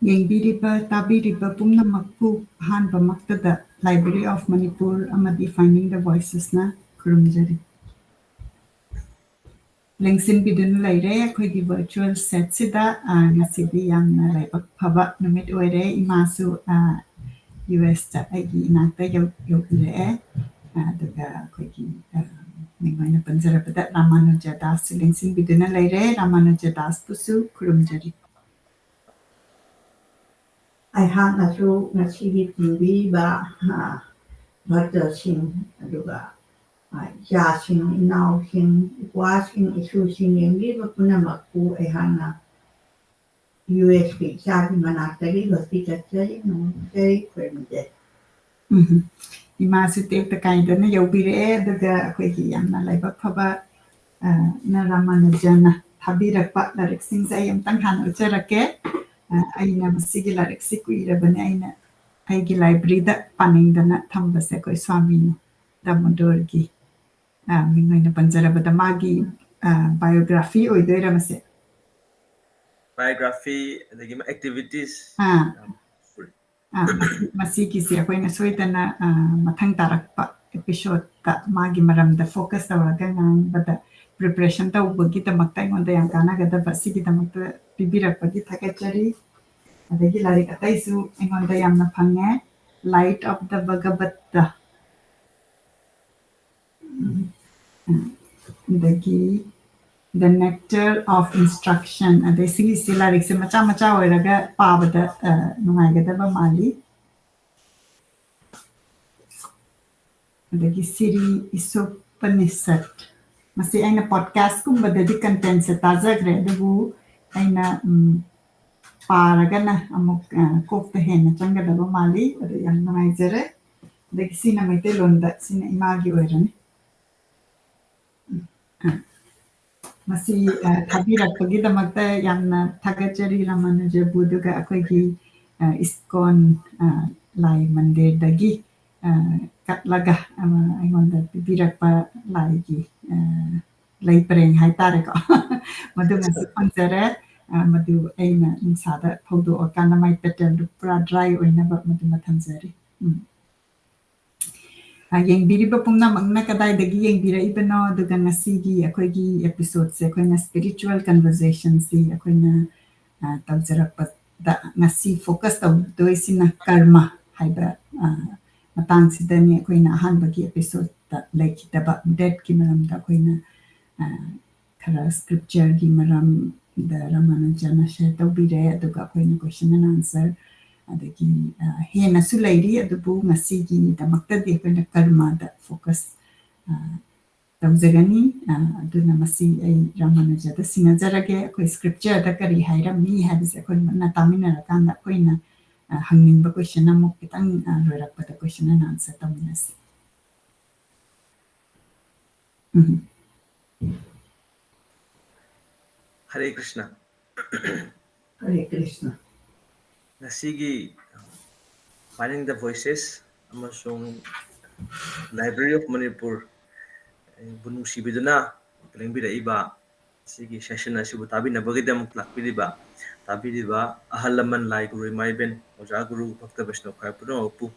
ꯌꯦꯡꯕꯤꯔꯤꯕ ꯇꯥꯕꯤꯔꯤꯕ ꯄꯨꯝꯅꯃꯛꯄꯨ ꯑꯍꯥꯟꯕꯃꯛꯇꯗ library of Manipur ꯑꯃꯗꯤ ꯐꯥꯏꯟꯗꯤꯡ ꯗ ꯚꯣꯏꯁꯦꯁꯅ ꯈꯨꯔꯨꯝꯖꯔꯤ ꯂꯦꯡꯁꯤꯟꯕꯤꯗꯨꯅ ꯂꯩꯔꯦ ꯑꯩꯈꯣꯏꯒꯤ ꯚꯔꯆꯨꯋꯦꯜ ꯁꯦꯠꯁꯤꯗ ꯉꯁꯤꯗꯤ ꯌꯥꯝꯅ ꯂꯥꯏꯕꯛ ꯐꯕ ꯅꯨꯃꯤꯠ ꯑꯣꯏꯔꯦ ꯏꯃꯥꯁꯨ ꯌꯨ ꯑꯦꯁꯇ ꯑꯩꯒꯤ ꯏꯅꯥꯛꯇ ꯌꯧꯕꯤꯔꯛꯑꯦ ꯑꯗꯨꯒ ꯑꯩꯈꯣꯏꯒꯤ ꯃꯤꯡ ꯄꯟꯖꯔꯕꯗ ꯔꯥꯃꯥꯅꯨꯖ ꯗꯥꯁꯁꯨ ꯂꯦꯡꯁꯤꯟꯕꯤꯗꯨꯅ ꯂꯩꯔꯦ ꯔꯥꯃꯥꯅꯨꯖ ꯗꯥꯁꯄꯨꯁꯨ ꯈꯨꯔꯨꯝꯖꯔꯤ ꯑꯩꯍꯥꯛꯅꯁꯨ ꯉꯁꯤꯒꯤ ꯄꯨꯟꯕꯤꯔꯤꯕ ꯚꯛꯇꯁꯤꯡ ꯑꯗꯨꯒ ꯏꯆꯥꯁꯤꯡ ꯏꯅꯥꯎꯁꯤꯡ ꯏꯄ꯭ꯋꯥꯁꯤꯡ ꯏꯁꯨꯁꯤꯡ ꯌꯦꯡꯕꯤꯕ ꯄꯨꯝꯅꯃꯛꯄꯨ ꯑꯩꯍꯥꯛꯅ ꯌꯨ ꯑꯦꯁꯀꯤ ꯏꯆꯥꯒꯤ ꯃꯅꯥꯛꯇꯒꯤ ꯚꯛꯇꯤ ꯆꯠꯆꯔꯤ ꯅꯣꯡꯖꯔꯤ ꯈꯨꯔꯨꯝꯖꯔꯤ ꯏꯃꯥꯁꯨ ꯇꯦꯛꯇ ꯀꯥꯏꯗꯅ ꯌꯧꯕꯤꯔꯛꯑꯦ ꯑꯗꯨꯒ ꯑꯩꯈꯣꯏꯒꯤ ꯌꯥꯝꯅ ꯂꯥꯏꯕꯛ ꯐꯕ ꯔꯥꯃꯥꯅꯨꯖꯅ ꯊꯥꯕꯤꯔꯛꯄ ꯂꯥꯏꯔꯤꯛꯁꯤꯡꯁꯦ ꯑꯩ ꯑꯃꯇꯪ ꯍꯥꯟꯅ ꯎꯠꯆꯔꯛꯀꯦ ꯑꯩꯅ ꯃꯁꯤꯒꯤ ꯂꯥꯏꯔꯤꯛꯁꯤ ꯀꯨꯏꯔꯕꯅꯤ ꯑꯩꯅ ꯑꯩꯒꯤ ꯂꯥꯏꯕ꯭ꯔꯦꯔꯤꯗ ꯄꯥꯅꯤꯡꯗꯅ ꯊꯝꯕꯁꯦ ꯑꯩꯈꯣꯏ ꯁ꯭ꯋꯥꯃꯤ ꯗꯥꯃꯣꯗꯣꯔꯒꯤ ꯃꯤꯡ ꯑꯣꯏꯅ ꯄꯟꯖꯔꯕꯗ ꯃꯥꯒꯤ ꯕꯥꯏꯑꯣꯒ꯭ꯔꯥꯐꯤ ꯑꯣꯏꯗꯣꯏꯔ ꯃꯁꯦ biography adagi activities ꯃꯁꯤꯒꯤꯁꯦ ꯑꯩꯈꯣꯏꯅ ꯁꯣꯏꯗꯅ ꯃꯊꯪ ꯇꯥꯔꯛꯄ एपिसोड मागी मरमदा focus तौरगा ngangbada preparation tawbagidamakta aingonda yam kanagadaba sigidamakta pibirakpagi thakachari adagi larik ataisu aingonda yamna phange light of the bhagavatta adagi the nectar of instruction adai sigi larik se macha macha oiraga pabada nungaigadaba mali adagi Siri Isopanishat masi aina podcast kumbadadi content se tajagre adubu aina paragana amuk kokta hena changadaba mali adu yam nungaijare adagi sina maite londa sina imagi oirani masi thabirakpagidamakta yamna thagachari Ramanuja buduga akoigi ISKCON lai mandir dagi katlaga aingonda pibirakpa laigi lai pareng haitare ko madu ngasi panjare madu aina insada phodo akana mai pattern pura dry oinaba madu mathanjari yengbiriba pumnamakna kadaidagi yengbiraibano aduga ngasigi akoigi episode se akoina spiritual conversation si akoina tawjarakpada ngasi focus tawdoisina karma haiba matang sidani akoina ahanbagi episode ta laikitaba dead ki maramda akoina khara scripture ki maram da Ramanujana share tawbire aduga akoina question and answer adagi hena su lairi adubu ngasigi damakta de akoina karma da focus tawjagani aduna masi ai Ramanuja da sinajarage akoi scripture da kari hairami habise akoi na tamina rakanda akoina hangning ba question amuk kitang loirakpada question and answer taminas Hare Krishna Hare Krishna ngasigi finding the voices amasung Library of Manipur bunung sibiduna lengbira iba sigi session asibu tabinabagidam lakpiriba tabiriba ahalaman lai guru maiben oja guru bhakta vishnu khapuno opu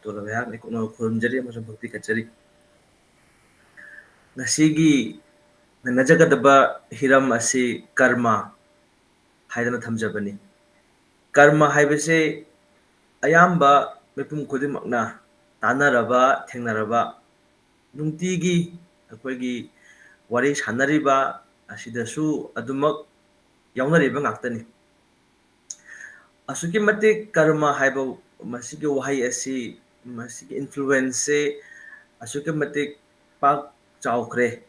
tolabyak nikono khurumjari amasung bhakti kachari ngasigi najagadaba hiram asi karma haidana thamjabani karma haibase ayamba mepum khudimakna tanaraba thengnaraba nungtigi akoigi wari sanariba asidasu adumak yaunariba ngaktani asuki matik karma haiba masigi wahai asi masigi influence asuki matik pak chaukre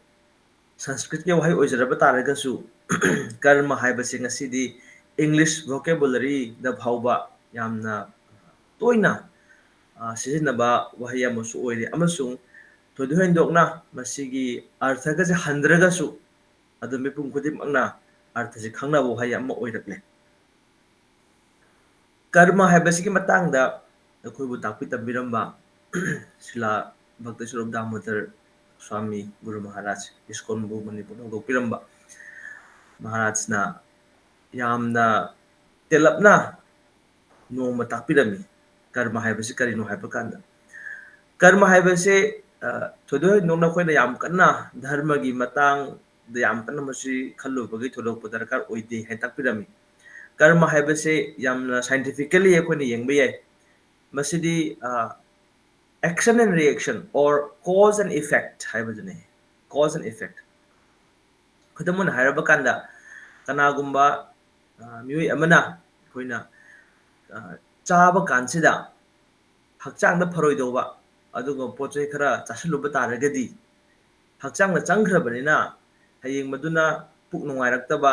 sanskrit ke wahai oijaraba taragasu karma haiba singasidi English vocabulary da phauba yamna toina sizinaba wahai amusu oire amasung thoduhendokna masigi arthaga se handraga su adu mipum khudimakna artha se khangnabo wahai amma oirakle karma haibasigi matangda akhoibu takpi tambiramba sila Bhakti Swarup Damodar Swami Guru Maharaj ISKCON bu Manipur Maharaj na yamna telapna नोंमा ताकपिरमी कर्म हाइबसे करिनो HYBE कांदा कर्म हाइबसे थोदो नोंना खोइना याम कन्ना धर्म की Matang the याम कन्ना मसी खल्लुबगी थोदोक दरकार ओइदे है ताकपिरमी कर्म हाइबसे यामना साइंटिफिकली एकोनि येंगबे याय मसीदी action and reaction or cause and effect हाइबजने cause and effect खुदमुन हाइरब कांदा कनागुम्बा मियुइ अमना खोइना चाब कांसिदा हक्चांग फरोइदोबा अदुगो पोचे खरा चासलुब तारगदी हक्चांग चंग्रबनिना हयेंग मदुना पुक नुंगाइरक्तबा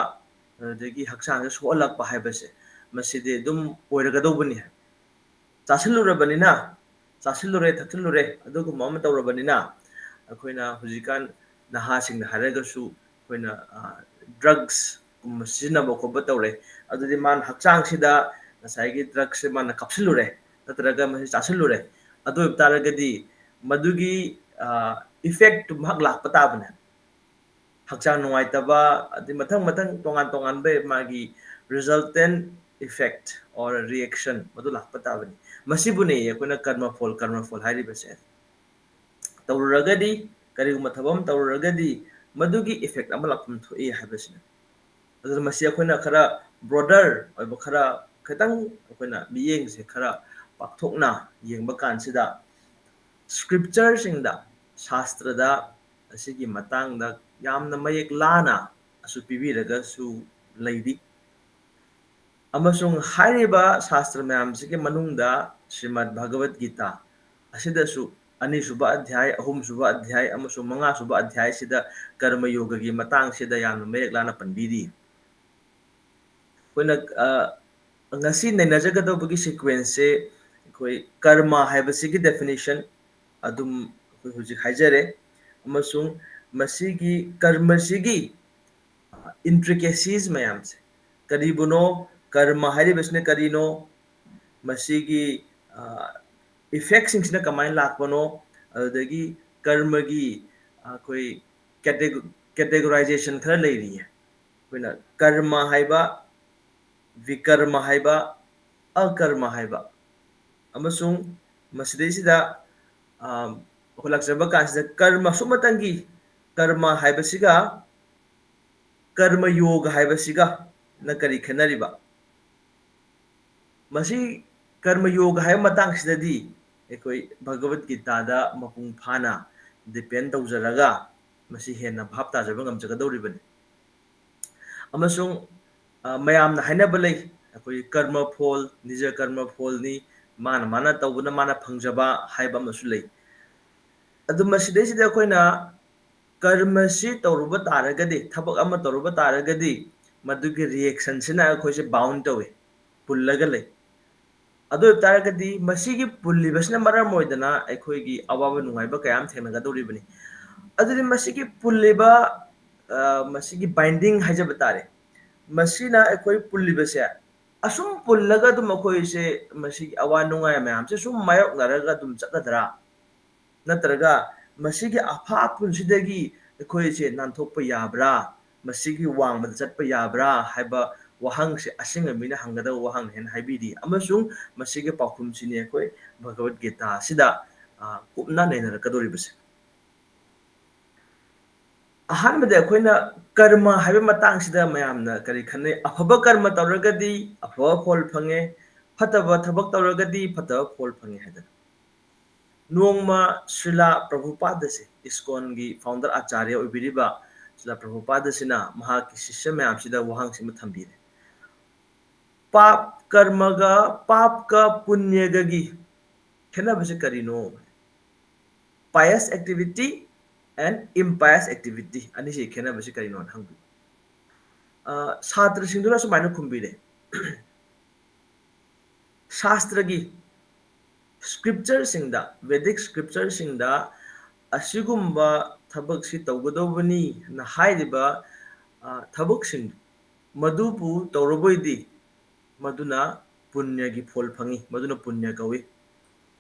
अदगी हक्चांग सोलक्पा हाइबसे मसीदे दुम ओइरगदोबनी चासलुरबनिना चासलुरे थक्सलुरे अदुगो मम तौरबनिना अखोइना हुजिकान नहासिंग हारगसु अखोइना ड्रग्स कुम सिजनबो खोब तौरे अदुदि मान हक्चांग सिदा नसाइगी ड्रग्स मान कपसलुरे नत्रगा मसी चासलुरे अदु तारगदी मदुगी इफेक्ट महक लाक ताबने हक्चांग नुंगाइतबा अदि मथंग मथंग तोंगान तोंगान बे मागी रिजल्टेंट इफेक्ट और रिएक्शन मदु लाक ताबने मसीबुने यकोना कर्म फल हारिबसे तौरगदी करिगुम थबम तौरगदी मदुगी इफेक्ट अमा लाफम थोई हाइबसिने अदु मसी अखोइना खरा ब्रोडर ओइब खरा खतंग अखोइना बियेंग से खरा पाकथोकना येंगबा कानसिदा स्क्रिप्चर सिंगदा शास्त्रदा असिगी मतंगदा यामना मयेक लाना असु पिबिरगसु लैदी अमसुंग हारिबा शास्त्र मैम सिगे मनुंगदा श्रीमद् भगवत गीता असिदसु अनिसुबा अध्याय अहुमसुबा अध्याय अमसुंग मंगासुबा अध्याय सिदा कर्म योग की मतंग सिदा यामना मयेक लाना पंबीदी Koyna ngasi neinajagadabugi sequence se koi karma haibasigi definition adum koi huji haijare amasung masigi karma sigi intricacies mayam se karibuno karma haibasne karino masigi effects sing kamai lakpano adagi karma gi koi categorization khara leiri hai koina karma haiba विकर्म हाइबा अकर्म हाइबा अमसुंग मसिदेसिदा होलाक्सबा कांसिदा कर्म सुमतंगी कर्म हाइबसिगा कर्म योग हाइबसिगा न करी खनरिबा मसी कर्म योग हाइब मतंग सिददी एकोई भगवत गीता दा मपुंग फाना डिपेंड तौजरगा मसी हेना भाप ताजबा गमजगदौरिबने अमसुंग मैम हाइनबलै अखोई कर्म फल निज कर्म फलनी माना माना तौबना माना फंगजबा हाइबा अमसु लै अदु मसिदैसिदा अखोइना कर्म सि तौरुबा तारगदि थबक अमा तौरुबा तारगदि मदुगी रिएक्शन सिना अखोइसे बाउंड तौवे पुल्लगा लै अदु तारगदि मसिगी पुल्लिबसना मरम मोइदना अखोइगी अवाबा नुंगाइबा कयाम थेनगदौरिबनि अदुदि मसिगी पुल्लिबा मसिगी बाइंडिंग हाइजबा तारे मसीना अखोई पुल्लिबसे असुम पुल्लगा दुम अखोइसे मसी अवा नुंगाय मैम से सुम मायोक नरगा दुम चकदरा नत्रगा मसीगी अफा पुनसिदगी अखोइसे नानथोप याब्रा मसीगी वांगबद चटप याब्रा हाइबा वहांग से असिंग मिना हंगदा वहांग हेन हाइबिदी अमसुंग मसीगी पाखुम सिने अखोइ भगवत गीता सिदा कुपना नैनरकदोरिबसे अहानबदे अखोइना कर्म हाइबे मतंगसिदा मयामना करी खने अफब कर्म तौरगदी अफब फल फंगे फतब थबक तौरगदी फतब फल फंगे हैदन नोंगमा श्रीला प्रभुपाद से इस्कॉन की फाउंडर आचार्य ओइबिरिबा श्रीला प्रभुपाद सिना महा की शिष्य मयामसिदा वहांग सिम थंबीरे पाप कर्मगा पाप का पुण्यगगी खेनबसे करिनो पायस activity and impious activity ani se khena basi kari non hang छात्र सिंधुरा सुमाइना खुम्बिरे शास्त्र की स्क्रिप्चर सिंगदा वैदिक स्क्रिप्चर सिंगदा असिगुम्बा थबक सि तौगदोबनी न हाइरिबा थबक सिंग मधुपु तौरबोइदी मधुना पुण्य की फल फंगी मधुना पुण्य कवि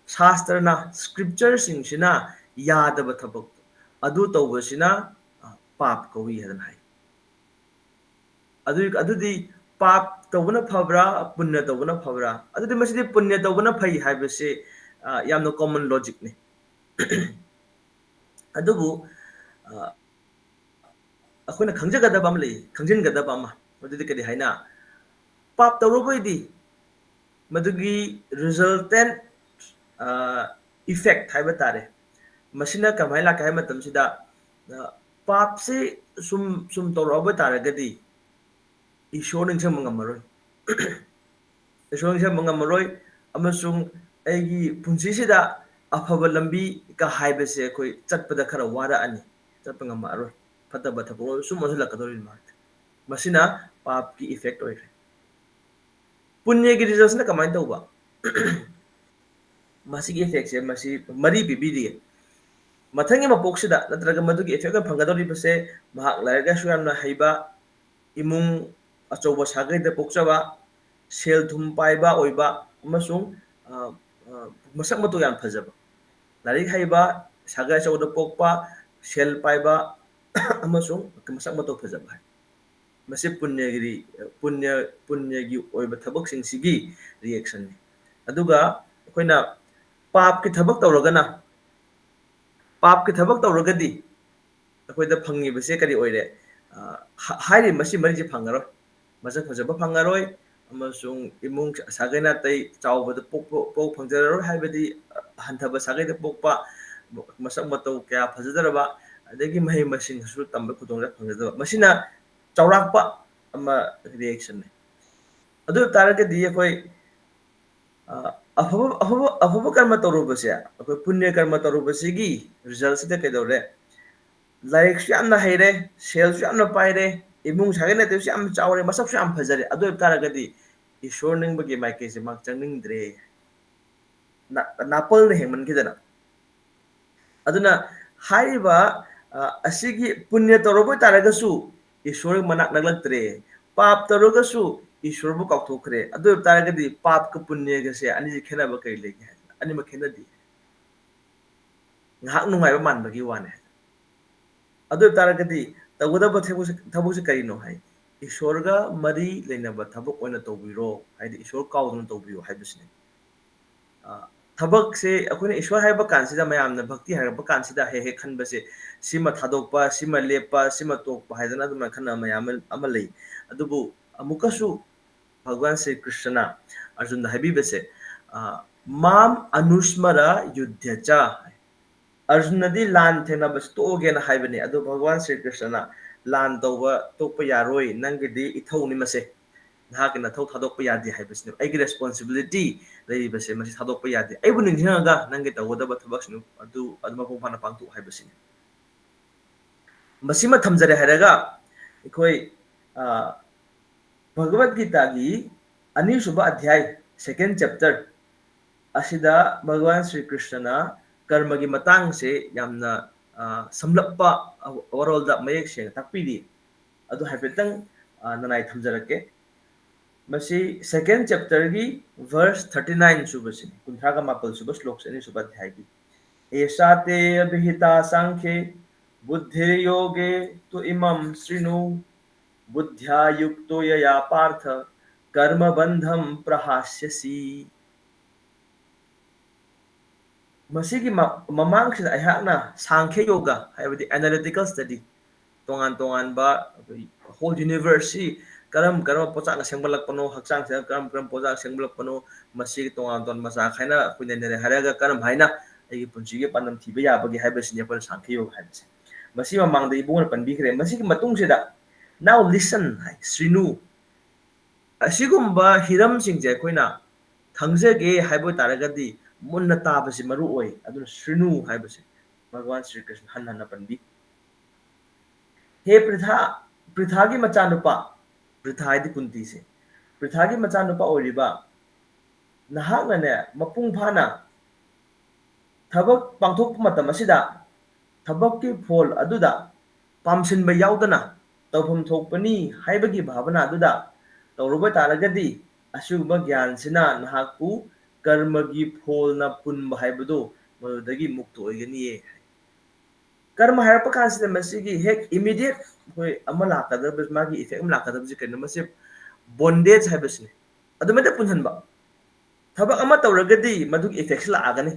शास्त्रना स्क्रिप्चर सिंगसिना यादब थबक अदु तौबसिना पाप कवि हदन हाय अदुदी पाप तौबना फबरा पुण्य तौबना फबरा अदुदि मसिदि पुण्य तौबना फै हाइबसे यामनो कॉमन लॉजिक ने अदुबु अखोना खंजगदबा अम लई खंजिनगदबा अम मदुदि कदि हाइना पाप तौरबैदि मदुगी रिजल्टेंट इफेक्ट हाइबा तारे मसिना कमाय लाके हाइ मतमसिदा पाप से सुम सुम तौरबा तारगदि ईश्वर निंगसम मंगमरोय ईश्वर निंगसम मंगमरोय अमसुंग एगी पुंसिसिदा अफब लंबी का हाइबसे कोई चटपदा खरा वारा अनि चटप ngamaroy फतब थबो सुम मसलकदोरिन मात मसिना पाप की इफेक्ट ओइरे पुण्य की रिजल्ट्स ना कमाइन तौबा मसी की इफेक्ट से मसी मरी बिबिदी मथंगे मपोक्सिदा नत्रगा मदुगी इफेक्ट फंगदोरि बसे महाक लायगा सुयामना हाइबा इमुंग अचौबा सागैदा पोक्चबा सेल थुम पाइबा ओइबा अमसुंग मसक मतो याम फजबा लारिक हाइबा सागै अचौदा पोक्पा सेल पाइबा अमसुंग मसक मतो फजबा मसे पुण्यगिरी पुण्यगी ओइबा थबक सिंसिगी रिएक्शन ने अदुगा अखोइना पाप की थबक तौरगना पाप की थबक तौरगदी अखोइदा फंगिबसे करी ओइरे हाइरि मसी मरिजे फंगरो मसक फजबा फंगरोय अमसुंग इमुंग सागैना तै चावबद पोक फंगजररो हाइबदी हंथब सागैदा पोकपा मसक मतो क्या फजदरबा अदगी मही मसिंग सु तंब खुदोंग फंगजदबा मसिना चौराकपा अमा रिएक्शन ने अदु तारगदी अखोइ अफब कर्म तौरबसे अखोइ पुण्य कर्म तौरबसेगी रिजल्ट सिदा कैदौरे लाइक यामना हैरे सेल यामना पाइरे इमुंग सागैना तै याम चावरे मसक याम फजरे अदु तारगदी ईश्वर निंगबगे माइकेसे माक चंगनिंगद्रे नापल ने हेमनखिदना अदुना हाइबा असिगी पुण्य तौरबो तारगसु ईश्वर मनाक नगलक्तरे पाप तौरगसु ईश्वर बु काउथोखरे अदु तारगदी पाप का पुण्य गसे अनि खेनाबा कै लेगे अनि म खेनदी ngahak nungaiba manbagi wane अदु तारगदी तगदब थबुसे करिनो हाइ ईश्वरगा मरी लेनबा थबक ओइना तौबिरो हाइदि ईश्वर काउदन तौबियो हाइबसने थबक से अखोने ईश्वर हाइबा कानसिदा मयामना भक्ति हाइबा कानसिदा हे खनबसे सिमा थादोकपा सिमा लेपा सिमा तोकपा हाइदना दुमा खना मयाम अमलै अदुबु अमुकसु भगवान श्री कृष्ण अर्जुन हाइबिबसे माम अनुस्मरा युद्धचा अर्जुन दी लान थेना बस तोगे ना हाइबने अदु भगवान श्री कृष्ण लान तौबा तोप यारोय नंगदी इथौनि मसे नाक ना थौ थादोक यादे हाइबसने आइगी रेस्पोंसिबिलिटी लेबसे मसे थादोक यादे आइबु निंगगा नंगे तौगदब थबक्सनु अदु अदमा पोफाना पांगतु हाइबसने मसिमा थमजरे हायरगा इखोय भगवद गीता की अनिसुबा अध्याय सेकेंड चैप्टर असिदा भगवान श्री कृष्ण कर्म की मतंग से यामना समलप्पा ओवरऑल द मयेक से ताकपीदी अदु हाइफेतंग ननाय थमजरके मसी सेकेंड चैप्टर की वर्स 39 सुबसे कुंथागा मापल सुब श्लोक से सुब अध्याय की एषाते अभिहिता सांख्ये बुद्धि योगे तो इमं श्रीनु बुद्ध्या युक्तो यया पार्थ कर्म बंधम प्रहास्यसि मसीगी ममांग से अहाना सांख्य योगा हाइबदी एनालिटिकल स्टडी तोंगान तोंगान बा होल यूनिवर्स करम करम पोचाक सेंगबलकपनो हक्चांग से करम पोचाक सेंगबलकपनो मसीगी तोंगान तोन मसा खाइना कुइनेने हायगा करम हाइना एगी पुंसीगे पानम थिबे याबगे हाइबसिने पर सांख्य योग हाइबसे मसी ममांग दे इबोन पनबिखरे मसीगी मतुंग सेदा नाउ लिसन हाइ श्रीनु असिगुम्बा हिरम सिंजे खोइना थंगजेगे हाइबो तारगदी मुन्ना ताबसे मरु ओय अदुन श्रीनु हाइबसे भगवान श्री कृष्ण हन्ना पनबी हे पृथागी मचानुपा पृथा हाइदि कुंती से पृथागी मचानुपा ओरिबा नहागने मपुंग फाना थबक पांथोक मतम असिदा थबक की फोल अदुदा पामसिनबा याउदना तौफम थोकपनी हाइबगी भावना अदुदा तौरुबा तारगदी असिगुबा ज्ञान सिना नहाकु कर्म की फोल ना पुनब हाइबदो मदुदगी मुक्त ओइगनिये कर्म हायरप कांसिदा मसिगी हेक इमीडिएट होय अमा लाकदब मागी इफेक्ट अमा लाकदब जे कनो मसे bondage haibasine adumete punhanba thabak ama tawragadi madug effects la agani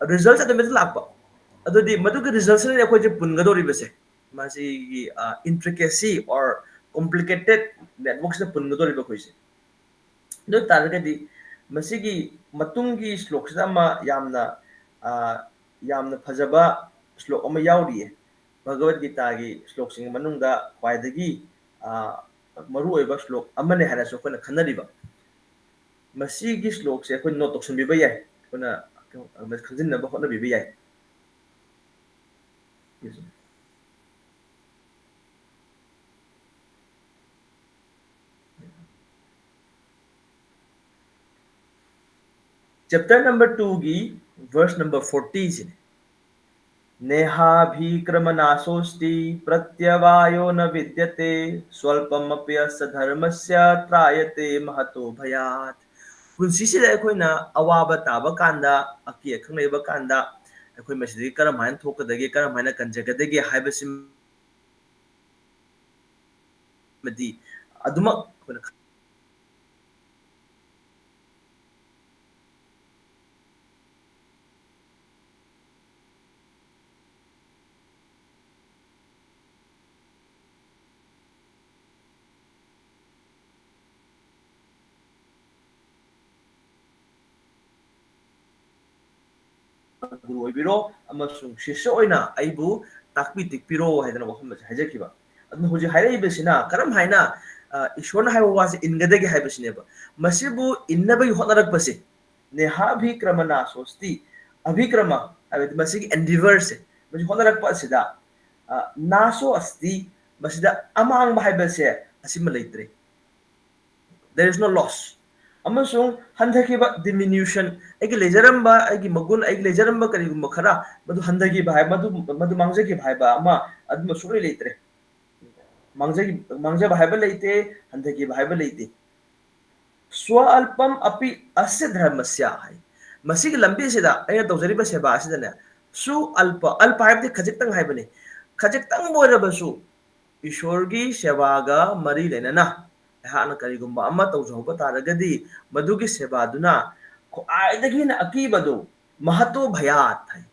results adumete lakba adudi madug results ne akhoi je pungadori base masi intricacy or complicated networks na pungadori ba khoise do taragadi masigi matungi slok sama yamna phajaba slok ama yauri Bhagavad Gita gi slok sing manungda khwaidagi maru oiba slok amane hana so khona khanariba masigi slok se khoi note option bi bayai khona khajin na ba khona bi bayai chapter number 2 gi verse number 40 is नेहाभिक्रमनाशोऽस्ति प्रत्यवायो न विद्यते स्वल्पमपि अस्य धर्मस्य त्रायते महतो भयात् पुंसिसिदा अखोइना अवाबा ताबा कांदा अकी अखंगलेबा कांदा अखोइ मसिदि करम हाइन थोकदगे करम हाइन कंजगदगे हाइबसिम मदि अदुमा guru oibiro amasung shisha oina aibu takpi tikpiro haidana wakham ma hajakiba adna hoji hairei besina karam haina ishwarna haiwa wase ingadege haibasine ba masibu innabai honarak base neha bhikramana sosti abhikrama abid masigi endeavor se masi honarak pasida naso asti masida amang bahaibase asima leitre there is no loss amasung handhakiba diminution agi lejaramba agi magun agi lejaramba karigumba khara madu handagi bhai madu mangjagi bhai ba ama adma suri leitre mangja bhai ba leite handagi bhai ba leite swa alpam api asya dharmasya hai masigi lambi sida aina tawjari ba seba asida ne su alpa hai de khajik tang hai bane khajik tang boira basu ishorgi sebaga mari lenana hana karigumba amma tawjauba taragadi madugi sebaduna ko aidagi na akibadu mahato bhayat hai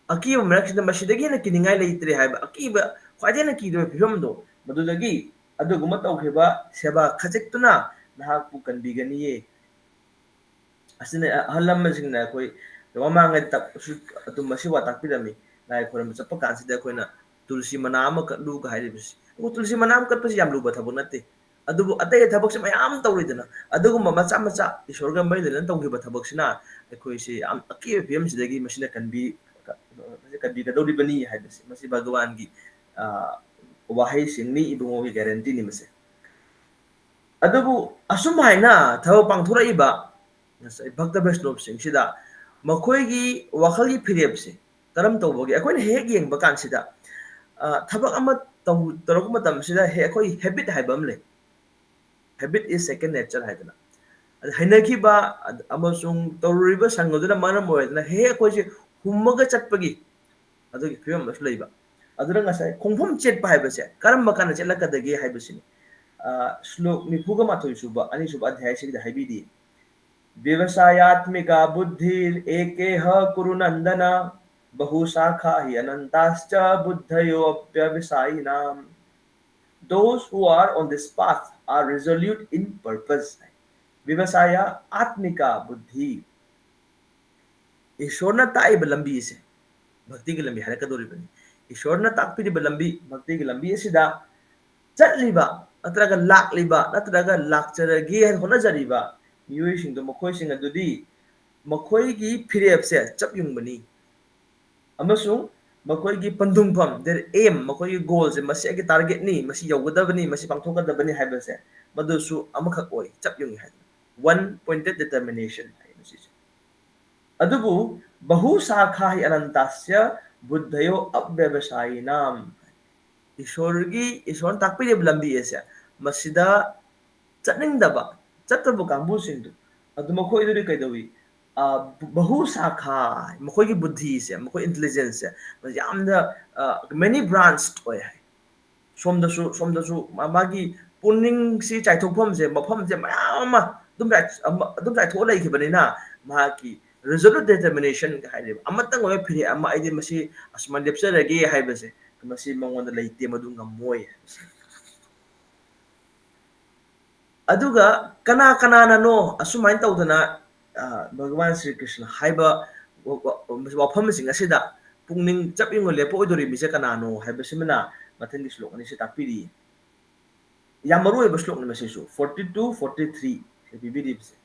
akiba maraksida masidagi na kiningai leitre hai akiba khwaidena kido phimdo madudagi aduguma tawkheba seba khajiktuna nahakpu kanbiganiye asina halam singna koi mamanga tak atum masiwa takpidami lai khoram chappa kansida koina tulsi manama kadlu ga hairibisi ko tulsi manam katpasi yam luba thabuk natte adubu atay thabak se mayam tawridana aduguma macha macha isorga mai lelan tawgiba thabak sina ekoi se am akiye pm sidagi masina kanbi ka dori bani haibisi masi bhagwan gi wahai singni ibungo gi guarantee ni mase adubu asum haina thaw pangthura iba nasai bhakta vaishnava sing sida makhoi gi wakhal gi phirep se karam tawbogi akoina hek yeng ba kan sida thabak ama tawrok matam sida he akoi habit haibam le habit is second nature haidana hainaki ba amasung tawriba sangoduna manam moidana he akoi se hummaga chatpagi adugi phim mas leiba adura ngasai khongphom chet pa haibase karam makana chelakadagi haibasini श्लोक निफुगा माथोई सुबा अनि सुबा अध्याय से हाइबिदी व्यवसायात्मिका बुद्धिर एकेह कुरुनंदना बहुशाखा हि अनंताश्च बुद्धयो अव्यवसायिनाम those who are on this path are resolute in purpose व्यवसाया आत्मिका बुद्धि ईश्वरना ताइब लंबी से भक्ति की लंबी हरकदोरी बनी ईश्वरना ताकपीब लंबी भक्ति की लंबी सिदा चटलिबा नत्रगा लाक्लिबा नत्रगा लाक्चरगे होनजरिबा मियोइसिंग दो मखोइसिंग अदुदी मखोइगी फिरेपसे चपयुंगबनी अमसुंग मखोइगी पंदुंगफम देर एम मखोइगी गोल से मसे के टारगेट नि मसी यौगदबनी मसी पांथोकदबनी हाइबसे मदुसु अमखक ओइ चपयुंग हाइ वन पॉइंटेड डिटरमिनेशन हाइ मसी अदुबु बहु शाखा हि अनंतास्य बुद्धयो अव्यवसायिनाम ईश्वर ताकपीब लंबी ऐसे मसिदा चटनिंगदबा चटबु कांबु सिंदु अदु मखोइदुरी कैदवी बहु शाखा मखोइगी बुद्धि से मखोइ इंटेलिजेंस से यामदा मेनी ब्रांच्ड ओय है सोमदसु मागी पुनिंग सी चाइथोफम से मफम से मयाम दुम चाइथो लेखिबनिना माकी resolute determination ka haide amatang oy phiri ama aidi masi asman lepsarage haibase masi mangonda leite madu ngamoy aduga kana kana na no asumain tawdana bhagwan Sri Krishna haiba wafam sing asida pungning chaping lepo odori mise kana no haibasimna mathang slok ani se takpiri yamaru e slok ni masisu 42 43 se bibidi bise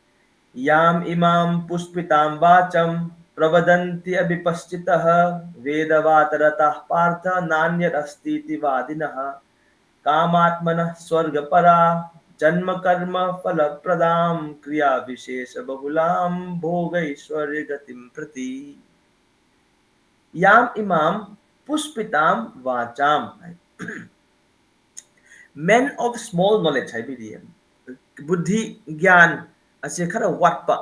याम इमाम पुष्पितां वाचम प्रवदन्ति अभिपश्चितः वेदवातरतः पार्थ नान्यदस्तीति वादिनः कामात्मनः स्वर्गपरा जन्म कर्म फलप्रदां क्रिया विशेष बहुलां भोगैश्वर्य गतिं प्रति याम इमाम पुष्पितां वाचाम men of small knowledge हाइबिदि बुद्धि ज्ञान असे खरा वाटपा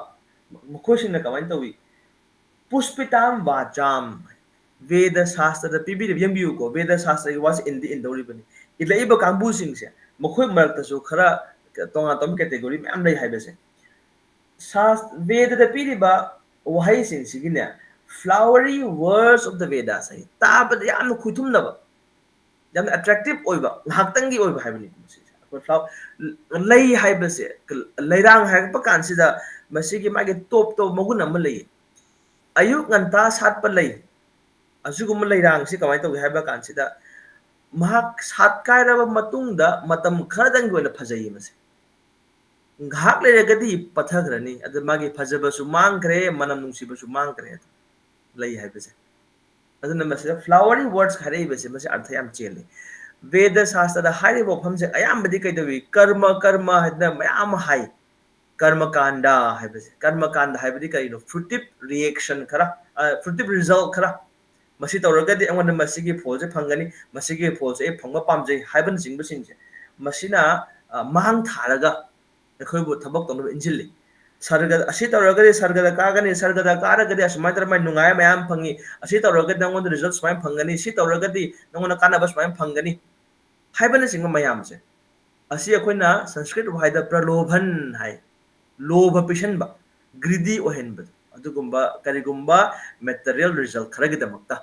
मखोसिन कमाइन तवी पुष्पिताम वाचाम वेद शास्त्र पिबि यंबियु को वेद शास्त्र वाज इन द इंदोरिबनि इलेब कांबु सिंगसे मखोय मरतसु खरा तोंगा तोम कैटेगरी मैम लई हाइबसे शास्त्र वेद द पिरिबा वहाई सिंगसिगिने flowery words of the Vedas है ताब याम खुथुमनबा याम अट्रैक्टिव ओइबा हाक्तंगी ओइबा हाइबनि फ्लावर लई हाइबसे लैरांग हाइबा कानसिदा मसिगी मागे टॉप टॉप मगुन अम लई अयुक nganta सातप लई असुगुम लैरांग सि कमाय तौ हाइबा कानसिदा महाक सात कायरबा मतुंगदा मतम खरदंग ओइना फजई मसे घाक लेरगदी पथग्रनी अद मागे फजबसु मांगरे मनम नुंसिबसु मांगरे लई हाइबसे अदन मसे फ्लावरी वर्ड्स खरेबसे मसे अर्थ याम चेले वेद शास्त्र हाइब फमसे अयामबदी कैदवी कर्म कर्म हदना मयाम हाइ कर्म कांडा हाइबसे कर्म कांडा हाइबदी कैनो फ्रुटिव रिएक्शन खरा फ्रुटिव रिजल्ट खरा मसी तौरगदी अंगन मसीगी फोलसे फंगनी मसीगी फोलसे फंगबा पामजे हाइबन सिंग बसिंगसे मसीना मांग थारगा अखोयबो थबक तौन इंजिल्ली सर्ग असी तौरगदी सर्गदा कागनी सर्गदा कारगदी असमाय तरमाय नुंगाय मयाम फंगी असी तौरगदी नंगोन रिजल्ट समाय फंगनी सी तौरगदी नंगोन कानाबा समाय फंगनी हाइबन सिंग मयाम से असी अखोयना संस्कृत वाइदा प्रलोभन हाय लोभ पिशनबा ग्रीडी ओहेनब अदुगुंबा करिगुंबा मटेरियल रिजल्ट खरगिदमक्ता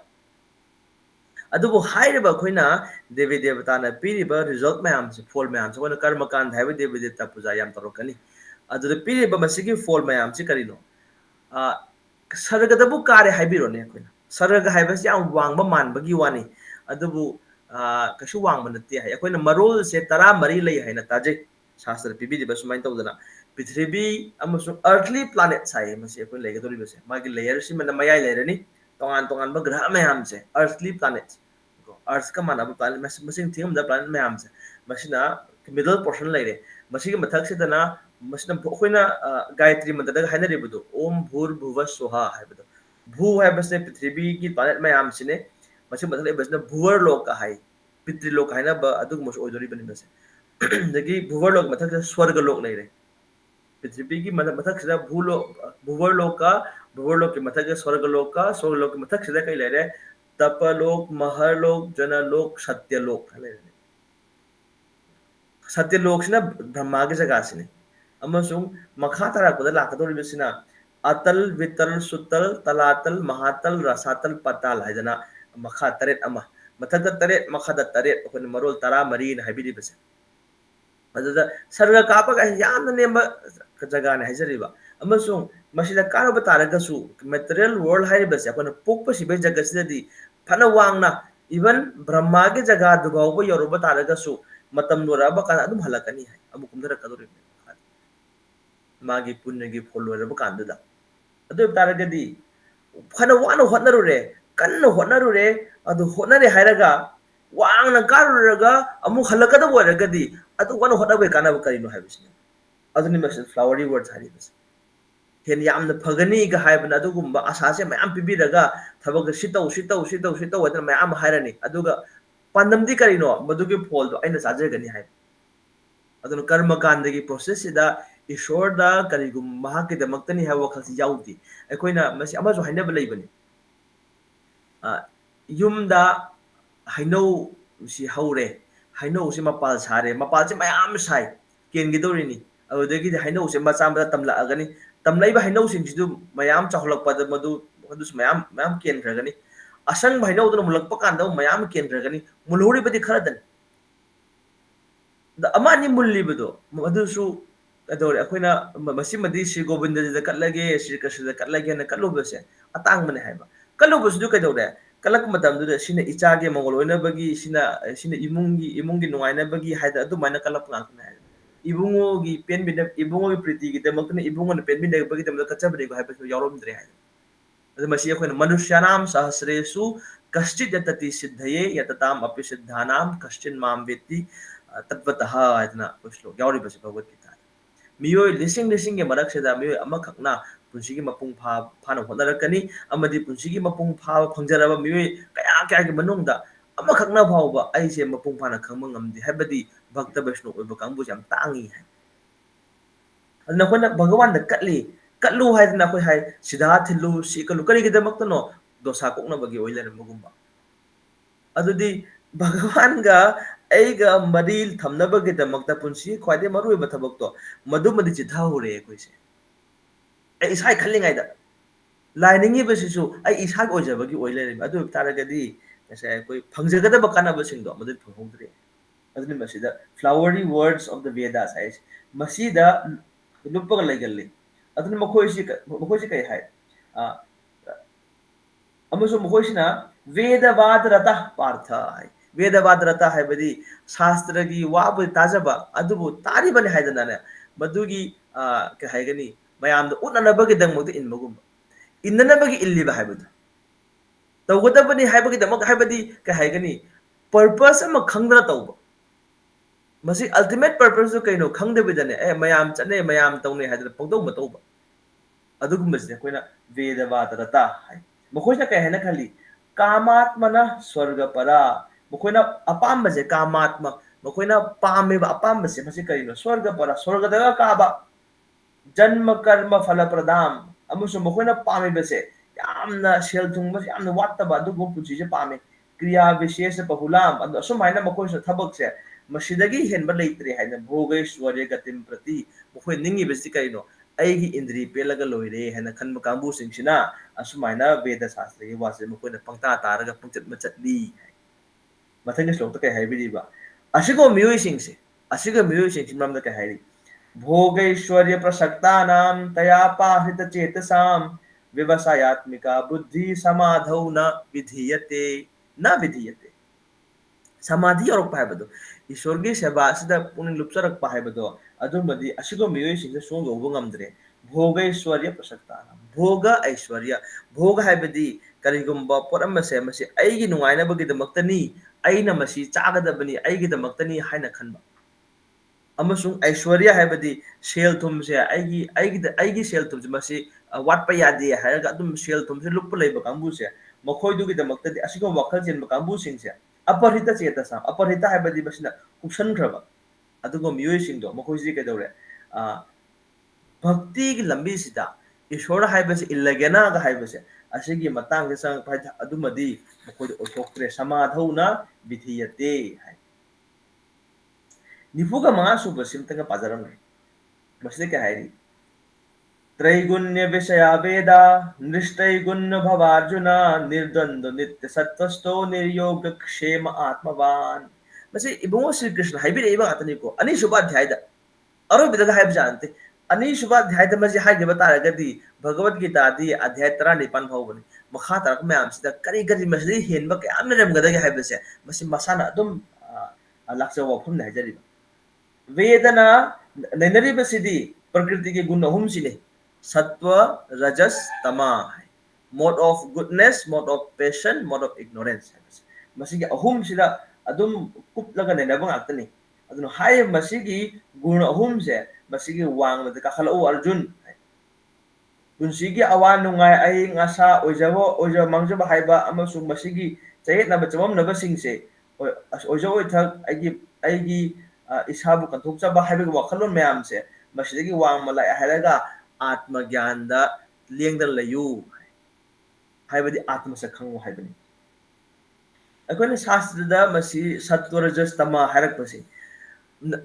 अदुबो हाइरबा अखोयना देवी देवताना पीरिबा रिजल्ट मयाम से फॉल मयाम से वन कर्मकांड हाइबा देवी देवता पूजा याम तरोकनी अदुद पीरिबा मसिगी फॉल मयाम से करिनो सर्गदबु कार्य हाइबिरोने अखोयना सर्ग हाइबसे याम वांगबा मानबगी वानी अदुबु कशु वांग मनते है अखोयना मरोल से तरा मरी लई है ना ताजे शास्त्र पिबि दिबा सुमाइन तौदना पृथ्वी अमसु अर्थली प्लैनेट साइ मसे अखोय लेगदोरि बसे मागी लेयर सि मन मयाय लेरनी तोंगान तोंगान ब ग्रह मयाम से अर्थली प्लैनेट्स को अर्थ का माना ब प्लैनेट मसिंग थिंग द प्लैनेट मयाम से मसिना मिडल पोर्शन लेरे मसिगी मथक से दना मसिना अखोयना गायत्री मंत्र द हाइनरि बदो ओम भूर भुव स्वहा हाइबदो भू हाइबसे पृथ्वी की प्लैनेट मयाम सिने मसे मतलब बसना भुवर लोक का हाई पितृलोक हाइना ब अदुग मस ओइदोरि बनि बसे दगी भुवर लोक मथक स्वर्ग लोक लेरे पृथ्वी की मथक से भुवर लोक के मथक स्वर्ग लोक के मथक से कई लेरे तपलोक महरलोक जनलोक सत्यलोक लेरे सत्यलोक सिना ब्रह्मा की जगह सिने अमसुंग मखा तराकुदा लाकदोरि बसिना अतल वितल सुतल तलातल महातल रसातल पताल हाइदना मखा तरेट अमा मथक तरेट मखा तरेट अपन मरोल तरा मरी न हाइबिदि बसे अदुदा सर्ग कापग याम नेम जगह ने हाइजरिबा अमसुंग मसिदा कारोब तारगसु मटेरियल वर्ल्ड हाइबसे अपन पोकप सिबे जगह सिदि फना वांगना इवन ब्रह्मा के जगह दुबावबो यरोब तारगसु मतम लोराब कान अदुम हलकनी है अमुकुम दरकदोरि मागी पुण्यगी फोलोरब कांददा अदु तारगदी फना वानो होनरुरे कन्न होनरुरे अदु होनरे हाइरगा वांगना कारुरगा अमु हलकदा वरगदी अदु वानो होनबे कानब करिनो हाइबिसने अदुनि मस फ्लावरी वर्ड्स हाइबिस हेन यामना फगनी गा हाइबना अदुगुंबा आशासे मयाम पिबिरगा थबग सितौ अदन मयाम हाइरनी अदुगा पांदमदी करिनो मदुगे फोलदो आइना साजगनी हाइ अदुन कर्मकांडगी प्रोसेस सिदा ईश्वरदा करिगुम महाके दमक्तनी हाइ वखलसी याउदी अखोइना मसी अमजो हाइनब लैबनी युमदा हाइनौ सि हौरे haino se mapal sare mapal se mayam sai ken gidori adagi haino se macha macha tamla agani tamlai ba haino sing sidu mayam chaholak pada madu madu mayam mayam ken ragani asang ba haino do mulak pakan da mayam ken ragani mulhuri badi kharadan da amani mulli bado madu su adore akoina masi madi shi govinda da katlage shi krishna da katlage na kallo base atang mane haiba kallo bus du kadore kalak matam du sina ichage mongoloina bagi sina imungi nuaina bagi haida adu mana kalap ngak na ibungo gi pen bin ibungo gi priti gi demak na ibungo na pen bin bagi dem ka chabri go haiba yarom dre hai adu masi akoina manusyanam sahasresu kaschit yatati siddhaye yatatam api siddhanam kaschin mam vetti तत्वतः आयतना कुछ लोग यावरी बस भगवत गीता मियो लिसिंग के मरक से दा मियो अमा खकना पुंसी की मपुंग फा फाना होनरकनी अमदि पुंसी की मपुंग फा फंगजरबा मियो कया कया के मनुंग दा अमा खकना फावबा आइसे मपुंग फाना खंग ngamdi हाबदि भक्त वैष्णव ओइब कांबु जाम तांगी है अदना कोना भगवान द कटलू हायदना कोइ हाय सिधा थिलु सिकलु करी के दमक्तनो दोसा कोकना बगी ओइलर मगुंबा अदुदि भगवान गा ऐगा मरील थमनबगे दमक्ता पुंसी ख्वादे मरुय बथबक्तो मदुमदि चिथा होरे कोइसे ऐ इसाय खल्लिंगाय दा लाइनिंगी बसिसु ऐ इसाग ओजबगी ओइलरे अदु तारगदि ऐसे कोई फंगजगदा बकाना बसिंगदो मदु फंगोंद्रे अदुनि मसिदा flowery words of the Vedas है मसिदा लुपग लेगल्ले अदुनि मखोइसी कय हाय अमसो मखोइसिना वेदवाद रता पार्थ है वेदवाद रता है बदी शास्त्र की वाब ताजबा अदुबु तारिबने हायदनाने मदुगी के हायगनी मयाम द उननबगे दंगमो इनमगुम इननबगे इल्लिबा हायबदु तौगदबनी हायबगे दमक हायबदी के हायगनी पर्पस अम खंगदरा तौबा मसी अल्टीमेट पर्पस कइनो खंगदबदने ए मयाम चने मयाम तौने हायदना पंगदौ मतौबा अदुगुमसे कोइना वेदवाद रता हाय मखोइना कय हैना खाली कामात्मना स्वर्ग परा मखोइना अपाम बजे कामात्मा मखोइना पामे अपाम बसे मसे करिनो स्वर्ग परा स्वर्ग दगा काबा जन्म कर्म फल प्रदाम अमुसु मखोइना पामे बसे यामना सेल थुंग बसे यामना वात्तबा दुगु पुची जे पामे क्रिया विशेष बहुलाम अदु असुमाइना मखोइसु थबक से मसिदगी हेनबा लेत्रे हाइना भोगैश्वर्य गतिम प्रति मखोइ निंगी बसे करिनो ऐगी इंद्री पेलगा लोइरे हैना खनब कांबु सिंगसिना असुमाइना वेद शास्त्र की वासे मखोइना पंक्ता तारगा पंचत मचतली मथंग श्लोक कय हाइबिदिबा असिगो मियोइसिंगसे असिगो मियोइसिंग ममदा कय हाइरि भोगैश्वर्य प्रसक्तानां तया पाहित चेतसाम व्यवसायात्मिका बुद्धि समाधौ न विधीयते समाधि और पाइबदो ईश्वर की सेवा सिदा पुनिंग लुपसरक पाइबदो अदुमदि असिगो मियोइसिंग सोंग ओबो ngamdre भोगैश्वर्य प्रसक्तानां भोग ऐश्वर्य भोग हाइबदि करिगुम्बा पोरम से मसे ऐगी नुंगाइनबगी दमक्तनी ऐना मसी चागदबनी ऐगी दमक्तनी हाइना खनबा अमसुंग ऐश्वर्य हाइबदि सेल थुम से ऐगी सेल थुम मसी वाटपा यादे हायगा अदुम सेल थुम से लुप लेबा कांबु से मखोइदुगी दमक्तदि असिगो वखल जेनबा कांबु सिंग से अपहृत चेतसा अपहृत हाइबदि बसिना कुसनख्रबा अदुगो मियोइसिंगदो मखोइसि कदौरे भक्ति की लंबी सिदा ईश्वर हाइबसे इल्लगेना गा हाइबसे असिगी मतंग के संग फाइ अदुमदि मखोइदो ओथोक्त्रे समाधौना विधीयते हाइ निफुगा मंगा सुब सिमतंग पाजरम मसिदे के हाइरि त्रैगुण्य विषया वेदा नृष्टैगुण्य भवार्जुन निर्द्वंद्व नित्य सत्वस्थो निर्योग क्षेम आत्मवान मसे इबुंगो श्री कृष्ण हाइबिरे इबा आतनिको अनिसुबा अध्यायदा अरोबिदा हाइब जानते अनिसुबा अध्यायदा मसे हाइगे बतारगदि भगवत गीता दी अध्याय 39 फाउबनि मखा तरक मयाम सिदा करी करी मसे हेनबा कयाम नरमगदगे हाइबसे मसे मसाना अदुम लाक्सा वफम हाइजरि वेदना नैनरिबसिदि प्रकृति के गुण अहुम सिने सत्व रजस तमा है mode of goodness mode of passion mode of ignorance है मसिगी अहुम सिदा अदुम कुपलगा नेनबा ngakतनी अदुन हाय मसिगी गुण अहुम से मसिगी वांगद काखलो अर्जुन पुंसिगी अवा नुंगाय आई ngasa ओजो मांगजबा हाइबा अमसु मसिगी चयेत नब चमम नब सिंगसे ओजो ओइथक आइगी इसाबु कंथोकचबा हाइबा वखलो मयाम से मसिगी वांग मला हायगा आत्मज्ञान दा लेंगदन लयु हाइबदि आत्म से खंगो हाइबनि ꯑꯩꯈꯣꯏꯅ ꯁꯥꯁꯇ꯭ꯔꯗ ꯃꯁꯤ ꯁꯠꯇꯣ ꯔꯖꯁ ꯇꯃ ꯍꯥꯏꯔꯛꯄꯁꯤ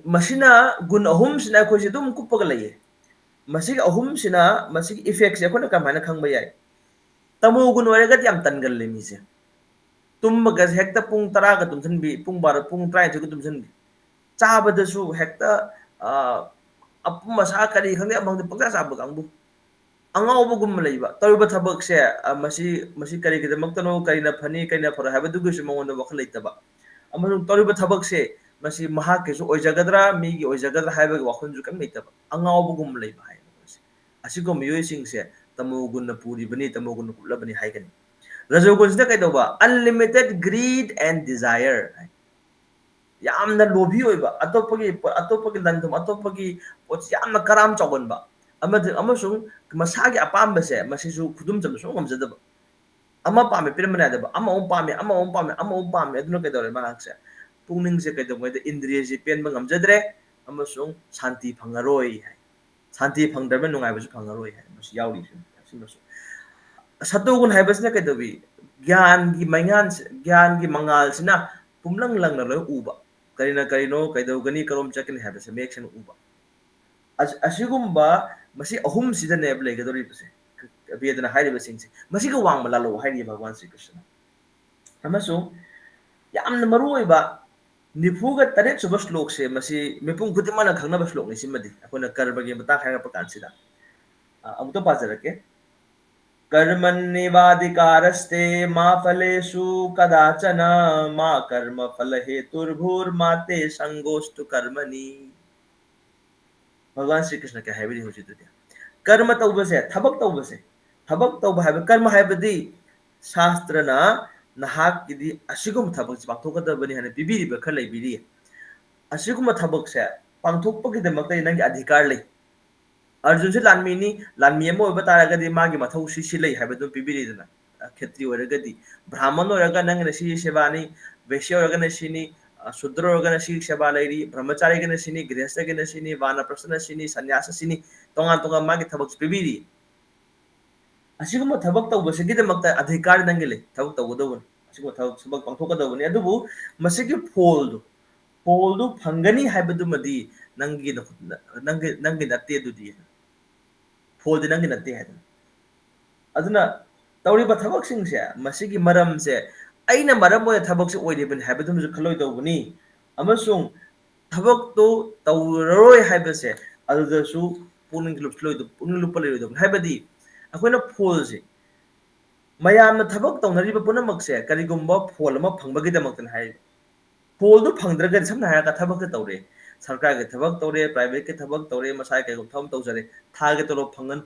ꯃꯁꯤꯅ ꯒꯨꯟ ꯑꯍꯨꯝꯁꯤꯅ ꯑꯩꯈꯣꯏꯁꯦ ꯑꯗꯨꯝ ꯀꯨꯞꯄꯒ ꯂꯩꯌꯦ ꯃꯁꯤꯒꯤ ꯑꯍꯨꯝꯁꯤꯅ ꯃꯁꯤꯒꯤ ꯏꯐꯦꯛꯁꯦ ꯑꯩꯈꯣꯏꯅ ꯀꯃꯥꯏꯅ ꯈꯪꯕ ꯌꯥꯏ ꯇꯃꯣ ꯒꯨꯟ ꯑꯣꯏꯔꯒꯗꯤ ꯌꯥꯝ ꯇꯟꯒꯜꯂꯦ ꯃꯤꯁꯦ ꯇꯨꯝꯕꯒꯁꯦ ꯍꯦꯛꯇ ꯄꯨꯡ 10ꯒ ꯇꯨꯝꯁꯤꯟꯕꯤ ꯄꯨꯡ 12 ꯄꯨꯡ 13ꯒ ꯇꯨꯝꯁꯤꯟꯕꯤ ꯆꯥꯕꯗꯁꯨ ꯍꯦꯛꯇ ꯑꯄꯨꯝ ꯑꯁꯥ ꯀꯔꯤ ꯈꯪꯗꯦ ꯑꯃꯪꯗ ꯄꯪꯆꯥ ꯆꯥꯕ ꯀꯥꯡꯕꯨ ꯑꯉꯥꯎꯕꯒꯨꯝꯕ ꯂꯩꯕ ꯇꯧꯔꯤꯕ ꯊꯕꯛꯁꯦ ꯃꯁꯤ ꯀꯔꯤꯒꯤꯗꯃꯛꯇꯅꯣ ꯀꯔꯤꯅ ꯐꯅꯤ ꯀꯔꯤꯅ ꯐꯔꯣꯏ ꯍꯥꯏꯕꯗꯨꯒꯤꯁꯨ ꯃꯉꯣꯟꯗ ꯋꯥꯈꯜ ꯂꯩꯇꯕ ꯑꯃꯁꯨꯡ ꯇꯧꯔꯤꯕ ꯊꯕꯛꯁꯦ ꯃꯁꯤ ꯃꯍꯥꯛꯀꯤꯁꯨ ꯑꯣꯏꯖꯒꯗ꯭ꯔꯥ ꯃꯤꯒꯤ ꯑꯣꯏꯖꯒꯗ꯭ꯔꯥ ꯍꯥꯏꯕꯒꯤ ꯋꯥꯈꯜꯁꯨ ꯀꯩꯝ ꯂꯩꯇꯕ ꯑꯉꯥꯎꯕꯒꯨꯝꯕ ꯂꯩꯕ ꯍꯥꯏ ꯃꯈꯣꯏꯁꯦ ꯑꯁꯤꯒꯨꯝꯕ ꯃꯤꯑꯣꯏꯁꯤꯡꯁꯦ ꯇꯃꯣꯒꯨꯟꯅ ꯄꯨꯔꯤꯕꯅꯤ ꯇꯃꯣꯒꯨꯟꯅ ꯀꯨꯞꯂꯕꯅꯤ ꯍꯥꯏꯒꯅꯤ ꯔꯖꯣꯒꯨꯟꯁꯤꯅ ꯀꯩꯗꯧꯕ ꯑꯟꯂꯤꯃꯤꯇꯦड ꯒ꯭रीड एंड डिजायर ꯌꯥꯝꯅ ꯂꯣꯚꯤ ꯑꯣꯏꯕ ꯑꯇꯣꯞꯄꯒꯤ ꯂꯟꯊꯨꯝ ꯑꯇꯣꯞꯄꯒꯤ ꯄꯣꯠꯁꯤ ꯌꯥꯝꯅ ꯀꯔꯥꯝ ꯆꯥꯎꯒꯟꯕ ꯑꯃꯁꯨꯡ ꯃꯁꯥꯒꯤ ꯑꯄꯥꯝꯕꯁꯦ ꯃꯁꯤꯁꯨ ꯈꯨꯗꯨꯝ ꯆꯟꯕ ꯁꯨꯡ ꯉꯝꯖꯗꯕ ꯑꯃ ꯄꯥꯝꯃꯦ ꯄꯤꯔꯝꯕ ꯌꯥꯗꯕ ꯑꯃꯃꯨꯛ ꯄꯥꯝꯃꯦ ꯑꯃꯃꯨꯛ ꯄꯥꯝꯃꯦ ꯑꯃꯃꯨꯛ ꯄꯥꯝꯃꯦ ꯑꯗꯨꯅ ꯀꯩꯗꯧꯔꯦ ꯃꯍꯥꯛꯁꯦ ꯄꯨꯛꯅꯤꯡꯁꯦ ꯀꯩꯗꯧꯉꯩꯗ ꯏꯟꯗ꯭ꯔꯤꯌꯁꯤ ꯄꯦꯟꯕ ꯉꯝꯖꯗ꯭ꯔꯦ ꯑꯃꯁꯨꯡ ꯁꯥꯟꯇꯤ ꯐꯪꯉꯔꯣꯏ ꯍꯥꯏ ꯁꯥꯟꯇꯤ ꯐꯪꯗ꯭ꯔꯕ ꯅꯨꯡꯉꯥꯏꯕꯁꯨ ꯐꯪꯉꯔꯣꯏ ꯍꯥꯏ ꯃꯁꯤ ꯌꯥꯎꯔꯤ ꯑꯁꯤꯃꯁꯨ ꯁꯇꯣꯒꯨꯟ ꯍꯥꯏꯕꯁꯤꯅ ꯀꯩꯗꯧꯋꯤ ꯒ꯭ꯌꯥꯟꯒꯤ ꯃꯉꯥꯜꯁꯤꯅ ꯄꯨꯝꯂꯪ ꯂꯪꯅ ꯂꯣꯏ ꯎꯕ ꯀꯔꯤꯅ ꯀꯔꯤꯅꯣ ꯀꯩꯗꯧꯒꯅꯤ ꯀꯔꯣꯝ ꯆꯠꯀꯅꯤ ꯍꯥꯏꯕꯁꯦ ꯃꯌꯦꯛ ꯁꯦꯡꯅ ꯎꯕ ꯑꯁꯤꯒꯨꯝꯕ ꯃꯁꯤ ꯑꯍꯨꯝꯁꯤꯗꯅꯦꯕ ꯂꯩꯒꯗꯧꯔꯤꯕꯁꯦ ꯕꯦꯗꯅ ꯍꯥꯏꯔꯤꯕꯁꯤꯡꯁꯦ ꯃꯁꯤꯒ ꯋꯥꯡꯃ ꯂꯥꯜꯂꯛꯎ ꯍꯥꯏꯔꯤ ꯚꯒꯋꯥꯟ ꯁ꯭ꯔꯤ ꯀ꯭ꯔꯤꯁꯅ ꯑꯃꯁꯨꯡ ꯌꯥꯝꯅ ꯃꯔꯨꯑꯣꯏꯕ 93 ꯁꯨꯕ ꯁ꯭ꯂꯣꯛꯁꯦ ꯃꯁꯤ ꯃꯤꯄꯨꯝ ꯈꯨꯗꯤꯡꯃꯛꯅ ꯈꯪꯅꯕ ꯁ꯭ꯂꯣꯛꯅꯤ ꯁꯤꯃꯗꯤ ꯑꯩꯈꯣꯏꯅ ꯀꯔꯃꯒꯤ ꯃꯇꯥꯡ ꯍꯥꯏꯔꯛꯄ ꯀꯥꯟꯁꯤꯗ ꯑꯃꯨꯛꯇ ꯄꯥꯖꯔꯛꯀꯦ कर्मण्येवाधिकारस्ते मा फलेषु कदाचन मा कर्म फल हेतुर्भूर्माते संगोस्तु कर्मणि भगवान श्री कृष्ण क्या है होजिदुदि कर्म तौबसे थबक तौब हाइब कर्म हाइबदि शास्त्रना नहाकिदि असिगुम थबक पाथोकदबनि हने पिबिरिबा खर लैबिरि असिगुम थबकसे पांथोकपगिदमक्तै नंगी अधिकार लै अर्जुन से लानमीनी लानमी अमा ओइबा तारगदि मागी मथौ सि लै हाइबदु पिबिरिदना क्षेत्रि ओइरगदि ब्राह्मण ओइरगा नंगना सि सेवानी वैश्य ओइरगना सिनी शूद्र ओइरगना सि सेवा लैरि ब्रह्मचारी गना सिनी गृहस्थ गना सिनी वानप्रस्थ सिनी सन्यास सिनी तोंगा तोंगा मागी थबक पिबिरि असिगुम थबक तौबसिगिदमक्ता अधिकार नंगी लै थबक तौगदबन असिगुम थबक पांथोकदबनि अदुबु मसिगी फोल्दु फंगनी हाइबदुमदि नंगी नत्ते दुदि फोल्दि नंगी नत्ते हाइदना अदुना तौरिबा थबकसिंगसे मसिगी मरमसे अइना मरम ओय थबकसे ओइरिबनि हाइबदुमजु खलोइदौबनि अमसुंग थबकतो तौररोय हाइबसे अदुदसु पुनिंग लुप लैरोइदौबनि हाइबदि अखोइना फोलसे मयामना थबक तौनरिबा पुनमकसे करिगुम्बा फोल अमा फंगबगिदमक्तन हाइ फोल्दु फंगद्रगदि समना हायका थबक तौरे सरकार के थबक तौरे प्राइवेट के थबक तौरे मसाय के थबक तौजरे थागे तोलोप फंगन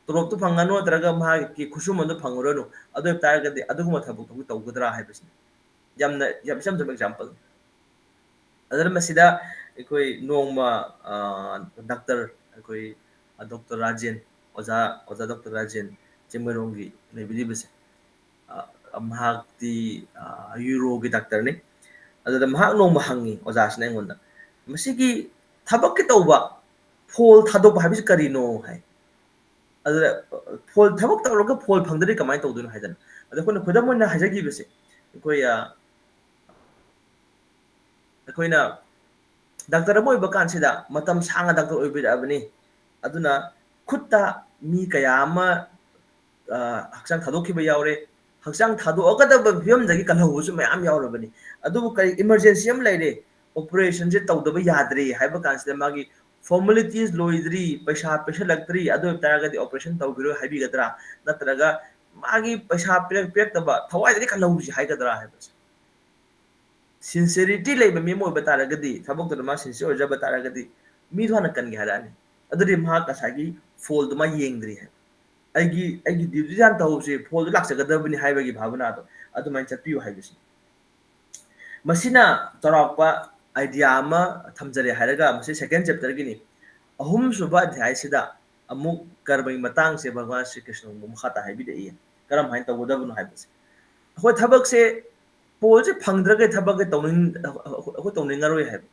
तोलोप तो फंगनो नत्रगा मागी खुसुमन फंगुरनु अदु तारगदि अदुगुम थबक तौगदरा हाइबसिनि यम सम एग्जांपल अदर मसिदा अखोई नोंगमा डॉक्टर अखोई डॉक्टर राजेन ओजा डॉक्टर राजेन चिमरोंगी लेबिदिबसे महाक्ति यूरोगी डॉक्टर ने अदुदा महाक नोंगमा हंगी ओजासने अंगोंदा मसिगी थबक के तौबा फोल थादोप हाइबसि करिनो हाय अदुदा फोल थबक तौरगा फोल फंगदरि कमाय तौदुनो हायदन अदु कोन खुदम मोना हाजगिबसे अखोइना डॉक्टर अमा ओइबा कानसिदा मतम सांगा डॉक्टर ओइबिराबनि अदुना खुत्ता मी कया अमा हक्चांग थादोखिबा यावरे हक्चांग थादोअगदबा फियमदगी कलहौबसु मयाम यावरबनि अदुबु कई इमरजेंसी अम लैरे ऑपरेशन जे तौदबा याद्रे हाइबा कानसिदा मागी फॉर्मेलिटीज लोइद्री पैसा पेशलक्तरी अदु तारगदि ऑपरेशन तौबिरो हाइबिगदरा नत्रगा मागी पैसा पेरतबा थवाइदि कलहौबसि हाइगदरा हाइबस सिंसियरिटी लेबा मी मोइबा तारगदि थबकदो मा सिंसियर ओइजबा तारगदि मी धोना कनगे हारानी अदुदि मा कसागी फोल्ड मा येंद्री है ꯑꯩꯒꯤ ꯗ꯭ꯌꯨꯇꯤ ꯌꯥꯝ ꯇꯧꯍꯧꯁꯦ ꯐꯣꯜꯗꯨ ꯂꯥꯛꯆꯒꯗꯕꯅꯤ ꯍꯥꯏꯕꯒꯤ ꯚꯥꯕꯅꯥꯗꯣ ꯑꯗꯨꯃꯥꯏꯅ ꯆꯠꯄꯤꯌꯨ ꯍꯥꯏꯕꯁꯤ ꯃꯁꯤꯅ ꯆꯥꯎꯔꯥꯛꯄ ꯑꯥꯏꯗꯤꯌꯥ ꯑꯃ ꯊꯝꯖꯔꯦ ꯍꯥꯏꯔꯒ ꯃꯁꯤ ꯁꯦꯀꯦꯟ ꯆꯦꯞꯇꯔꯒꯤꯅꯤ ꯑꯍꯨꯝꯁꯨꯕ ꯑꯙ꯭ꯌꯥꯏꯁꯤꯗ ꯑꯃꯨꯛ ꯀꯔꯃꯒꯤ ꯃꯇꯥꯡꯁꯦ ꯚꯒꯋꯥꯟ ಶ್ರೀ ꯀ꯭ꯔꯤꯁꯅ ꯃꯈꯥ ꯇꯥ ꯍꯥꯏꯕꯤꯔꯛꯏ ꯀꯔꯝꯍꯥꯏꯅ ꯇꯧꯒꯗꯕꯅꯣ ꯍꯥꯏꯕꯁꯦ ꯑꯩꯈꯣꯏ ꯊꯕꯛꯁꯦ ꯐꯣꯜꯁꯦ ꯐꯪꯗ꯭ꯔꯒꯩ ꯊꯕꯛꯁꯦ ꯑꯩꯈꯣꯏ ꯇꯧꯅꯤꯡꯉꯔꯣꯏ ꯍꯥꯏꯕ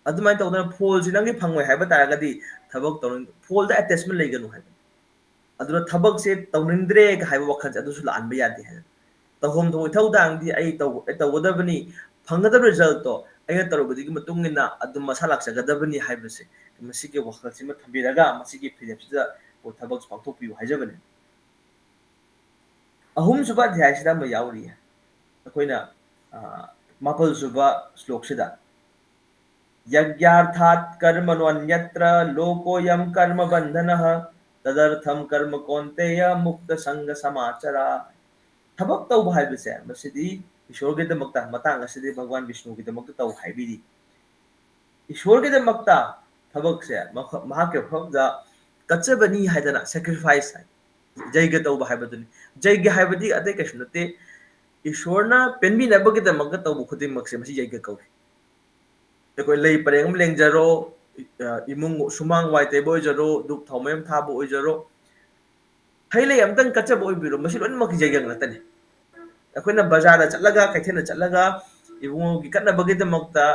ꯑꯗꯨꯃꯥꯏꯅ ꯇꯧꯗꯅ ꯐꯣꯜꯁꯤ ꯅꯪꯒꯤ ꯐꯪꯉꯣꯏ ꯍꯥꯏꯕ ꯇꯥꯔꯒꯗꯤ ꯊꯕꯛ ꯇꯧꯅꯤꯡ ꯐꯣꯜꯗ ꯑꯦꯇꯦꯆꯃꯦꯟ ꯂꯩꯒꯅꯨ ꯍꯥꯏꯕ ꯑꯗꯨꯅ ꯊꯕꯛꯁꯦ ꯇꯧꯅꯤꯡꯗ꯭ꯔꯦ ꯍꯥꯏꯕ ꯋꯥꯈꯜꯁꯦ ꯑꯗꯨꯁꯨ ꯂꯥꯛꯍꯟꯕ ꯌꯥꯗꯦ ꯍꯥꯏꯕ तहोम थो इथौदांगदी आई तौगदबनी फंगदब रिजल्ट तो अगर तरुबदिगी मतुंगिना अदुम मसा लाक्सगदबनी हाइबसे मसिगे वखलसिमा थंबिरगा मसिगे फिलेप्सिदा ओ थबक पांथोकपियु हाइजबने अहुम सुबा अध्यायसिदा म यावरी अखोइना मापल सुबा श्लोकसिदा यज्ञार्थात् कर्मणोऽन्यत्र लोकोऽयं कर्म बन्धनः तदर्थम कर्म कौन्तेय मुक्त संग समाचरा थबक तौ हाइबसे मसिदी ईश्वर के दमकता मतंग असिदी भगवान विष्णु के दमकता तौ हाइबिदी ईश्वर के दमकता थबक से महा के भक्ता कच्चबनी हाइदना सैक्रिफाइस जैग तौ हाइबदुनी जैग हाइबदी अते कैसु नते ईश्वरना पेनबी नबगे दमकता तौ खुदिमक से मसि जैग कौ कोई लई परेंग लेंजरो इमुंग सुमांग वाइते बोइजरो दुप थौमेम थाबो ओइजरो हैले अमतंग कच्चब ओइबिरो मसि लोनमक जैग नतने अखोइना बाजार चलगा कैथेना चलगा इबुंगो की कन्नबगे दमकता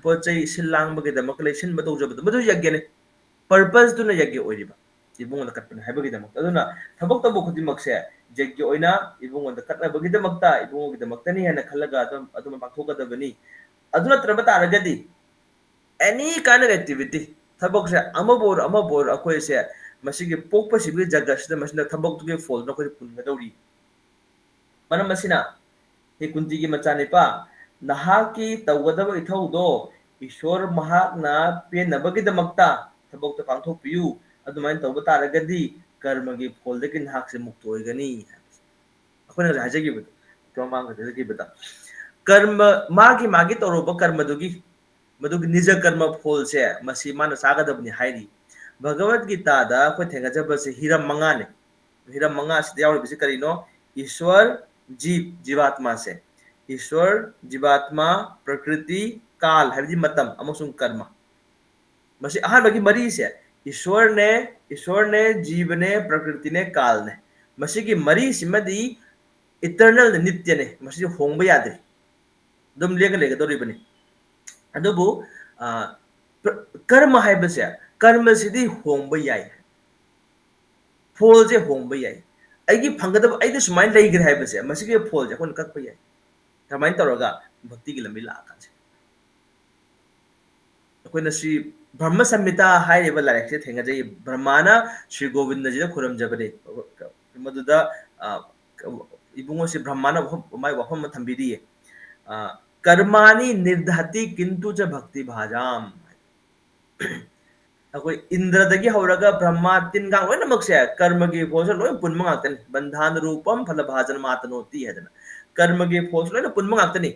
पोचै सिलांगबगे दमक लेसिन बतौजबद मदु यज्ञने पर्पस तुना यज्ञ ओइरिबा इबुंगो कटपन हाइबगे दमक अदुना थबक तबो खुदिमक से यज्ञ ओइना इबुंगो कटनबगे दमकता इबुंगो की दमकतनी हेना खलगा अदुम पाथोकदबनी अदुना त्रब तारगदी एनी काइंड ऑफ एक्टिविटी थबक से अमबोर अखोइ से मसिगे पोकपसिबि जगह मसिना थबक तुगे फोल न कोइ पुनगदौरी मनम मसिना हे कुंती की मचानिपा नहाकी तौगदब इथौदो ईश्वर महाकना पेनबगी दमकता थबक तो पांथोकपियु अदुमाइन तौब तारगदी कर्म की फोल दे नाक से मुक्त होइगनी अखोना हाजगिबद क्रमांग दगिबदा कर्म मागी तौरब कर्म दुगी मदुगी निज कर्म फोल से मसी मान सागदबनी हाइरी भगवत गीता दा अखोइ थेंगजबसे हिरम मंगाने हिरम मंगा से यावरिबसे करिनो ईश्वर जीव जीवात्मा से ईश्वर जीवात्मा प्रकृति काल है मतम अमसुंग कर्म मसी अहानबगी मरी से ईश्वर ने जीव ने प्रकृति ने काल ने मसी की मरी सिमदी इटर्नल नित्य ने मसी होंब यादे दम लेगदौरिबनी अदुबु कर्म हाइबसे कर्म सिदी होंब याय फोल जे होंब याय अगी फंगदब अइदे सुमाइन लेग्रे हाइबसे मसिगे फोल जे कोन कक्प याय कमाइन तौरगा भक्ति की लंबी लाकासे अखोइना श्री ब्रह्म संहिता हाइरेबा लाइक से थेंगजै ब्रह्माना श्री गोविंद जी खुरम जबरे मदुदा इबुंगो से ब्रह्माना माय वफम थंबिदी कर्माणि निर्धति किंतु च भक्ति भाजाम अखोइ इंद्रदगी हौरगा ब्रह्मा तिनगा लोइनमक से कर्म की फोस लोइ पुन्म गातन बंधान रूपम फल भाजन मातनोति हैदना कर्म की फोस लोइ पुन्म गातनी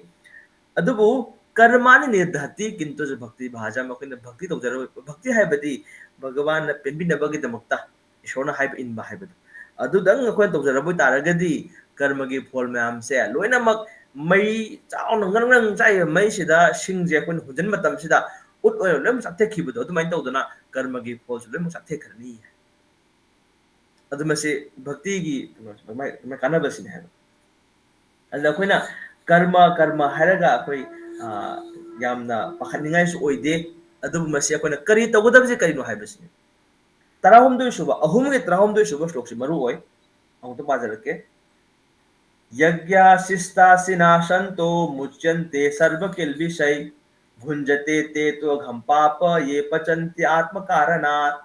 अदुबु कर्मानि निर्धति किंतु च भक्ति भाजा मखिन भक्ति तौजर भक्ति हाइबदी भगवान पेनबिनबगी दमक्ता ईश्वरना हाइब इनबा हाइबदु अदुदंग अखोइ तौजरबो तारगदी कर्म की फोल मैम से लोइनमक मई चाउन ngang चाइ मई सिदा सिंजे अखोइन हुजन मतम सिदा उत ओय लम साथे खिबदो अदुमाइन तौदना कर्म की फोल लम साथे खरनी अदुमसे भक्ति की मैं कानबसिन है अदु अखोइना कर्म हारगा अखोइ यामना पखनिंगाइ सु ओइदे अदुबु मसे अखोइना करी तौगदबजे करिनो हाइबसिन तराहुमदुइ सुबा अहुमगे तराहुमदुइ सुबा श्लोकसि मरु ओय अहुतो बाजरके यज्ञाशिष्टासिनाशन्तो मुच्यन्ते सर्वकिल्बिषै भुंजते ते तो घम पाप ये पचन्ति आत्मकारणात्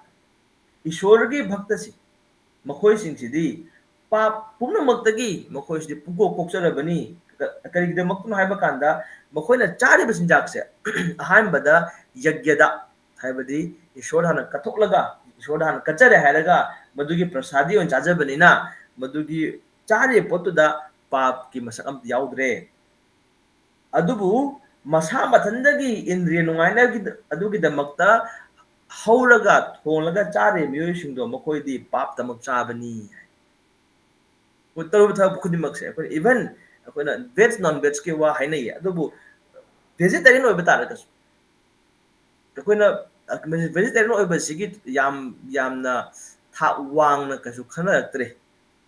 ईश्वर की भक्त से मखोइ सिंगसिदी पाप पुनमक्तगी मखोइ सिदी पुको कोक्चरबनी करिगदमक्तुन हाइबा कांदा मखोइना चारिब सिंजाक से अहानबदा यज्ञदा हाइबदी ईश्वर हाना कथोकलगा ईश्वर हाना कचरे हायरगा मदुगी प्रसादी ओन चाजबनिना मदुगी चारे पोतुदा पाप की मसक अम याउद्रे अदुबु मसा मथंदगी इंद्रिय नुंगाइनागी अदुगी दमक्ता हौरगा थोंलगा चारे मियोय सिंगदो मखोइदी पाप तमक चाबनी उत्तरब था खुदिमक से अखोइ इवन अखोइना वेज नॉन वेज के वा हाइनय अदुबु वेजिटेरियन ओइबा तारगस अखोइना वेजिटेरियन ओइबा सिगी यामना था वांगना कसु खनरक्तरे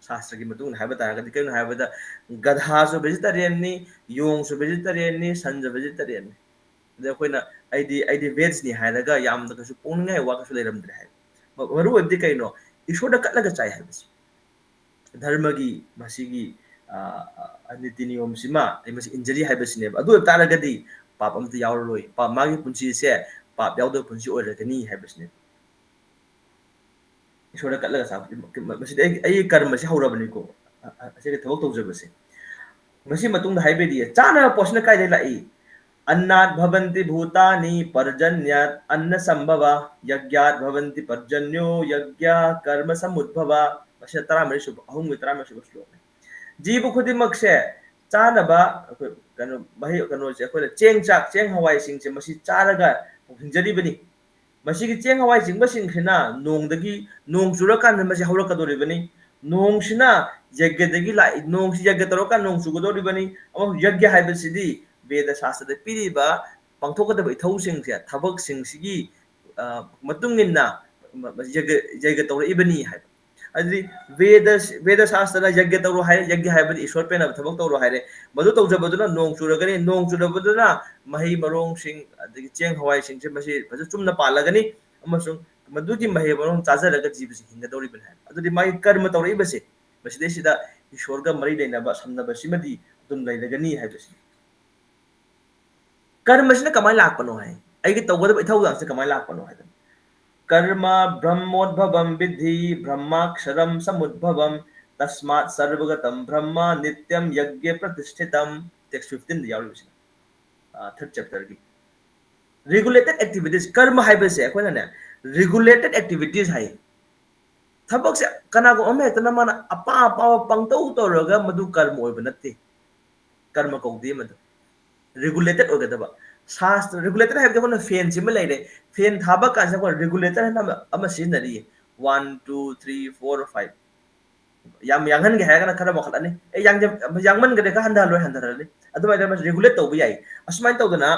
शास्त्र की मतुंग हाइबा तारगदी कयन हाइबादा गधासु वेजिटेरियन नि योंगसु वेजिटेरियन नि संज वेजिटेरियन नि दे अखोइना आइदी वेज नि हाइरगा यामना कसु पोंगाय वा कसु लेरमद्रे हाइ मरु ओइबदि कयनो ईश्वरदा कटलगा चाइ हाइबस धर्म की मसिगी नीति नियम सिमा इंजरी है अदु तारगदी पाप अमत यावरोय पाप मागी पुंसी से पाप यावदो पुंसी ओरगनी है ईश्वर कल सा कर्म से हौरबनी को थबक तौजबसे चाना पोषण कई लाई अन्नात् भवन्ति भूतानि पर्जन्यात् अन्न संभव यज्ञात् भवन्ति पर्जन्यो यज्ञ कर्म समुद्भव मसे 13 सुब अहुम 13 सुब श्लोक जीव खुदिमक से चानबा कनो मही कनो से अखोय चेंग चाक चेंग हवाई सिंग से मसी चारगा हिंजरीबनी मसी की चेंग हवाई सिंग बसिंग खिना नोंगदगी नोंग चुरकान मसी हौरकदोरिबनी नोंग सिना यज्ञदगी ला नोंग सि यज्ञ तरोका नोंग चुगदोरिबनी अम यज्ञ हाइबसिदी वेद शास्त्र पीरीबा पांथोकदब इथौसिंग से थबक सिंग सिगी मतुंगिना यज्ञ तौरइबनी हाइब अदि वेद शास्त्र यज्ञ तौर हाय यज्ञ हाइबदि ईश्वर पेना थबक तौर हायरे मदु तौजबदुना नोंग चुरगनी नोंग चुरबदुना मही मरोंग सिंग अदि चेंग हवाई सिंग से मसी फज चुमना पालगनी अमसुंग मदुगी मही मरोंग चाजरग जीवसि हिंगदौरिबन हाय अदि माई कर्म तौरइबसे मसिदेसिदा ईश्वरगा मरी लेनाबा समनबसिमदि तुम लैलगनी हाइबसि कर्म से कमाई लापनो है आई तौगदब इथौदा से कमाई लापनो है कर्म ब्रह्मोद्भवम विद्धि ब्रह्माक्षरम समुद्भवम तस्मात् सर्वगतम ब्रह्म नित्यम यज्ञ प्रतिष्ठितम टेक्स्ट 15 यावरि थर्ड चैप्टर की रेगुलेटेड एक्टिविटीज कर्म हाइबसे अखोना ने रेगुलेटेड एक्टिविटीज हाइ थबक से कना को अमे तना माना अपा अपा पंगतौ तौरगा मदु कर्म ओइब नते कर्म कौदी मदु रेगुलेटेड होगदबा शास्त्र रेगुलेटर है देखो ना फैन सिम लेरे फैन थाबा कासे को रेगुलेटर है ना अम सिनरी 1 2 3 4 5 याम यांगन गे है ना खरा मखलाने ए यांगमन गे का हंदा लो हंदरले अदुमा दम रेगुलेट तो बियाई असमान तौदना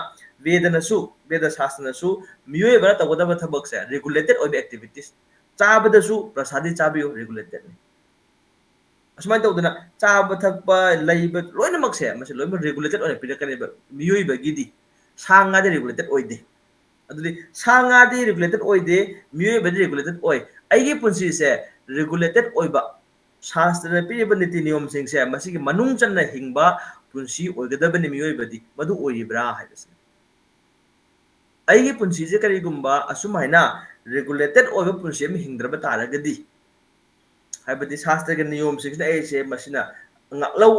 वेदनसु वेद शास्त्रनसु मियोय बरा तौगदबा थबक से रेगुलेटेड ओब एक्टिविटीज चाबदसु प्रसादी चाबियो रेगुलेटेड असमान तौदना चाब थकपा लैब लोइनमक से मसे लोइम रेगुलेटेड ओने पिरकनेबा मियोय बगिदी सांगादे रेगुलेटेड ओइदे अदुदि सांगादे रेगुलेटेड ओइदे मियोय बदि रेगुलेटेड ओइ आइगे पुंसी से रेगुलेटेड ओइबा शास्त्र पिरिबा नीति नियम सिंग से मसिगे मनुंग चन्ना हिंगबा पुंसी ओइगदबनि मियोय बदि मदु ओइब्रा हाइबसे आइगे पुंसी जे करिगुंबा असुमाइना रेगुलेटेड ओइबा पुंसी म हिंद्रबा तारगदि हाइबदि शास्त्र के नियम सिंग से ऐसे मसिना ngaklau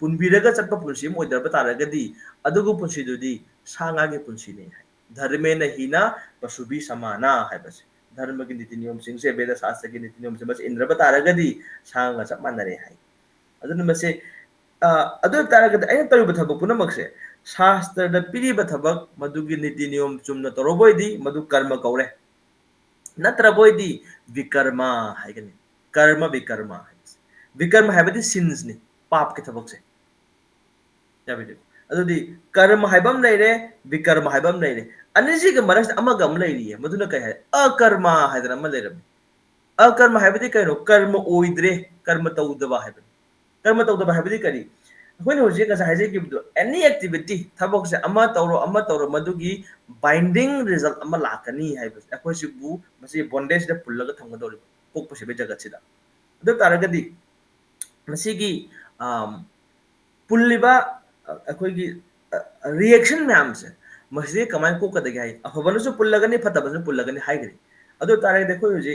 punbiraga chatpa punsi mo darba taragadi adugu punsi dudi sanga ge punsi ne hai dharme na hina pasubi samana hai bas dharma ki niti niyam sing se veda shastra ki niti niyam se bas indraba taragadi sanga chap manare hai adun mase adu taragadi aina taru bathabak punamak se shastra da piri bathabak madugi niti niyam chumna toroboidi madu karma kaure natraboidi vikarma hai gani karma vikarma विकर्म है since ने पाप के थबक से अदुदी कर्म हाइबम लेरे विकर्म हाइबम लेरे अनिजी के मरस अमगम लेरी है मधुना कह है अकर्म हाइदर अम लेरम अकर्म हाइबदी कइनो कर्म ओइद्रे कर्म तौदबा हाइब कर्म तौदबा हाइबदी करी होइन होजे का हाइजे कि एनी एक्टिविटी थबक से अमा तौरो मधुगी बाइंडिंग रिजल्ट अमा लाकनी हाइब अखोय सिबु मसे बॉन्डेज दे पुल्लगा थंगदोरि पोकपसे बे जगत सिदा अदु तारगदी मसीगी पुल्लिबा अखोगी रिएक्शन मैम से मसी कमाई को कदगे हाई अफबनसु पुल्लगनी फतबसु पुल्लगनी हाइगरी अदु तारे देखो होजे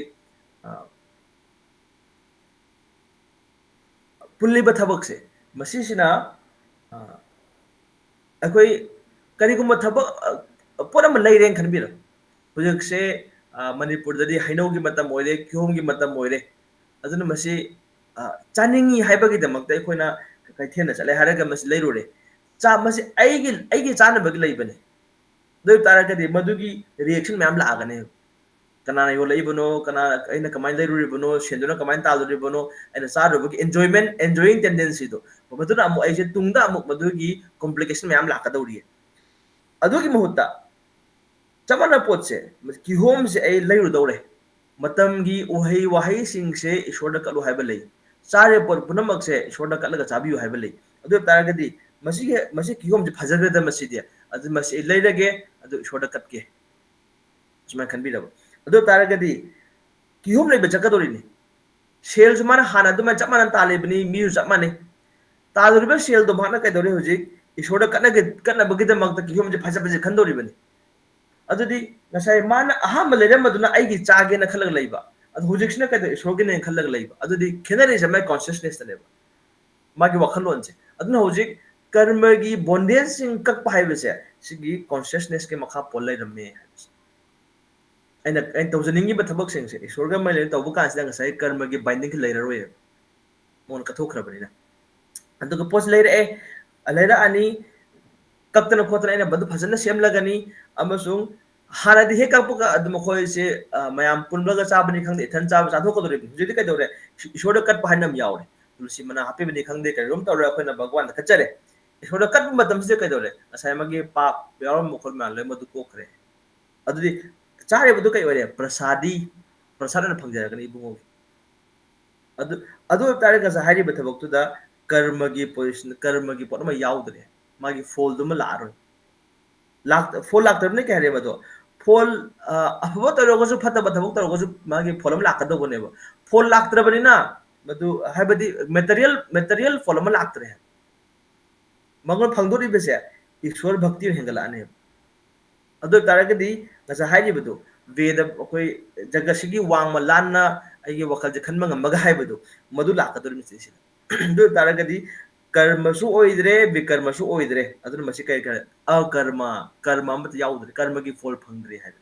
पुल्लिबा थबक से मसीसिना अखोई करिगुम थबक पुरम लैरें खनबिर हुजक से मणिपुर ददी हैनौगी मतम ओइरे क्योमगी मतम ओइरे अदुन मसी चानिंगी हाइबगिदमक्ता अखोइना कैथेना चले हारगा मस लेरुरे चा मस आइगी चानबगी लैबने दो तारगदि मदुगी रिएक्शन मैम लागने कना यो लैबनो कना अइना कमाइन लेरुरिबनो सेंदुना कमाइन तालुरिबनो अइना चारुबगी एन्जॉयिंग टेंडेंसी दो मदुना अमु आइसे तुंगदा अमु मदुगी कॉम्प्लिकेशन मैम लाकदौरिए अदुगी मुहुत्ता चमना पोतसे किहोम से आई लेरुदौरे मतमगी ओहै वहै सिंग से ईश्वर कलु हाइब लई चारे पर पुनमक से ईश्वर कलगा चाबियु हाइब लई अदु तारगदि मसी किहोम जे फजरद मसीदि अदु मसी लेरगे अदु ईश्वर कटके सुमा खनबिरब अदु तारगदि किहोम लेब चकदोरिनि सेल सुमान हाना दुमा चमना तालेबनि मियु चमने तादुरिबा सेल दो माना कइदोरे हुजी इशोर कन्ना बगिदमक किहोम जे फजा फजे खंदोरिबनी अदुदी नसाई माना अहम लेरमदुना आइगी चागेना खलग लैबा अदु हुजिक्सना कइदो इशोरगिने खलग लैबा अदुदी खेनरे जमाय कॉन्शियसनेस तनेबा मागी वखलोन से अदुना हुजिक कर्मगी बॉन्डेज सिंग कक पाइबसे सिगी कॉन्शियसनेस के मखा पोलै रमे अइन तौजनिंगी बथबक सिंग से इशोरगा मैले तौबु कांसिदा ngasai कर्मगी बाइंडिंग लेररोय मोन कथोखरबनिना अदुगा पोस लेरे लेरा अनि कक्तना खोतना अइना बदु फजन सेमलगनी अमसुंग हानादि हे ककपुका अदु मखोय से मयाम पुनलगा चाबनी खंगदे इथन चाब चाथोकदोरे हुजिदि कइदोरे इशोरदा कट पाहनम यावरे तुलसी मना हापिबनि खंगदे कइरोम तौरे अखोयना भगवान खचरे इशोरदा कट मतम से कइदोरे असai मगे पाप यावम मखोल माले मदु कोखरे अदुदि चारे बदु कइ ओरे प्रसादी प्रसादन फंगजरगनि इबुंगो अदु अदु तारे गसा हारि बथबक्तुदा कर्मगी पोजिशन कर्मगी पोटमा यावदरे मागी फोल दुम लारो लाक फोल लाक्तबने के हरे बदो फोल अफबो तरोगसु फतब थबक तरोगसु मागी फोलम लाकदोबनेबो फोल लाक्तरबनिना मदु हाबदि मेटेरियल फोलम लाक्तरे मंगल फंगदोरि बेसे ईश्वर भक्ति हेंगलाने अदु तारगदि गसा हारि बदो वेद अखोय जगसिगी वांग लाना अगे वखल जे खनम ngam ga हाइबदो मदु लाकदोरि मिसिसि दु तारगदि कर्मसु ओइद्रे विकर्मसु ओइद्रे अदुन मसि कय कर अकर्म कर्म मत याउद्रे कर्म की फॉल फंगद्रे हाय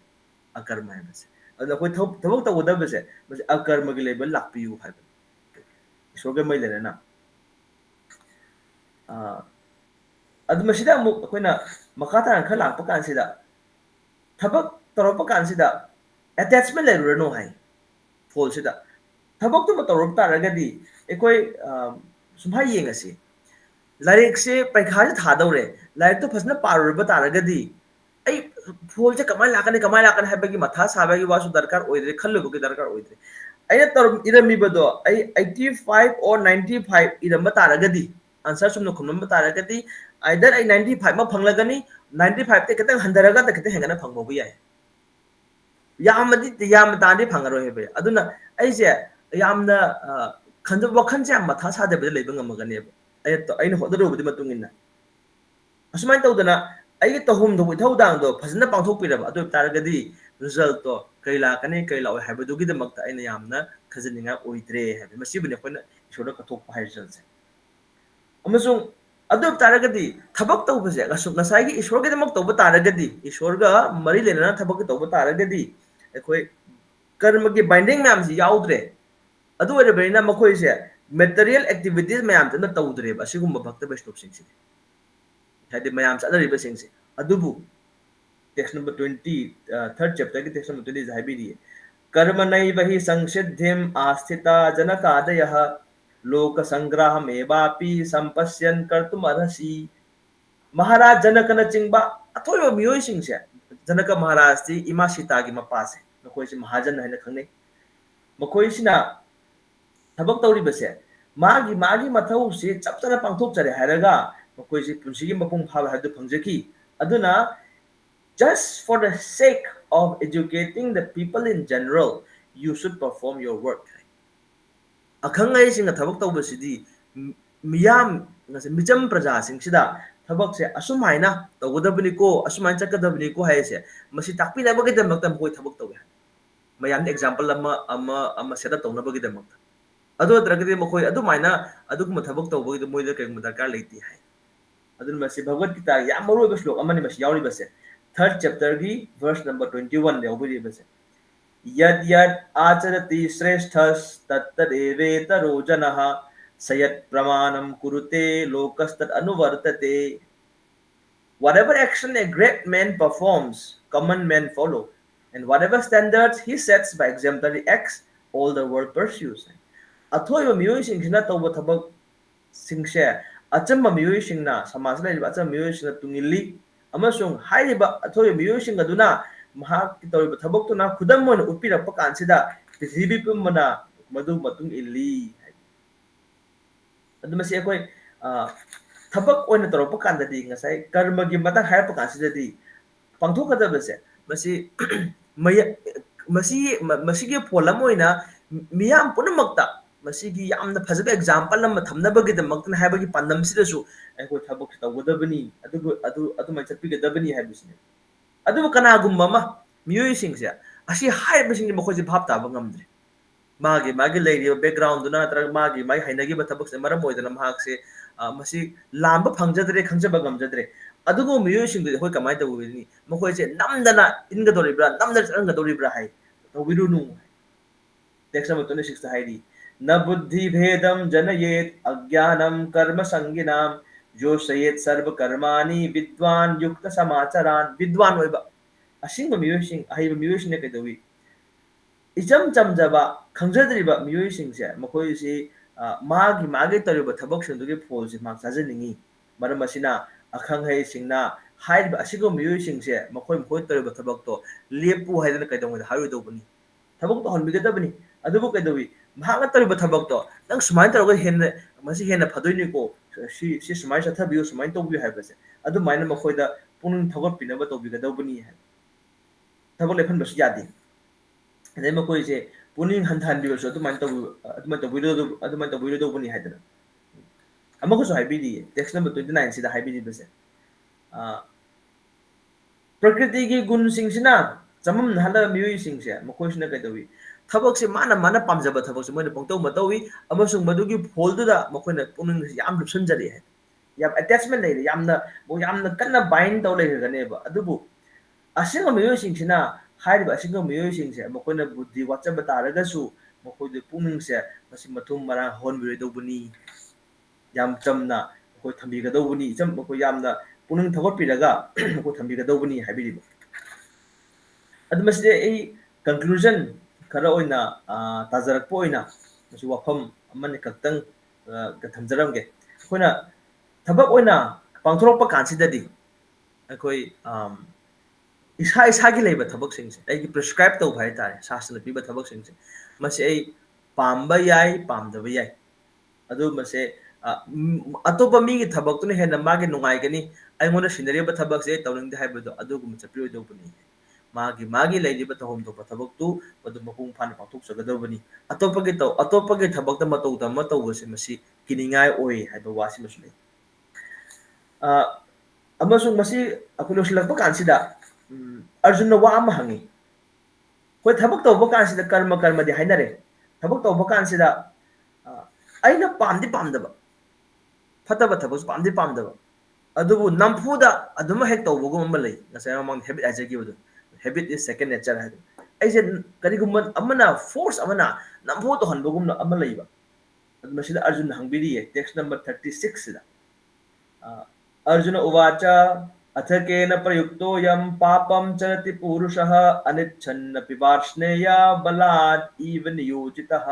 अकर्म है बस अदु कोइ थबक तवदा बसे बस अकर्म की लेवल लापियु हाय सोगे मै लेना अदु मसिदा मु कोइना मखाता खला लाप कानसिदा थबक तरोप कानसिदा अटैचमेंट लेरुनो हाय फॉल सिदा थबक तो तरोप तारगदि एकोय सुमहाय येंगसि लाइक से पैखा से थादौरे लाइक तो फसना पारुब तारगदि ऐ फोल से कमाय लाकन हाबगी मथा साबगी वासु दरकार ओइद्रे खल्लुबो के दरकार ओइद्रे ऐना तर इरमिबदो ऐ 85 और 95 इरम तारगदि आंसर सुमनो खुनम तारगदि आइदर ऐ 95 मा फंगलगनी 95 ते कतंग हंदरगा त कते हेंगना फंगबो याय यामदि याम तांदि फंगरो हेबे अदुना ऐ से यामना खंद वखन से मथा सादबे लेबंग मगनेबो अꯩꯅ ꯍꯣꯠꯅꯔꯨꯕꯗꯤ ꯃꯇꯨꯡ ꯏꯟꯅ ꯑꯁꯨꯃꯥꯏꯅ ꯇꯧꯗꯅ ꯑꯩꯒꯤ ꯇꯧꯐꯝ ꯊꯣꯛꯄ ꯏꯊꯧꯗꯥꯡꯗꯣ ꯐꯖꯅ ꯄꯥꯡꯊꯣꯛꯄꯤꯔꯕ ꯑꯗꯨ ꯑꯣꯏꯇꯥꯔꯒꯗꯤ ꯔꯤꯖꯜꯇꯣ ꯀꯩ ꯂꯥꯛꯀꯅꯤ ꯀꯩ ꯂꯥꯛꯑꯣꯏ ꯍꯥꯏꯕꯗꯨꯒꯤꯗꯃꯛꯇ ꯑꯩꯅ ꯌꯥꯝꯅ ꯈꯟꯖꯅꯤꯡꯉꯥꯏ ꯑꯣꯏꯗ꯭ꯔꯦ ꯍꯥꯏꯕ ꯃꯁꯤꯕꯨꯅꯤ ꯑꯩꯈꯣꯏꯅ ꯏꯁꯣꯔꯗ ꯀꯠꯊꯣꯛꯄ ꯍꯥꯏ ꯔꯤꯖꯜꯁꯦ ꯑꯃꯁꯨꯡ ꯑꯗꯨ ꯑꯣꯏꯇꯥꯔꯒꯗꯤ ꯊꯕꯛ ꯇꯧꯕꯁꯦ ꯉꯁꯥꯏꯒꯤ ꯏꯁꯣꯔꯒꯤꯗꯃꯛ ꯇꯧꯕ ꯇꯥꯔꯒꯗꯤ ꯏꯁꯣꯔꯒ ꯃꯔꯤ ꯂꯩꯅꯅ ꯊꯕꯛ ꯇꯧꯕ ꯇꯥꯔꯒꯗꯤ ꯑꯩꯈꯣꯏ ꯀꯔꯃꯒꯤ ꯕꯥꯏꯟꯗꯤꯡ ꯃꯌꯥꯝꯁꯤ ꯌꯥꯎꯗ꯭ꯔꯦ ꯑꯗꯨ ꯑꯣꯏꯔꯕꯅꯤना ꯃꯈꯣꯏꯁꯦ मेटेरियल एक्टिविटीज मैम तन तौद्रेब असिगुम्ब भक्त वैष्णव सिंह हाइदि मैम चनरिब सिंह अदुबु टेक्स्ट नंबर 20 थर्ड चैप्टर की टेक्स्ट नंबर 20 हाइबिरि कर्मनैव हि संसिद्धिम आस्थिता जनकादयः लोक संग्रहमेवापि संपश्यन कर्तुम अर्हसि महाराज जनकन चिंबा अथोय मियोय सिंहसे जनक महाराज ती इमा सीता की मपासे मखोय से महाजन है खंगने मखोय सिना थबक तौरीबसे मागी मागी मथौ से चपचना पांथोक चरे हायरगा मखोय से पुंसिगी मपुंग फाब हायदु फंगजेकी अदुना just for the sake of educating the people in general you should perform your work akhang ai singa thobak tawbasidi miyam ngase mijam praja singsida thobak se asumaina tawgodabni ko asumain chakadabni ko haise masi takpi na bagida maktam koi thobak tawge mayam example ama set up tawna bagida maktam ado dragadi mokoi adu maina adu kuma thobak tawbagi moida kai darkar leiti hai adun masi bhagavad gita ya maru ba shlok amani masi yauri base third chapter की verse number 21 ले ovary बसे यद यद आचरति श्रेष्ठस तत्तदेवेतरो जनः सयत् प्रमाणम कुरुते लोकस्तत् अनुवर्तते whatever action a great man performs common men follow and whatever standards he sets by exemplary acts all the world pursues अथोय मियोय सिंगना तौब थबक सिंगसे अचम मियोय सिंगना समाज ले अचम मियोय सिंगना तुंगिली अमसुंग हाइबा अथोय मियोयसिंग अदुना महाक तौरिबा थबक्तुना खुदम मोन उपिरप कानसिदा पृथ्वी पुमना मधु मतुंग इल्ली अदुमसे अखोय थबक ओइन तौरप कानदि ngasai कर्मगी मता हायप कानसिदि पांथोकदबसे मसी मसिगे फोलम ओइना मियाम पुनमक्ता मसीगी यामना फजबा एग्जांपल अमा थमनबगिदमक्तन हाइबगी पांदमसिदसु अखोय थबक तौगदबनी अदु मै चटपिगदबनी हाइबसिने अदु कनागुम्बा अमा मियोयसिंगसे असी हाइबसिंग मखोयसे भाब ताबा ngamdre मागी मागी लेरियो बैकग्राउंड दुना तर मागी मागी हाइनगी बथबक से मरम ओइदना माहकसे मसी लांब फंगजदरे खंगजबा ngamjadre अदुगो मियोयसिंग दे होय कमाय तबुनी मखोयसे नमदना इनगदोरिब्रा नमदर चंगदोरिब्रा हाइ तौबिरुनु टेक्स्ट नंबर 26 हाइडी न बुद्धि भेदम जनयेत अज्ञानम कर्म संगिनाम जोशयेत सर्व कर्माणि विद्वान युक्त समाचारान विद्वान ओइबा असिंग मियोयसिंग अहिब मियोयसिंग ने कदोवी इचम चमजबा खंगजद्रिबा मियोयसिंगसे मखोयसी मागी मागी तरिबा थबक सिंदुगी फोलसे माक चाजनिंगी मरम असिना अखंग है सिंगना हाइब असिगो मियोयसिंगसे मखोय मखोय तरिबा थबक तो लेपु हाइदन कदोंग हारुदोबनी थबक तो हनबिगदबनी अदुबु कदोवी महागा तरिबा थबक तो नंग सुमाइन तरगा हेन मसी हेन फदोइनिको सी सुमाइन सथबियो सुमाइन तोबियो हाइबसे अदु माइना मखोयदा पुनुंग थबक पिनबा तोबिगदबनी है थबक लेफन बस यादी अदे मखोयसे पुनिंग हंथानबियोसु अदुमाइन तोबिरोदोबनी हाइदना अमखोसु हाइबिदी टेक्स्ट नंबर 29 सिदा हाइबिदी बसे प्रकृति की गुण सिंगसिना चमम नहला मियोई सिंगसे मखोयसिना कदोवी थबक से माना माना पामजबा थबक से मोइना पंगतौ मतौवी अमसुंग मदुगी फोलदुदा मखोयना पुनुंग याम लुपसनजरी है याम अटैचमेंट लेरे यामना कन्ना बाइंड तौ लेगनेबा अदुबु असिंग मियोई सिंगसिना हाइरिबा असिंग मियोई सिंगसे मखोयना बुद्धि वाचबा तारगसु मखोयदे पुनुंग से मसि मथुम मरा होनबिरेदोबनी याम चमना मखोय थंबिगदोबनी चम मखोय यामना पुनुंग थगोपिरगा मखोय थंबिगदोबनी हाइबिरिबा अदुमसिदे ए कंक्लूजन खरा ओइना ताजरकपो ओइना मसि वाफम अमने खक्तंग थमजरमगे अखोयना थबक ओइना पांथोरकपा कांसिददी अखोय इसा इसागी लेबा थबक सिंगसे एगी प्रिस्क्राइब तौ भाई तारे शास्त्र पीबा थबक सिंगसे मसे ए पामबा याय पामदबा याय अदु मसे अतोपा मीगी थबकतुने हेना मागे नुंगाइगनी आइंगोना सिनरिबा थबकसे तौनिंगदे हाइबदो अदुगुम चपिरोदोबनी मागी लेरिबा तहोम तो थबकतु मदु मपुंग फान पाथोक सगदबनी अतोपगे थबकता मतौदा मतौबसे मसी किनिंगाय ओय हाइबा वासि मसुले अमसुंग मसी अकुलोसलकपा कांसिदा अर्जुन वा अमा हंगी कोई थबक तौबा कांसिदा कर्म दे हाइनरे थबक तौबा कांसिदा अइना पामदि पामदबा फतबा थबक पामदि पामदबा अदुबु नमफुदा अदुमा हेक तौबगुम अमा लई नसाय ममंग हैबिट आजगिबदु हैबिट इज सेकंड नेचर है ऐसे करिगुम अमना फोर्स अमना नमफु तो हनबगुम अमा लईबा मसिदा अर्जुन हंगबिरी टेक्स्ट नंबर 36 सिदा अर्जुन उवाच अथ केन प्रयुक्तो यम पापम चरति पुरुषः अनिच्छन्न पिवार्ष्णेय बलात् इव नियोजितः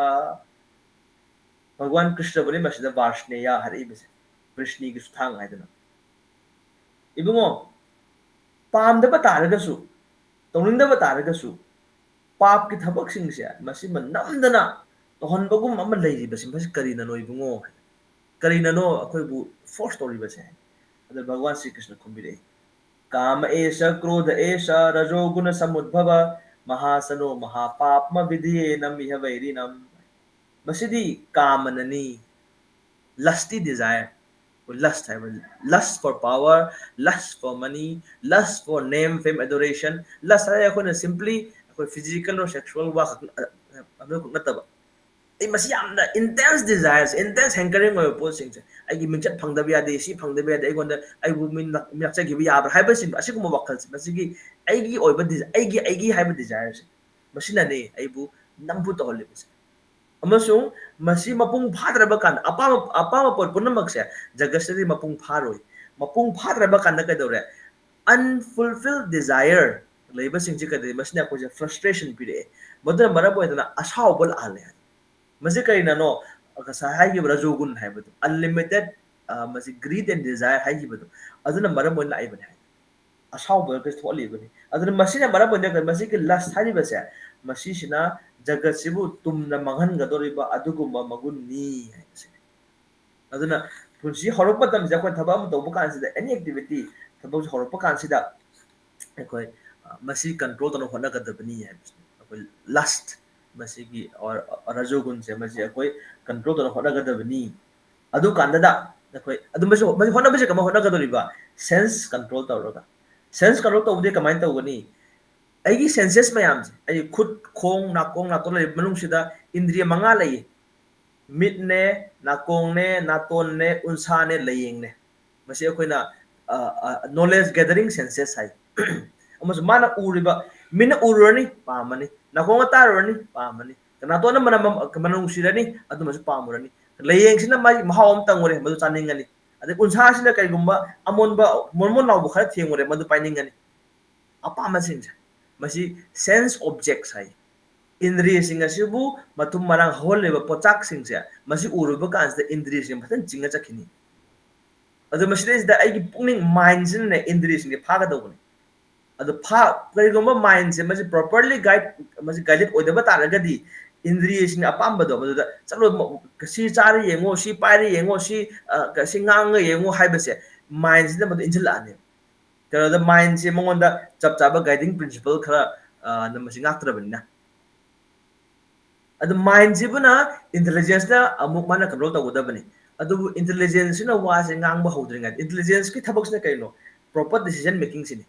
भगवान कृष्ण बने मसिदा वार्ष्णेय हरिबसे कृष्णी की सुथांग हाइदना इबुंगो पामदबा तारगसु तौनिंगदबा तारगसु पाप की थबक सिंगसे मसि नमदना तोहनबगुम अमा लैरिबसे मसि करिननो इबुंगो करिननो अखोयबु फोर्स तौरिबसे अदर भगवान श्री कृष्ण खुंबिरे काम एष क्रोध एष रजोगुण समुद्भव महासनो महापापम विधियेनम इह वैरिनम मसिदी कामननी लस्टी डिजायर lust है lust for power lust for money lust for name fame adoration lust है अखोना simply अखोय physical और sexual वा अमनो नतबा ए मसी यामना intense desires intense hankering ओय पोसिंग से आइगी मिंचत फंगदब यादे सी फंगदब यादे आइगोंदा आइबु मिनक्चा गिबि याब्रा हाइबसिन असिगुम वखल से मसिगी आइगी ओयबा आइगी हाइबा desire से मसिना ने आइबु नंबु तोहलेबसे अमसुंग मसी मपुंग फाद्रबा कान अपाम पोट पुनमक से जगसरी मपुंग फाद्रबा कान कदौरे अनफुलफिल्ड डिजायर लेबा सिंगजी कदे मसिना को फ्रस्ट्रेशन पिरे मदन मरब ओइदना असावबल आले मसे करिनानो अकसा हाइगी रजोगुन हाइबदु अनलिमिटेड मसी ग्रीड एंड डिजायर हाइगी बदु अदुना मरब ओइना आइबने असावबल के थोलिबने अदुना मसिना मरब ओइना मसी के लस्ट हाइबसे मसीसिना जगत सिबु तुमना मंगन गदोरिबा अदुगुम मगुननी हाइबसे अदुना पुंसी हरप तम जखो थबा म तोबु कानसिदा एनी एक्टिविटी थबो हरप कानसिदा एखोय मसी कंट्रोल तनो होना गदबनी हाइबसे अखोय लस्ट मसीगी और रजोगुण से मसी अखोई कंट्रोल तो होनागदबनी अदु कांददा अखोई अदु मसी मसी होनाबसे कमा होनागदोरिबा सेंस कंट्रोल तौरगा सेंस कंट्रोल तौबदे कमाइन तौगनी अगी सेंसेस मयाम से अई खुद खोंग नाकोंग ले मनुंग सिदा इंद्रिय मंगा लई मिटने नाकोंगने नातोनने उनसाने लयिंगने मसी अखोइना नॉलेज गैदरिंग सेंसेस हाई अमस माना उरिबा मिना उरनी पामनी नाकोंग तारनी पामनी नातोन मन मनुंग सिरनी अदुमस पामुरनी लयिंगसिना माई महावम तंगोरे मदु चानिंगनी अदे उनसासिना कईगुंबा अमोनबा मोनमोन नावबु खरा थेंगोरे मदु पाइनिंगनी अपामसिंग मसी सेंस ऑब्जेक्ट्स है इंद्रिय सिंह असिबु मथुम मरंग होलेबा पोचाक सिंगसे मसी उरुबा कांसदा इंद्रिय सिंह फतन चिंगा चखिनी अदु मसिदेसदा आइगी पुनिंग माइंड सिने इंद्रिय सिंह फागा दौबनी अदु फा करिगुंबा माइंड से मसी प्रॉपर्ली गाइडेड ओइदबा तारगदी इंद्रिय सिंह अपामबदो मदुदा चलो सी चारे येंगो सी पाइरे येंगो सी सिंगांग येंगो हाइबसे माइंड सिने मदु इंजलाने करो माइंड से मंगोंदा चप चाबा गाइडिंग प्रिंसिपल खरा नमसी ngaत्रबनिना अदु माइंड सिबुना इंटेलिजेंस ना अमुक माना कंट्रोल तौगदबनी अदु इंटेलिजेंस ना वासे ngang हौद्रिंगा इंटेलिजेंस की थबक से कइनो प्रॉपर डिसीजन मेकिंग सिने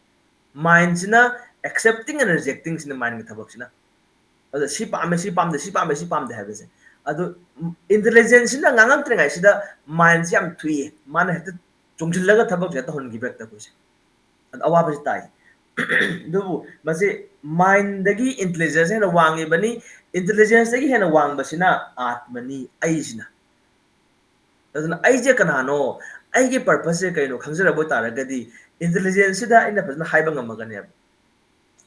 माइंड सिना एक्सेप्टिंग एंड रिजेक्टिंग सिने माइंड की थबक सिना अदु सी पामे सी पामदे सी पामे सी पामदे हाबेसे अदु इंटेलिजेंस सिना ngang त्रेंगा सिदा माइंड से हम थुई माना हेत चोंगजिलगा थबक से तहन गिबेक तकुसे अवाबसे ताई दुबु मसे माइंड दगी इंटेलिजेंस है वांगे बनी इंटेलिजेंस दगी है वांग बसिना आत्मनी आइसिना अदुना आइजे कनानो आइगे पर्पस से कइनो खंजरबो तारगदी इंटेलिजेंस सिदा इन फजना हाइबा ngमगने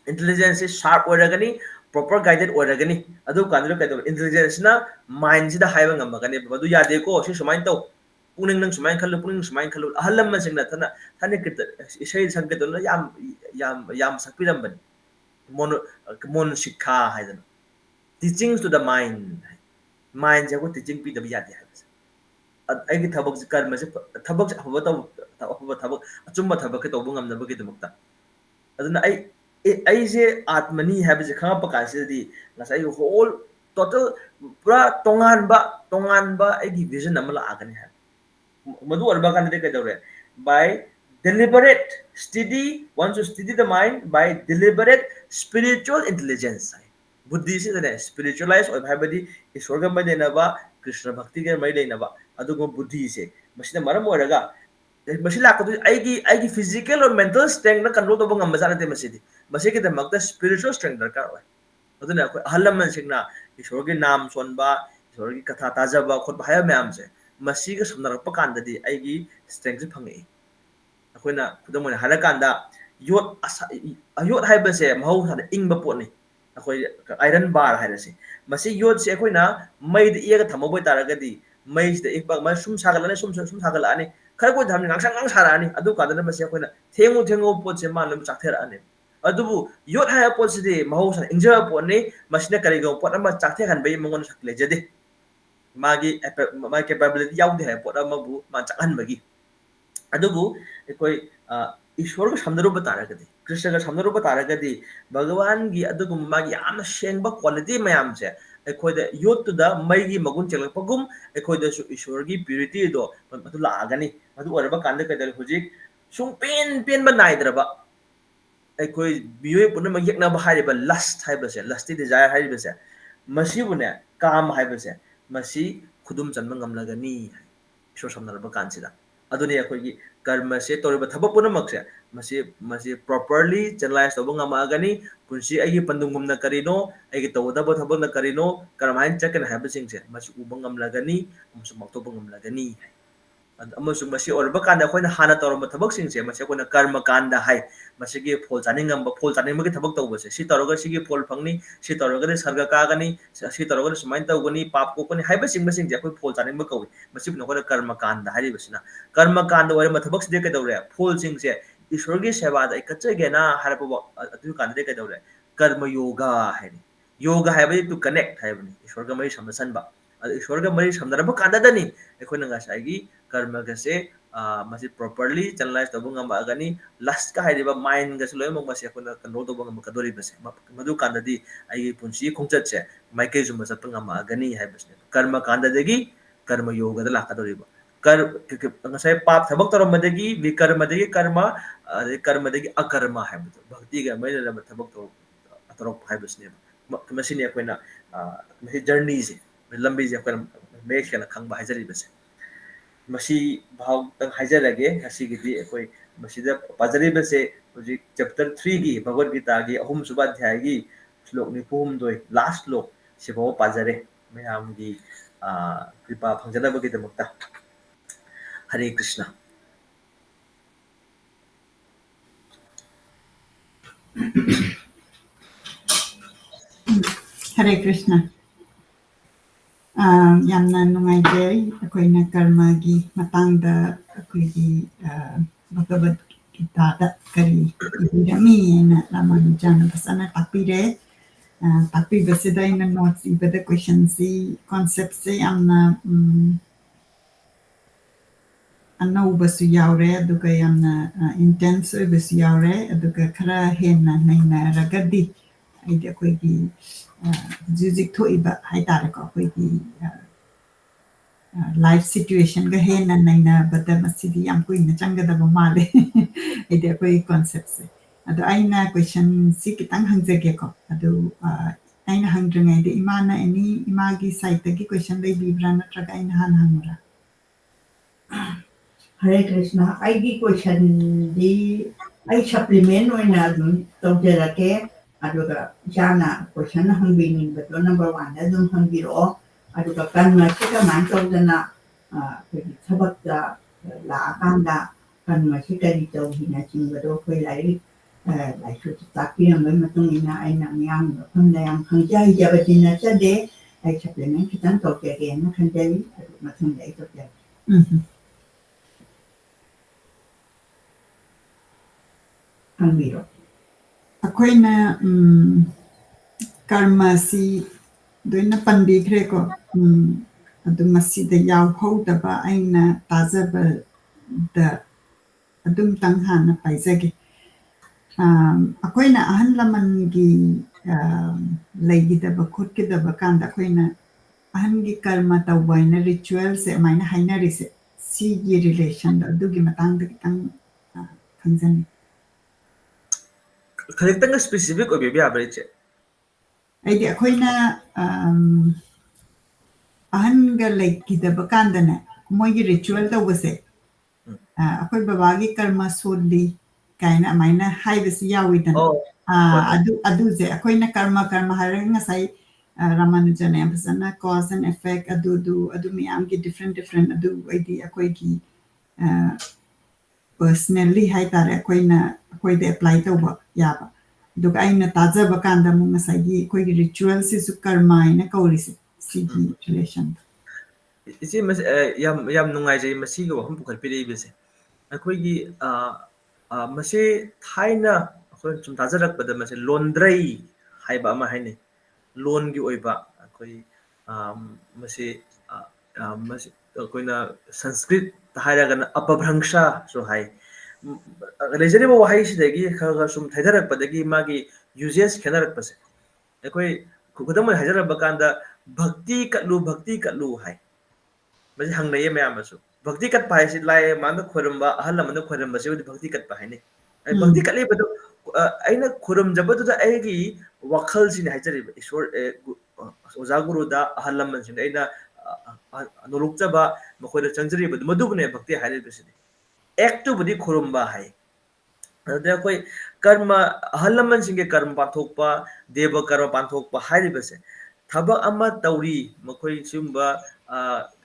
इंटेलिजेंस से शार्प ओरगनी प्रॉपर गाइडेड ओरगनी अदु कांदरो कइदो इंटेलिजेंस ना माइंड सिदा हाइबा ngमगने बदु यादेको से सुमाइन तौ पुनिंग नंग सुमाइन खल्लु पुनिंग सुमाइन खल्लु अहलम सिंगना थना थाने कित इसे संकेत न याम सकपिरम mon शिक्षा हाइदन टीचिंग्स टू द माइंड जे को टीचिंग पी दबि यादे हाइबस अगी थबक कर्म से थबक हबो थबक अचुम थबक के तोबु ngam नबगे दमक्ता अदुना आई जे आत्मनी हाइबस खंगप कासिदी नसाई होल टोटल पूरा तोंगानबा एगी विजन अमला आगने है मधु अरबा कान दे कदौरे by deliberate steady once you steady the mind by deliberate spiritual intelligence बुद्धि से ने स्पिरिचुअलाइज ओइ भाबदी ईश्वर ग मदेनबा कृष्ण भक्ति ग मदेनबा अदुगो बुद्धि से मसिना मरम ओरगा मसि लाकदु आइगी फिजिकल और मेंटल स्ट्रेंथ ना कंट्रोल तब ngam जाने मसिदी मसि के दमक स्पिरिचुअल स्ट्रेंथ दरकार ओइ अदुना अखोय अहलमन सिंगना ईश्वर गे नाम सोनबा ईश्वर गी कथा ताजबा खोट हाय मैम से मसीग सुनरप कांददी आइगी स्ट्रेंथ फंगे अखोइना खुदमोन हारा कांदा योट हाइबसे महौसाना इंगबा पोटनी अखोइ आयरन बार हाइरसे मसी योट से अखोइना मैद इएगा थमबोय तारगदी मैसदे एकबा मा सुम सागलाने सुम सागलाने खर को धामनि गांसांग सारानी अदु कादना मसी अखोइना थेंगो पोट से मानम चाथेराने अदुबु योट हाय पोट से महौसाना इंजर पोटनी मसिना करिगो पोट अमा चाथे हनबे मंगोन सकले जदे मागी कैपेबिलिटी याउदे है पोट अमबु मा चाहनबगी अदुबु एकोइ ईश्वर को समदरुब तारगदी कृष्ण का समदरुब तारगदी भगवान की अदुगुम मागी याम शेंगबा क्वालिटी मयाम से एकोइदा योट द मैगी मगुन चलपगुम एकोइदा सु ईश्वर की प्यूरिटी दो मदु लागनी मदु ओरबा कांदे कदल हुजिक सुं पेन बनाइद्रबा एकोइ बियोय पुन मयकना हाइबा लस्ट हाइबसे लस्टी डिजायर हाइबसे मसीबुने काम हाइबसे मसी खुदुम चनम ngमलगनी ईश्वर समदरुब कांसिदा अदुने अखोइगी कर्म से तोरब थबक पुनमक से मसी प्रॉपर्ली चैनलाइज तब ngमगनी पुंसी आइगी पंदुंगुमना करिनो आइगी तोदब थबक न करिनो करमाइन चकन हाइबसिंग से मसी उब ngमलगनी मसु मक्तोब ngमलगनी अमसु मसी ओरब कांदा अखोइना हाना तोरब थबक सिंग से मसी अखोइना कर्म कांदा हाइ मसी के फोल चानिंगम फोल चानिंगमगे थबक तौबसे सि तोरग सिगी फोल फंगनी सि तोरग सर्ग कागनी सि तोरग सुमाइन तौगनी पाप कोकनी हाइबसिंग मसिंग जे अखोइ फोल चानिंगम कौइ मसी नखोइना कर्म कांदा हाइबसिना कर्म कांदा ओरब थबक सिदे कदौरे फोल सिंग से ईश्वर की सेवा द कचगेना हारबो अदु कांदे कदौरे कर्म योगा हाइनी योगा हाइबदि टू कनेक्ट हाइबनी ईश्वर ग मरि समसनबा ईश्वर ग मरि समदरब कांदादनी एखोइना गासाइगी कर्म गसे masi properly channelize tawang ngama agani last ka haidiba mind ga slo mo masi akuna control tawang ngama kadori base madu kanda di ai punsi khongchat che maike juma sat ngama agani hai base karma kanda degi karma yoga da lakadori ba kar ngasai pap thabak tarom madegi vikarma degi karma karma degi akarma hai bhakti ga mai da thabak to atorok hai base ne masi ne akuna masi journey se lambi je akuna me khana khang ba hajari base masi भाव तंग हाइजरगे हसीगिदी अखोई मसीदा पाजरीबे से हुजी chapter 3 की भगवत गीता की अहुम सुबा अध्याय की श्लोक निपुम दोय लास्ट श्लोक सिबो पाजरे मयाम की कृपा फंगजनबगी दमक्ता हरे Krishna Hare Krishna. Yamna nungaijay akoina karmagi matangda akoigi Bhagavad Gita da kari ibirami na Ramanujana basana takpire takpi basida ina notes ibada questions si concepts si amna anauba su yaure aduga yamna intense basu yaure aduga khara hena naina ragadi aidi akoigi Juzik to iba haitare ko akoigi life situation ga hena naina bada masidi yam ko ina changada ba male ide akoigi concept se ado aina question si kitang hangjage ko ado aina hangjanga ide imana any imagi site gi question dai bibrana traga aina han hanura Hare Krishna, I question the I supplement when I do Jerake, Aduga Jana question hungry, but number one, I don't hungry all. Aduga Kanma Chika Manto Dana Sabata La Kanda Kanma Chika Rito Hinaching, but okay, like to Taki and Matumina and Yam, Kundayam Kanja, Yabatina Chade, I supplement it and talk again, Kandari, Matum later. akoina karma si doina pandikre ko adu masida yaw hodaba aina tazaba da adum tanghana paizage akoina ahan laman gi laigidaba khotkidaba kanda akoina ahan gi karma tawaina ritual se maina hainari se si gi relation adugi matang da kitang khangzani खरेक्टंग specific ओबे बि आबरे चे aidi akoina ahan ga laigidaba kanda na moigi ritual tawase akoi babagi karma sodli kaina maina haibasi yawidan adu je akoina karma haranga sai Ramanujana empasana cause and effect adu miyam gi different adu aidi akoi gi personally hai tare akoi de apply tawba yaba duga aina tajaba kanda mu ngasai gi akoi gi ritual si su karma ina kauri si gi relation इसी मस यम नुंगाई जे मसी को हम पुखल पिरे बेसे अखोई की मसे थाइना अखोई चुम ताजरक बद मसे लोन्ड्रई हाइबा अमा हाइने लोन की ओइबा अखोई मसे मसे अखोइना संस्कृत हाइरागन अपभ्रंशा सो हाइ लेजरिबो वाहाई सिदगी खगा सुम थाइदरक बदगी मागी यूजेस खेनरक बसे अखोई खुगदम हाइजरब कांदा भक्ति कटलू हाइ मजे हंगनये मैमसु भक्ति कट पाइसे लाए मांग खोरमबा अहल मन खोरमबा से भक्ति कट पाइने भक्ति कले बदो अइना खोरम जबदुदा एगी वखल सिने हाइजरि ईश्वर ओजा गुरुदा अहल मन सिने अइना अनुरुक्तबा मखोइदा चंजरि बदु मदुबने भक्ति हाइरे बेसिने एक्टु बदि खोरमबा हाइ अदे कोइ कर्म अहल मन सिंगे कर्म पाथोकपा देव कर्म पाथोकपा हाइरे बेसे थबक अमा तौरी मखोइ सिमबा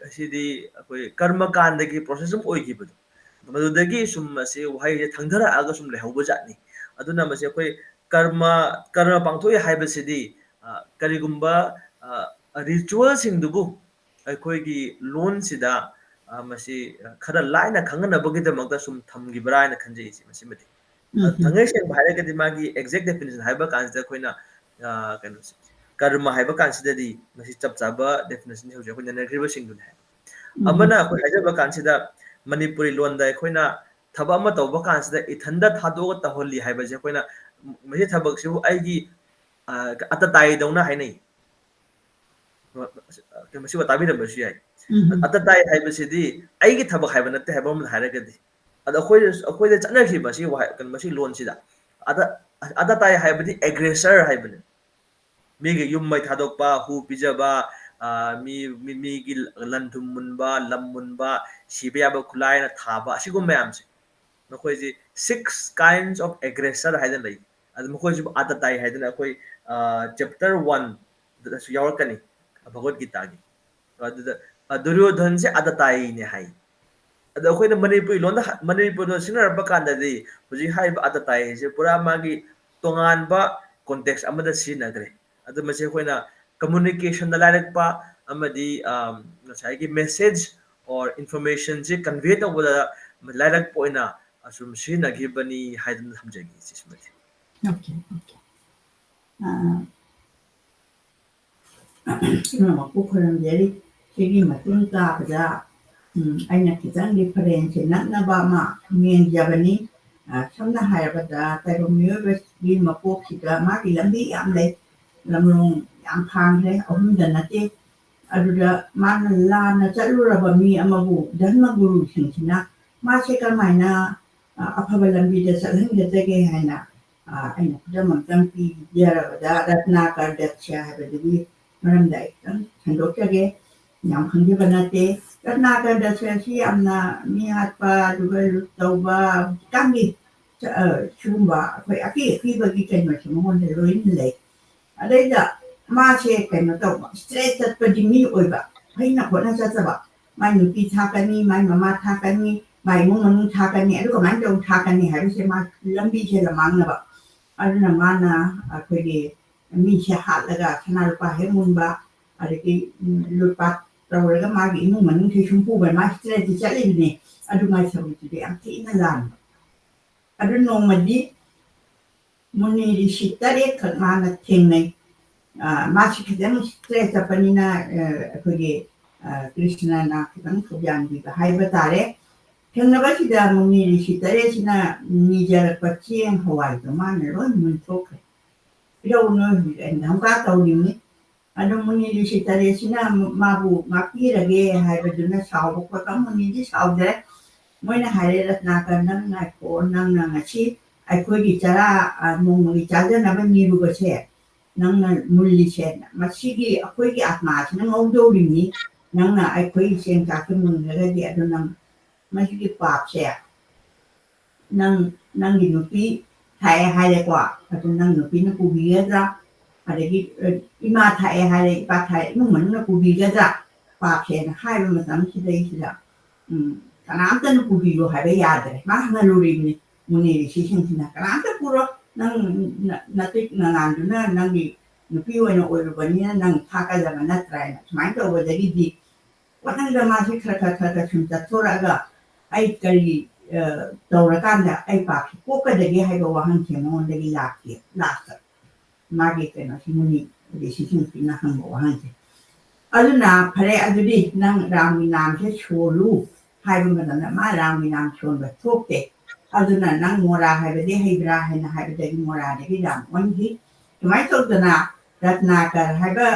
असिदी अखोइ कर्म कांदगी प्रोसेस हम ओइगिबदु मदुदगी सुम से वहाइ जे थंगधरा आगा सुम लेहौब जातनी अदुना मसे अखोइ कर्म पांथोइ हाइबसिदी करिगुम्बा रिचुअल सिंगदुबु अखोइगी लोन सिदा मसे खरा लाइना खंगनबगिदमकदा सुम थमगिबरायना खंजेइसि मसे मति थंगै से भाइरगदि मागी एक्जेक्ट डेफिनेशन हाइबा कांसदा अखोइना कनो कर्म हाइबा कांसिददी मसी चप चाबा डेफिनेशन होजे अखोइना नरग्रिबा सिंगदुन है अमना अखोइ हाइजबा कांसिदा Manipuri loan da akhoi thaba ma tawba kansida ithanda thado ta holi haiba je akhoi masi thabak sibu aigi ata tai dawna hainai masi watabi da basu yai ata tai haiba sidi aigi thabak haiba natte haiba mun hairagadi ada akhoi da chana khi basi kan masi loan sida ada tai haiba di aggressor haiba ne migi yum mai thadok pa hu pijaba mi gi landum munba lam munba sibiya ba khulai na thaba asigum mayam se नखोई ji 6 kinds of aggressor हाइदन लई अद मखोई जी आता ताई हाइदन अखोई chapter 1 दसु यावरकनी भगवत गीता गी अद दुर्योधन से आता ताई ने हाई अद अखोई न मणिपुरी लोन मणिपुर दो सिनर बकांद दी हुजी हाई आता ताई से पूरा मागी तोंगान बा कॉन्टेक्स्ट अमदा सिनगरे अद मसे अखोई ना कम्युनिकेशन द लाइक पा अमदी नसाई की मैसेज और इंफॉर्मेशन से कन्वे तौबदा लाइक पोइना asum sina gibani haidan hamjagi sismati okay Nama ko kurang jadi segi matun ka pada aina kita difference na ba ma mien jabani samna haya pada tayo miyo di mapo kita ma ilambi amle lamrong yang khang le om danate aduda man la na chalura ba mi amabu dharma guru singchina ma cheka maina अफबा लंबी the सलहन जगे हैना आइना जमन तंपी जरा दा रत्नाकर दक्षा है बदगी मरम दाई संदोक जगे याम खंगे बनाते रत्नाकर दक्षा सी amna mi hatpa dugal tauba kambi chumba khoi aki fi bagi ken ma chumon de loin le adai da ma che ken no tauba straight at padimi oiba haina khona cha ba mai nu pi tha kani mai mama tha kani mai mong mong tha kan ne ru man jong tha kan ne ha se ma lambi che la mang na ba aduna mana akhoi ge mi che ha la ga khana lu pa he mun ba ade ki lu pa ro ga ma gi mu man thi chum pu ba ma stre ti cha le ne adu mai sa ti de am ti na lan adu no ma di muni di shitare kan ma na thing nei ma chi ki dem stre ta panina akhoi ge krishna na kan khobyan bi ba hai ba tare Kenapa muni di sitare sina nijar pacien Hawaii to mana ron mun toke. Ida uno endam ka tau ni. Ada muni di sitare sina mabu ngapi lagi hai baduna sau ko ta muni di sau de. Moina hai rat na kan nang ngai ko nang ngachi ai ko di cara mung di cara na ban ni ru ko che. Nang mulli che na. Masigi akoi ki atma sina ngau do ni. Nang na ai ko i sen ka ke mun ga di aduna masih di pap saya nang di nupi thai hai le kwa atau nang nupi na ku bi ga ada di ima thai hai le pa thai mu man na ku bi ga pap saya na hai ma sam si dai si da kana ta na ku bi lo hai ba ya de ma na lu ri ni mu ni si sin na kana ta puro nang na tik na ngan na nang di nupi wa no o ba ni nang tha ka la na trai na mai to ba da di Wannan da ma shi karkata chum ta tora ga ai kari taurakan da ai pa ko ka da ge hai ba wahan ke mon da gi lasta magi ke na simuni de shi sin na han ba wahan ke aduna phare adudi nang rami nam che cholu hai ba na ma rami nam chon ba thok te aduna nang mora hai ba de hai bra hai na hai ba de mora de gi dam wan hi mai to da na Ratnakar hai ba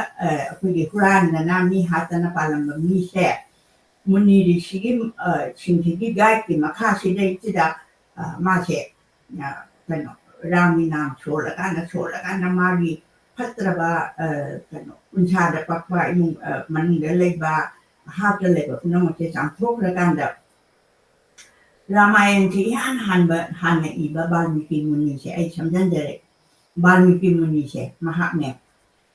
akhoi Quran na nam ni hatana palam ba mi se muni ri shigim chingthi gi gai ki makha si dai ti da ma che na kano rami nam chola kana ma gi phatra ba kano uncha da pakwa imu man de le ba ha de le ba no ma che sam thok la kan da Ramayan ti han ba han ne i ba ba mi ki muni se ai samjan de ba mi ki muni se maha ne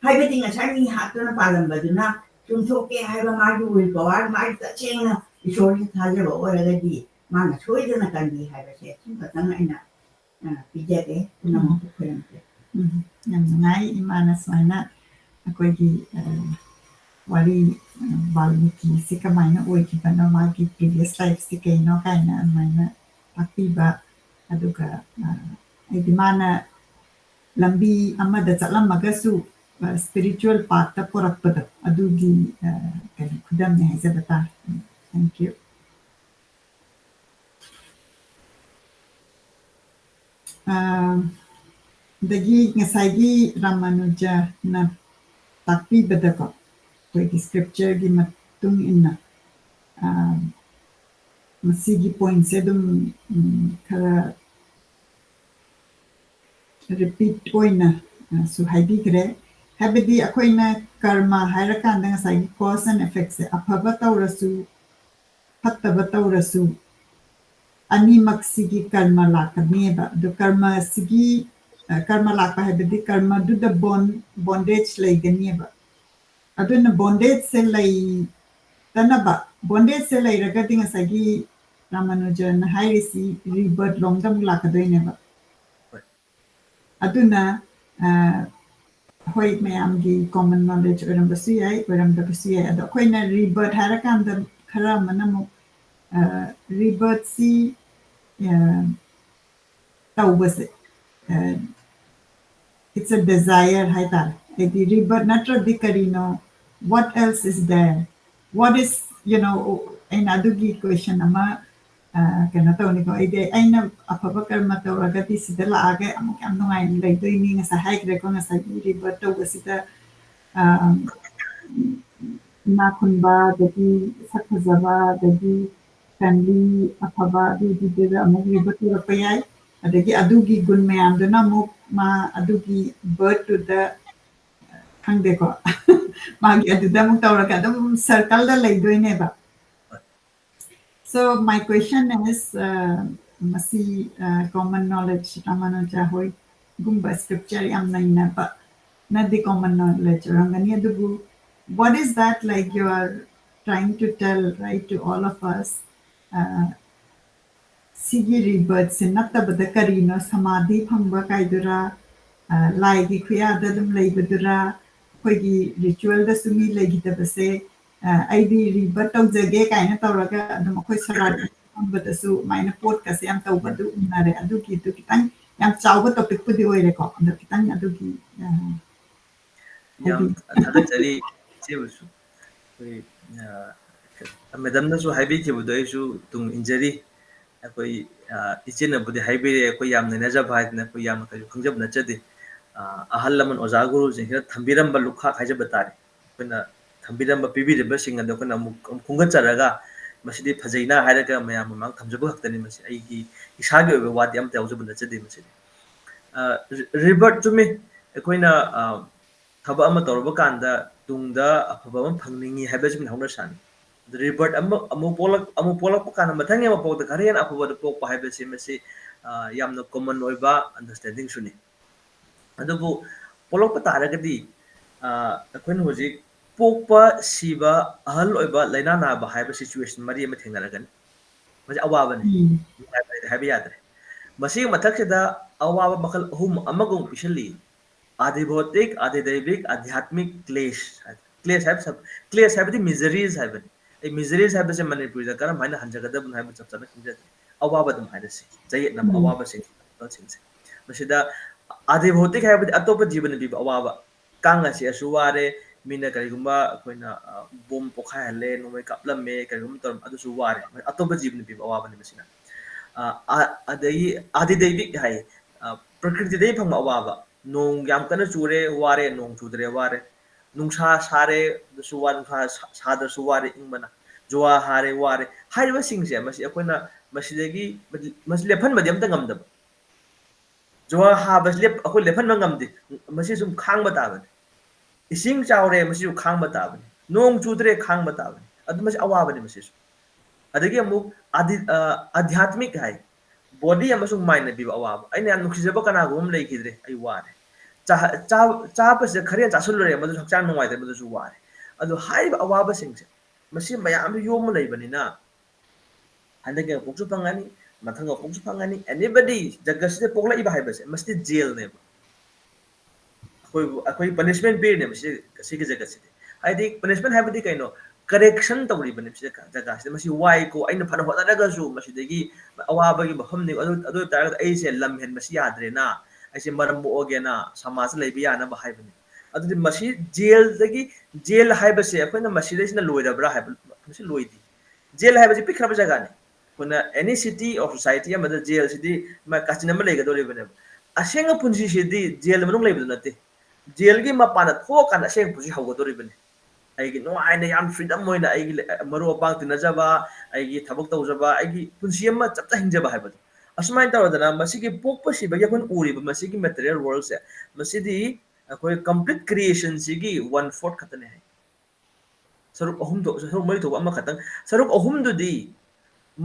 hai ba tinga sai mi hat na palam ba na chum thoke hai ba ma ju wi ba ma ta cheng na ishor ki tha je ba ora ga di ma na choi de na kan di hai ba se chin ba tang ai na pi je de na mo ko khem te yang ngai imana sana akhoi gi wali balmiki sika maina oi ki bana ma gi previous life sika no kai na maina pakti ba aduga ai di mana lambi amada chalam magasu spiritual path ta porakpada adugi kan khudam ne haizabata thank you dagi ngasagi Ramanuja na takpibadako koigi scripture gi matung inna masigi point se dum kara repeat oina su haibigre habidi akoina karma hairakanda ngasagi cause and effect se afaba tawrasu fattaba tawrasu animak sigi karma lakaneba do karma sigi karma lakpa habidi karma do the bondage laiganeba aduna bondage se lai tanaba bondage se lai ragadi ngasagi Ramanujan hairisi rebirth lomdam lakadoineba aduna hoi mayamgi common knowledge oirambasi yai oirambasi yai ado koina rebirth harakanda khara manamu rebirth si taubase it's a desire haita the rebirth natra dikarino what else is there what is in adugi question ama kana tawni ko ide aina afaba karma tawragati sida laaga amuk am nungai leidoini ngasa haikre ko ngasa rebirth tawbasida na kunba dagi sakazaba dagi family afaba di amuk rebirth tawrapayai adagi adugi gun mayam duna amuk ma adugi birth to the hangde ko magi aduda amuk tawraga dum circle da leidoineba. So my question is, masi common knowledge Ramanuja hoi gumba scripture am naina ba na the common knowledge rangani adubu what is that like you are trying to tell right to all of us sigi rebirth sinata badakarino samadhi phangba kaidura lai gi khya dadum leibadura khoigi ritual da sumi legidabase aidi rebirth tawjage kaina tawraga adum khoi sarat ambadasu maina podcast yam tawbadu unare adugi tu kitang yam chawba topic pudi oire ko adu kitang adugi yam thadajari chebusu madam na su haibi chebudo isu tung injury akoi ichina budi haibire akoi yam na naja bhai na akoi yam ka khungjab na chade ahal laman oza guru jing hira thambiram ba lukha khaija batari kuna thambiram ba pibire ba sing ado kuna khunga charaga masidi phajaina hairaga mayam mang thamjaba haktani masi aigi isagi obe wadi am tawjaba na chade masidi rebirth tumi akoina thaba ama torba kanda tungda afaba am phangningi haiba jim hawna sani rebirth amu polak kana mathang ama pok da karian afaba da pok haiba se masi yamna common oiba understanding suni adubu polak pataragadi akoin hoji pokpa siba ahal oiba laina na ba haiba situation mari ama thengaragani maji awaba ni haiba yadre masi mathak se da awaba makal hum amagong pisali आधि भौतिक आधि दैविक आध्यात्मिक क्लेश क्लेश है सब क्लेश है बदी मिजरीज है बदी ए मिजरीज है बसे मणिपुर दा करम हाइना हंजगदा बन है चप चप खिंजे अवाब दम है से जय नम अवाब से तो सिंसे मसिदा आधि भौतिक है बदी अतोप जीवन बि अवाब कांगा से असुवारे मीना करिगुंबा कोइना बोम पोखा हले नोमे कपलमे करिगुम तर अदुसु वारे अतोप जीवन बि अवाब ने मसिना अदई आधि दैविक है प्रकृति दे फंग अवाब नोंग याम कना चूरे वारे नोंग चूदरे वारे नुंसा सारे दुसुवा नुंसा सादर सुवारे इंगमना जोआ हारे वारे हाइबा सिंगसे मसि अकोना मसिदगी मसि लेफन मदि अमता ngमदब जोआ हा बस लेप अको लेफन ngमदि मसि सुम खांग बताबन इसिंग चावरे मसि खांग बताबन नोंग चूदरे खांग बताबन अद मसि अवाबनि मसि अदगी अमुक आध्यात्मिक है body amasung mind na biba awab ai nan nuksijaba kana gum leikidre ai ware cha pase kharian cha sulure madu hakchan nungwai de madu su ware adu haiba awaba singse masi mayam yom leibani na handage poksu pangani mathanga poksu pangani anybody jagasde pokla iba haibase masti jail ne akoi punishment pe ne masi sigi jagasde ai dik punishment haibadi kaino correction tawri bani jaga se masi why ko aina phana hoda daga su masi degi awaba gi baham ni adu tar ai se lam hen masi yadre na ai se maram bo oge na samaj leibi yana ba haibani adu masi jail degi jail haiba se akoina masi desina loida bra haiba masi loidi jail haiba ji pikhra ba jaga ne kuna any city or society amada jail city ma kachina ma lega dori bane asenga punji sidi jail manung lebi nate jail gi mapana tho kan aseng punji hago dori bane ai gi no ai na yam freedom moina ai gi maru apang tinajaba ai gi thabak tawjaba ai gi punji ma chapta hinjaba haibadu asumai tawdana masigi pokpa sibagi kun uri ba masigi material world se masidi akoi complete creation sigi 1/4 khatane hai saruk ahum do saruk mari to amma khatang saruk ahum do di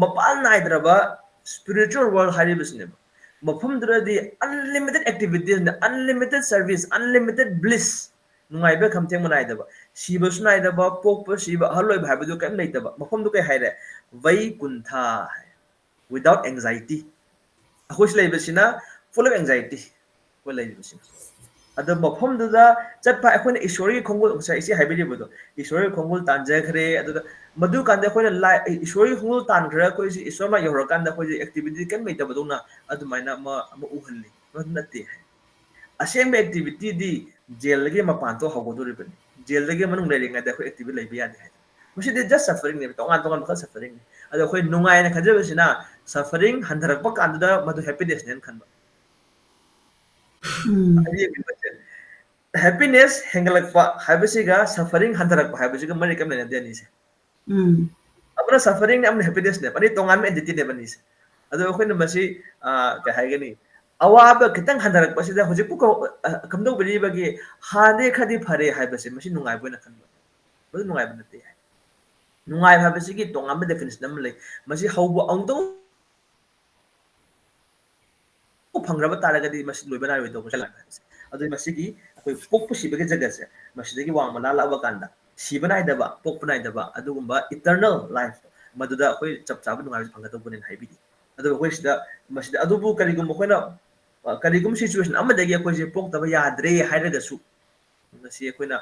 mapal naidraba spiritual world haribisne mafam duradi unlimited activities unlimited service unlimited bliss nungai be khamteng manai daba siba sunai daba pokpa siba haloi bhaibu do kan leitaba mafam du kai haire vai kuntha without anxiety akhoi leibasina full of anxiety ko leibasina ada mafam duda chatpa akhoi ishori khongul sai isi haibiri bodo ishori khongul tanjakhre ada madu kanda akhoi la ishori khongul tankhra koi si isoma yohra kanda koi activity kan mai tabaduna adumaina ma uhalli nate asem activity di jail lagi mapan to hagodori bani jail lagi manung lari ngada koi activity lai biya de musi de just suffering ne tongan tongan bakal suffering ada koi nungai na khajabasina suffering handarak pa kanda madu happiness ne khanba happiness hengalakpa haibasiga suffering handarakpa haibasiga mari kam ne deni se apna suffering ne amne happiness ne pani tongan me entity ne bani se ado khoi na masi ka haigani awaba kitang handarakpa sida hojik pu kamdo bari bagi hade khadi phare haibasi masi nungai boina khanba bodu nungai bana te nungai habasigi tongan be definition am le masi haubo angdo fangraba taragadi masi loibana ro do kala adu masigi akoi pokpu sibage jagase masidagi wang mala laba kanda sibana idaba pokpuna idaba adugumba eternal life maduda akoi chap chab nungai phanga to bunin haibidi adu akoi masida adubu karigum koina karigum situation amadagi akoi je poktaba yadre hairaga su ngasi akoina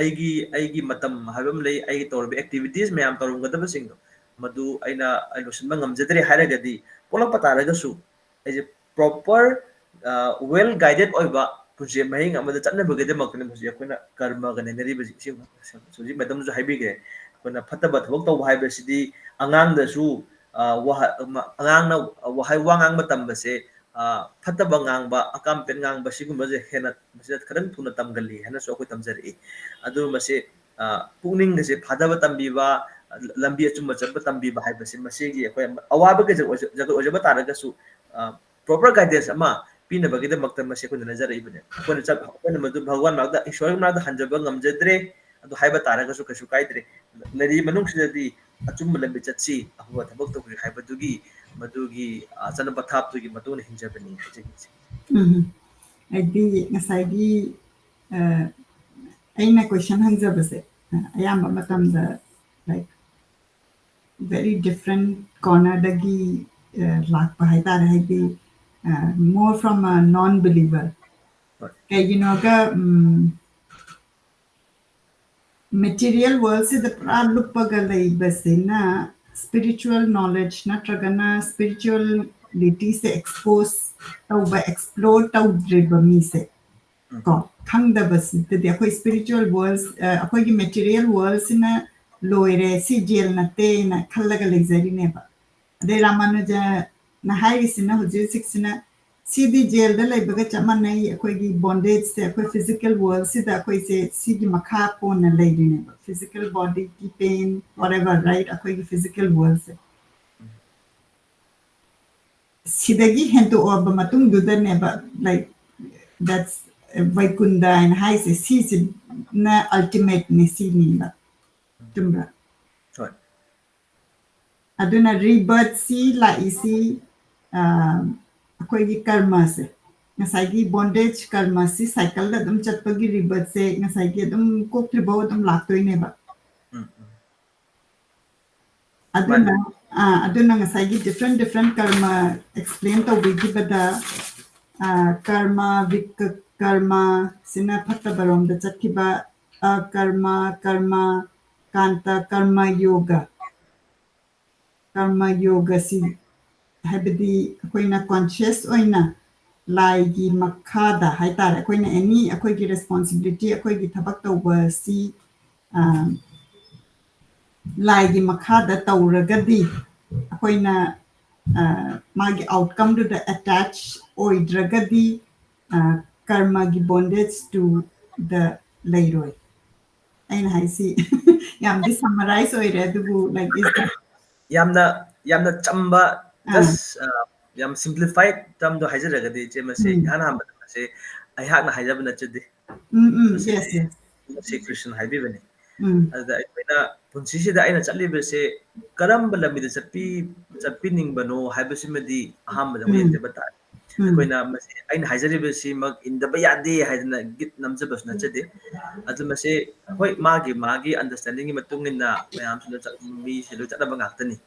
aigi matam habam lei aigi torbe activities mayam torum gadaba singdo madu aina ailosin mangam jadre hairagadi polak pataraga su aje proper well guided oiba punje mahing amada chatna bagade makne musi akoina karma gane nari basi suji madam ju haibige akoina fataba thok taw haibe sidi angang da su angang na wahai wangang matam base fataba ngang ba akam pen ngang ba sigum je hena masi khadan thuna tamgali hena so akoi tamjari adu masi pungning se phadaba tambiba lambi achum chaba tambiba haibase masi gi akoi awaba ge jago ojaba taraga su proper guidance ama pina bagida makta masi ko nazar ibne ko na chap ko na madu bhagwan magda ishwar magda hanjaba ngamjadre adu haiba taraga su kasu kaidre lari manung sidadi achum lambi chatsi ahwa thabak to haiba dugi madugi chana pathap tugi matuna hinjabani hajigi adi ngasagi aina question hanjabase ayamba matamda like very different corner dagi lakpa haitare haidi more from a non-believer. Okay, you know, material world se the look pagalai basina spiritual knowledge na tragana spirituality se expose tau ba explore tau dreba mi se ko khang da bas de akoi spiritual worlds akoi ki material worlds na loire si jail na te na khallaga legzari ne ba de ramanuja na hairi sina hujir sina sidi jail da lai baga chama nai akoi gi bondage se akoi physical world si da akoi se si gi makha po na lai ne ba physical body ki pain whatever right akoi gi physical world se sidagi hento oba matung du da ne ba like that's vaikunda and hai se si na ultimate ne si ni ba tumba aduna rebirth si la isi akoi gi karma se ngasai gi bondage karma si cycle da dum chatpagi rebirth se ngasai gi dum koktribo dum laktoi ne ba aduna ngasai gi different karma explain to bigi bada karma karma sina phatta barom da chatkiba karma kanta karma yoga si habidi akoina conscious oina lai gi makhada haitare akoina any akoi gi responsibility akoi gi thabak tawba si lai gi makhada tawragadi ꯑꯩꯈꯣꯏꯅ ꯃꯥꯒꯤ ꯑꯥꯎꯠꯀꯝꯗꯨꯗ attach ꯑꯣꯏꯗ꯭ꯔꯒꯗꯤ ꯀꯔꯃꯒꯤ bondage two ꯗ ꯂꯩꯔꯣꯏ ꯑꯩꯅ ꯍꯥꯏꯁꯤ ꯌꯥꯝꯗꯤ ꯁꯝꯃꯔꯥꯏꯖ ꯑꯣꯏꯔꯦ ꯑꯗꯨꯕꯨ like ꯏꯁ ꯌꯥꯝꯅ ꯆꯝꯕ ꯖꯁ ꯌꯥꯝ ꯁꯤꯝꯄ꯭ꯂꯤꯐꯥꯏꯠ ꯇꯔꯝꯗꯣ ꯍꯥꯏꯖꯔꯒꯗꯤ ꯏꯆꯦ ꯃꯁꯤ ꯏꯍꯥꯟ ꯍꯥꯟꯕꯗ ꯃꯁꯤ ꯑꯩꯍꯥꯛꯅ ꯍꯥꯏꯖꯕ ꯅꯠꯆꯗꯦ ꯌꯦꯁ ꯃꯁꯤ ꯀ꯭ꯔꯤꯁꯅ ꯍꯥꯏꯕꯤꯕꯅꯤ ꯎꯝ ꯑꯗꯨꯗ ꯑꯩꯈꯣꯏꯅ ꯄꯨꯟꯁꯤꯁꯤꯗ ꯑꯩꯅ ꯆꯠꯂꯤꯕꯁꯦ ꯀꯔꯝꯕ ꯂꯝꯕꯤꯗ ꯆꯠꯄꯤꯅꯤꯡꯕꯅꯣ ꯍꯥꯏꯕꯁꯤꯃꯗꯤ ꯑꯍꯥꯟꯕꯗ ꯑꯩꯈꯣꯏ ꯌꯦꯡꯖꯕ ꯇꯥꯔꯦ ꯑꯩꯈꯣꯏꯅ ꯃꯁꯤ ꯑꯩꯅ ꯍꯥꯏꯖꯔꯤꯕꯁꯤꯃꯛ ꯏꯟꯗꯕ ꯌꯥꯗꯦ ꯍꯥꯏꯗꯅ ꯒꯤꯠ ꯅꯝꯖꯕꯁꯨ ꯅꯠꯆꯗꯦ ꯑꯗꯨ ꯃꯁꯤ ꯍꯣꯏ ꯃꯥꯒꯤ ꯑꯟꯗꯔꯁꯇꯦꯟꯗꯤꯡꯒꯤ ꯃꯇꯨꯡ ꯏꯟꯅ ꯃꯌꯥꯝꯁꯤꯅ ꯃꯤꯁꯤ ꯂꯣꯏ ꯆꯠꯅꯕ ꯉꯥꯛꯇꯅꯤ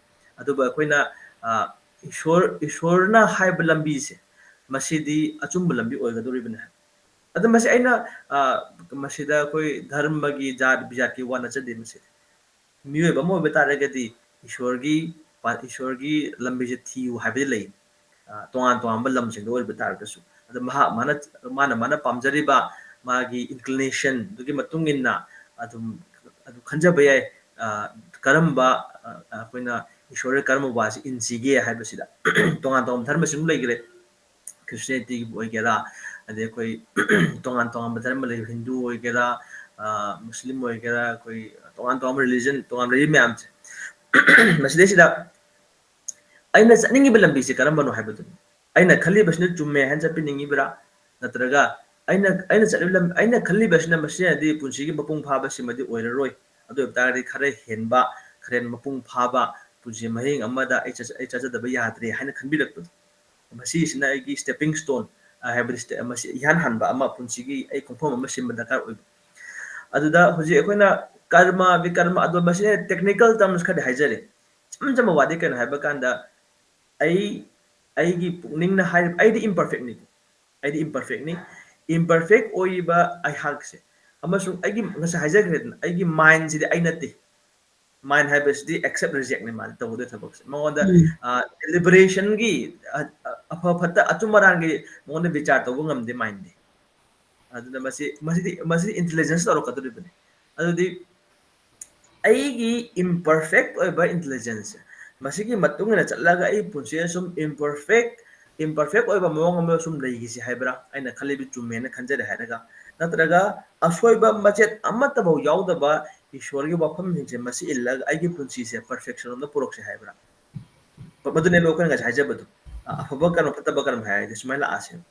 ꯑꯗꯨꯕꯨ ꯑꯩꯈꯣꯏꯅ ꯏꯁꯣꯔꯅ ꯍꯥꯏꯕ ꯂꯝꯕꯤꯁꯦ ꯃꯁꯤꯗꯤ ꯑꯆꯨꯝꯕ ꯂꯝꯕꯤ ꯑꯣꯏꯒꯗꯧꯔꯤꯕꯅꯤ ꯑꯗꯨ ꯃꯁꯤ ꯑꯩꯅ ꯃꯁꯤꯗ ꯑꯩꯈꯣꯏ ꯙꯔꯃꯒꯤ ꯖꯥꯠ ꯕꯤꯖꯥꯠꯀꯤ ꯋꯥ ꯅꯠꯆꯗꯦ ꯃꯁꯤꯗꯤ ꯃꯤꯑꯣꯏꯕ ꯑꯃ ꯑꯣꯏꯕ ꯇꯥꯔꯒꯗꯤ ꯏꯁꯣꯔꯒꯤ ꯂꯝꯕꯤꯁꯦ ꯊꯤꯌꯨ ꯍꯥꯏꯕꯗꯤ ꯂꯩ ꯇꯣꯉꯥꯟ ꯇꯣꯉꯥꯟꯕ ꯂꯝꯁꯤꯡꯗ ꯑꯣꯏꯕ ꯇꯥꯔꯒꯁꯨ ꯑꯗꯨ ꯃꯥꯅ ꯄꯥꯝꯖꯔꯤꯕ ꯃꯥꯒꯤ ꯏꯟꯀ꯭ꯂꯤꯅꯦꯁꯟ ꯑꯗꯨꯒꯤ ꯃꯇꯨꯡ ꯏꯟꯅ ꯑꯗꯨꯝ ꯑꯗꯨ ꯈꯟꯖꯕ ꯌꯥꯏ ꯀꯔꯝꯕ ꯑꯩꯈꯣꯏꯅ ꯏꯁꯣꯔꯒꯤ ꯀꯔꯝꯕ ꯋꯥꯁꯤ ꯏꯟꯁꯤꯒꯦ ꯍꯥꯏꯕꯁꯤꯗ ꯇꯣꯉꯥꯟ ꯇꯣꯉꯥꯟꯕ ꯙꯔꯃꯁꯤꯡ ꯂꯩꯈ꯭ꯔꯦ ꯈ꯭ꯔꯤꯁꯇꯤꯌꯥꯅꯤꯇꯤꯒꯤ ꯑꯣꯏꯒꯦꯔꯥ ꯑꯗꯩ ꯑꯩꯈꯣꯏ ꯇꯣꯉꯥꯟ ꯇꯣꯉꯥꯟꯕ ꯙꯔꯃ ꯂꯩ ꯍꯤꯟꯗꯨ ꯑꯣꯏꯒꯦꯔꯥ ꯃꯨꯁꯂꯤꯝ ꯑꯣꯏꯒꯦꯔꯥ ꯑꯩꯈꯣꯏ ꯇꯣꯉꯥꯟ ꯇꯣꯉꯥꯟꯕ ꯔꯤꯂꯤꯖꯟ ꯇꯣꯉꯥꯟꯕ ꯂꯩꯔꯤ ꯃꯌꯥꯝꯁꯦ ꯃꯁꯤꯗꯩꯁꯤꯗ ꯑꯩꯅ ꯆꯠꯅꯤꯡꯉꯤꯕ ꯂꯝꯕꯤꯁꯦ ꯀꯔꯝꯕꯅꯣ ꯍꯥꯏꯕꯗꯨꯅꯤ ꯑꯩꯅ ꯈꯜꯂꯤꯕꯁꯤꯅ ꯆꯨꯝꯃꯦ ꯍꯥꯏꯅ ꯆꯠꯄꯤꯅꯤꯡꯉꯤꯕ꯭ꯔꯥ ꯅꯠꯇ꯭ꯔꯒ ꯑꯩꯅ ꯈꯜꯂꯤꯕꯁꯤꯅ ꯃꯁꯤꯅꯗꯤ ꯄꯨꯟꯁꯤꯒꯤ ꯃꯄꯨꯡ ꯐꯥꯕꯁꯤꯃꯗꯤ ꯑꯣꯏꯔꯔꯣꯏ ꯑꯗꯨ ꯑꯣꯏꯕ ꯇꯥꯔꯒꯗꯤ ꯈꯔ ꯍꯦꯟꯕ ꯈꯔ ꯃꯄꯨꯡ ꯐꯥꯕ ꯄꯨꯟꯁꯤ ꯃꯍꯤꯡ ꯑꯃꯗ ꯑꯩ ꯆꯠꯆꯗꯕ ꯌꯥꯗ꯭ꯔꯦ ꯍꯥꯏꯅ ꯈꯟꯕꯤꯔꯛꯄꯗꯣ ꯃꯁꯤꯁꯤꯅ ꯑꯩꯒꯤ ꯁ꯭ꯇꯦꯞꯄꯤꯡ ꯁ꯭ꯇꯣꯟ ꯍꯥꯏꯕꯗꯤ ꯃꯁꯤ ꯏꯍꯥꯟ ꯍꯥꯟꯕ ꯑꯃ ꯄꯨꯟꯁꯤꯒꯤ ꯑꯩ ꯈꯣꯡꯐꯝ ꯑꯃ ꯁꯤꯟꯕ ꯗꯔꯀꯥꯔ ꯑꯣꯏꯕ ꯑꯗꯨꯗ ꯍꯧꯖꯤꯛ ꯑꯩꯈꯣꯏꯅ ꯀꯔꯃ ꯕꯤꯀꯔꯃ ꯑꯗꯣ ꯃꯁꯤꯅ ꯇꯦꯛꯅꯤꯀꯦꯜ ꯇꯔꯝꯁ ꯈꯔꯗꯤ ꯍꯥꯏꯖꯔꯤ ꯏꯆꯝ ꯆꯝꯕ ꯋꯥꯗꯤ ꯀꯩꯅꯣ ꯍꯥꯏꯕ ꯀꯥꯟꯗ ꯑꯩꯒꯤ ꯄꯨꯛꯅꯤꯡꯅ ꯍꯥꯏꯔꯤꯕ ꯑꯩꯗꯤ ꯏꯝꯄꯔꯐꯦꯛꯅꯤ ꯏꯝꯄꯔꯐꯦꯛ ꯑꯣꯏꯔꯤꯕ ꯑꯩꯍꯥꯛꯁꯦ ꯑꯃꯁꯨꯡ ꯑꯩꯒꯤ ꯉꯁꯥꯏ ꯍꯥꯏꯖꯈ꯭ꯔꯦꯗꯅ ꯑꯩꯒꯤ ꯃꯥꯏꯟꯁꯤꯗꯤ ꯑꯩ ꯅꯠꯇꯦ ꯃꯥꯏꯟ ꯍꯥꯏꯕꯁꯤꯗꯤ ꯑꯦꯛꯁꯦꯞ ꯔꯤꯖꯦꯛꯅꯤ ꯃꯥꯅ ꯇꯧꯒꯗꯣꯏ ꯊꯕꯛꯁꯦ ꯃꯉꯣꯟꯗ ꯗꯤꯂꯤꯕꯔꯦꯁꯟꯒꯤ ꯑꯐ ꯐꯠꯇ ꯑꯆꯨꯝ ꯑꯔꯥꯟꯒꯤ ꯃꯉꯣꯟꯗ ꯕꯤꯆꯥꯔ ꯇꯧꯕ ꯉꯝꯗꯦ ꯃꯥꯏꯟꯗꯤ ꯑꯗꯨꯅ ꯃꯁꯤꯗꯤ ꯏꯟꯇꯦꯂꯤꯖꯦꯟꯁ ꯇꯧꯔꯛꯀꯗꯣꯔꯤꯕꯅꯤ ꯑꯗꯨꯗꯤ ꯑꯩꯒꯤ ꯏꯝꯄꯔꯐꯦꯛ ꯑꯣꯏꯕ ꯏꯟꯇꯦꯂꯤꯖꯦꯟꯁꯁꯦ ꯃꯁꯤꯒꯤ ꯃꯇꯨꯡ ꯏꯟꯅ ꯆꯠꯂꯒ ꯑꯩ ꯄꯨꯟꯁꯤꯗ ꯁꯨꯝ ꯏꯝꯄꯔꯐꯦꯛ ꯑꯣꯏꯕ ꯃꯑꯣꯡ ꯑꯃ ꯁꯨꯝ ꯂꯩꯈꯤꯁꯤ ꯍꯥꯏꯕ꯭ꯔꯥ ꯑꯩꯅ ꯈꯜꯂꯤꯕ ꯆꯨꯝꯃꯦꯅ ꯈꯟꯖꯔꯦ ꯍꯥꯏꯔꯒ ꯅꯠꯇ꯭ꯔꯒ ꯑꯁꯣꯏꯕ ꯃꯆꯦꯠ ꯑꯃꯠꯇꯐꯥꯎ ꯌꯥꯎꯗꯕ ꯏꯁꯣꯔꯒꯤ ꯋꯥꯐꯝꯁꯤꯡꯁꯦ ꯃꯁꯤ ꯏꯜꯂꯒ ꯑꯩꯒꯤ ꯄꯨꯟꯁꯤꯁꯦ ꯄꯔꯐꯦꯛꯁꯟ ꯄꯨꯔꯛꯁꯦ ꯍꯥꯏꯕ꯭ꯔꯥ ꯃꯗꯨꯅꯦꯕ ꯑꯩꯈꯣꯏꯅ ꯉꯁꯥꯏ ꯍꯥꯏꯖꯕꯗꯣ ꯑꯐꯕ ꯀꯔꯝ ꯐꯠꯇꯕ ꯀꯔꯝ ꯍꯥꯏꯔꯗꯤ ꯁꯨꯃꯥꯏꯅ ꯂꯥꯛꯑꯁꯦꯕ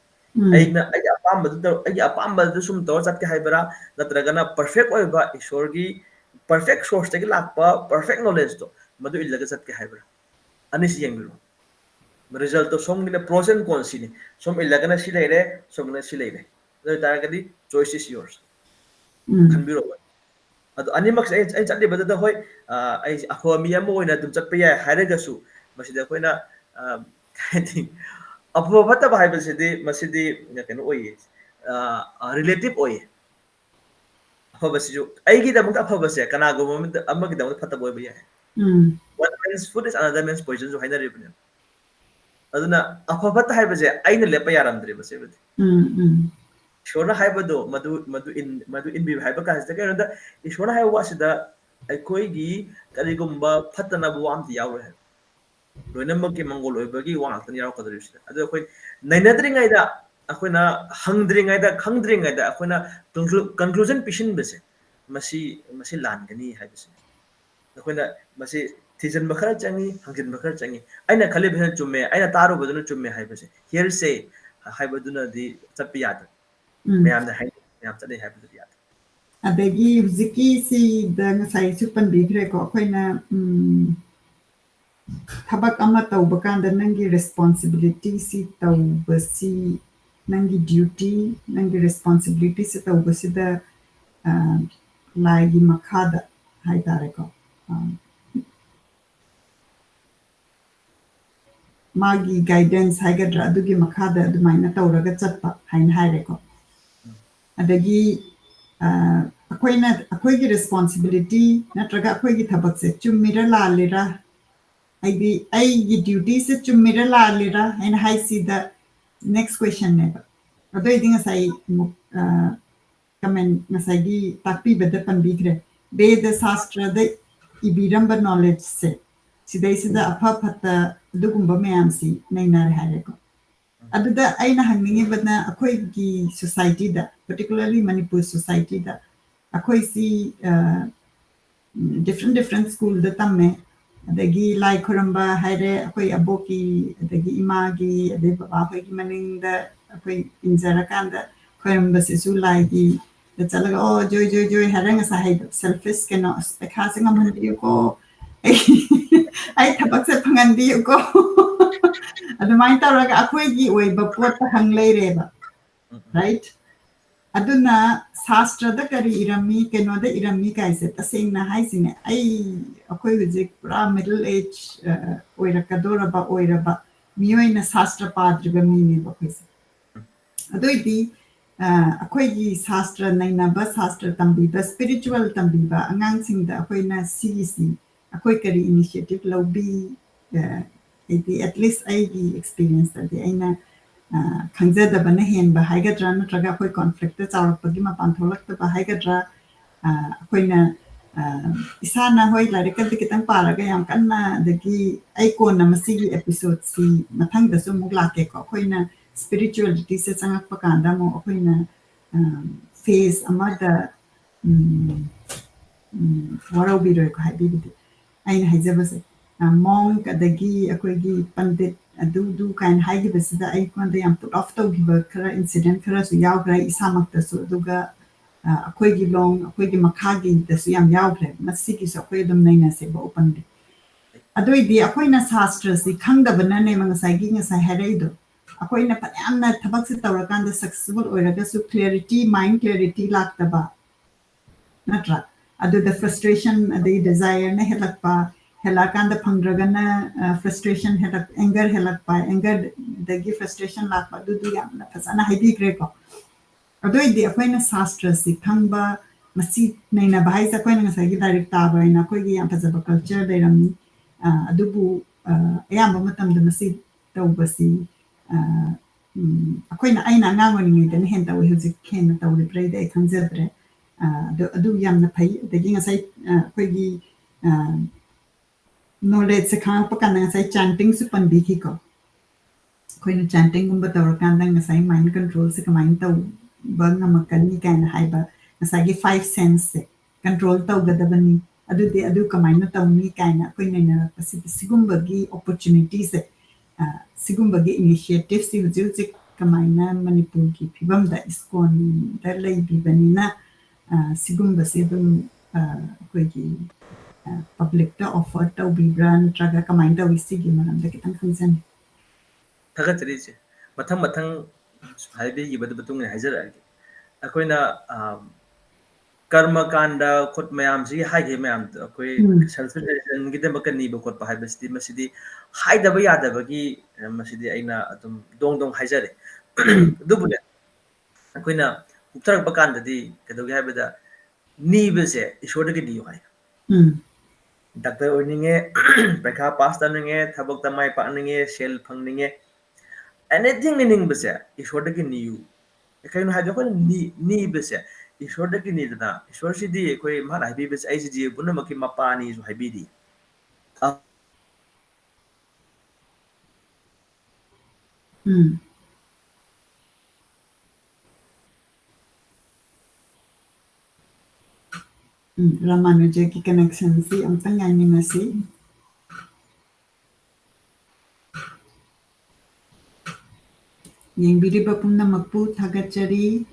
ꯑꯩꯒꯤ ꯑꯄꯥꯝꯕꯗꯨꯗ ꯁꯨꯝ ꯇꯧꯔ ꯆꯠꯀꯦ ꯍꯥꯏꯕ꯭ꯔꯥ ꯅꯠꯇ꯭ꯔꯒꯅ ꯄꯔꯐꯦꯛ ꯑꯣꯏꯕ ꯏꯁꯣꯔꯒꯤ ꯄꯔꯐꯦꯛ ꯁꯣꯔꯁꯇꯒꯤ ꯂꯥꯛꯄ ꯄꯔꯐꯦꯛ ꯅꯣꯂꯦꯖꯇꯣ ꯃꯗꯨ ꯏꯜꯂꯒ ꯆꯠꯀꯦ ꯍꯥꯏꯕ꯭ꯔꯥ ꯑꯅꯤꯁꯤ ꯌꯦꯡꯕꯤꯔꯣ ꯔꯤꯖꯜꯇꯣ ꯁꯣꯝꯒꯤꯅ ꯄ꯭रोस एंड कॉन्स सिनी सोम इल्लगना सि लेरे सोमना सि लेरे अदु तारगदि चॉइस इज योर्स खनबिरो अदु अनिमक्स आई चट्लि बददा होय आई अखो मी अम ओइना दुम चटप याय हायरगसु मसिदा कोइना काइथि अफो फत्ता बाहायबसिदि मसिदि कनो ओइये रिलेटिव ओइये अफबसिजु अइगिदमक अफबसे कनागुम अमगिदमक फत्ता बोइबा याय one man's food is another man's poison जो हाइनरिबने अदुना अफा फत्ता हाइबसे आइना लेपा यारमद्रे बसेबदि ईश्वरना हाइबदो मदु इनबि हाइबा कासदा केनदा ईश्वरना हाइबा वासिदा अखोइगी करिगुम्बा फत्तनाबु वामति यावरे है लोइनमकि मंगोल ओइबगी वांगतन यावकदरिसदा अदु अखोइ नैनद्रिङाइदा अखोइना हंद्रिङाइदा खंद्रिङाइदा अखोइना कंक्लूजन पिसिनबसे मसी लानगनी हाइबसे अखोइना मसी थिजन बखरा चंगी हंजिन बखरा चंगी आइना खले भेन चुम्मे आइना तारो बदन चुम्मे हाइबसे हियर से हाइबदुना दि चप्पि याद मयामना हाइ मयाम चदे हाइबदु याद अदगी हुजिकी सी द ngасai सुपन बिग्रे को अखोइना थबक अमा तौब कांदा नंगी रिस्पांसिबिलिटी सी तौबसी नंगी ड्यूटी नंगी रिस्पांसिबिलिटी सी तौबसी द लाइगी मखादा हाइ तारे को मागी गाइडेंस हाइगद्रा अदुगी मखादा अदुमाइना तौरगा चटपा हाइन हाइरेको अदगी अखोइगी रिस्पांसिबिलिटी नत्रगा अखोइगी थबकसे चुम्मिरा लालेरा आइगी ड्यूटी से चुम्मिरा लालेरा हाइन हाइसिदा नेक्स्ट क्वेश्चन नेबा अदोइदि ngасai कमेंट ngасaiगी ताकपी बद पनबिग्रे वेद शास्त्र द इबिरंब नॉलेज से सिदैसिदा अफा फत्ता अदुगुंबा मयामसी नैनारे हारेको अदुदा अइना हंगनिंगिबना अखोइगी सोसाइटी दा particularly Manipur society दा अखोइसी different school da tamme adagi lai khuramba haire akoi aboki adagi imagi ade baba hoi ki maning da akoi injara kanda khuramba se su lai ki da chalaga oh joy haranga sa hai selfish keno spekha singa mandi ko ai thabak se phangan di ko adumai taraga akoi gi oi ba pot hang lei re ba right aduna sastra da kari irami keno da irami kaise tasengna haisine ai akoi hujik pura middle age oira kadora ba miyoi na sastra padriba mini ba kaise adoidi akoi gi sastra naina ba sastra tambi ba spiritual tambi ba angang sing da akoi na cc akoi kari initiative lobi at least ai gi experience da aina खंगजदबा न हेनबा हाइगद्रा नत्रगा कोई conflict चावरपगी मपान थोलक्तबा हाइगद्रा अखोइना इसाना होय लारिकल कितंग पारागा याम कन्ना दगी आइकोना मसीगी episode सी मथंगदसु मुग लाके को अखोइना spirituality से चंगकपा कांदा मो अखोइना फेस अमदा वराउ बिरोय को हाइबिबिदि आइन हाइजबसे monk adagi akoigi pandit adu kind haigi besida ai kon de am put off to give kara incident kara su yaw gra isamak ta su duga akoigi long akoigi makhagi ta su yam yaw gra masiki so akoi dum naina se ba open de adoi di akoina shastra si khangda bana ne mang sai gi nga sai harai do akoina panyam na thabak se tawra kan de successful oiraga su clarity mind clarity lakta ba natra adu the frustration the desire ne helakpa helakanda phangragana frustration helak anger helakpa anger dagi frustration lakpa du yamna fasana haidi greko adoi di akoina shastra si thangba masi naina bhai sa koina ngasai gi direct ta ba ina koi gi yam fazaba culture de ramni adubu ayamba matam da masi tawbasi akoina aina ngangoni ni den hen tawi huzik ken tawi play de khangzebre adu yamna phai dagi ngasai koi gi knowledge se khang pakan nga sai chanting su pan bi ki ko koina chanting gum ba tawra kan nga sai mind control se ka mind taw ba nga makan ni kan hai ba nga sai gi 5 sense se control taw ga da bani adu ka mind taw ni kan na koina na sigum ba gi opportunity se sigum ba gi initiative si ju se ka mind na manipur ki phibam da iskon da lai bi bani na sigum ba se dum koi gi public ta offer ta bibra natraga kamain ta wisi gi maram da kitang khangsan thaga chari che mathang haibe gi badu batung ne hajara gi akoina karma kanda khot mayam si hai ge mayam akoi self realization gi de bakani ba khot pa hai basti masidi hai da ba ya da ba gi masidi aina atum dong hajare dubule akoina uptarak ba kanda di kedogi hai bada ni bese ishod gi di hai doctor oininge prekha pass taninge thabak tamai pa ninge sel phangninge anything meaning bese ishod gi niu kaino ha jokon ni bese ishod gi ni da ishod si di koi ma hai bi bese ai ji bunna maki mapa ni ju hai bi di Ramanuja ki connection si ang tangay ni nasi yang biri ba pumna magpu thagachari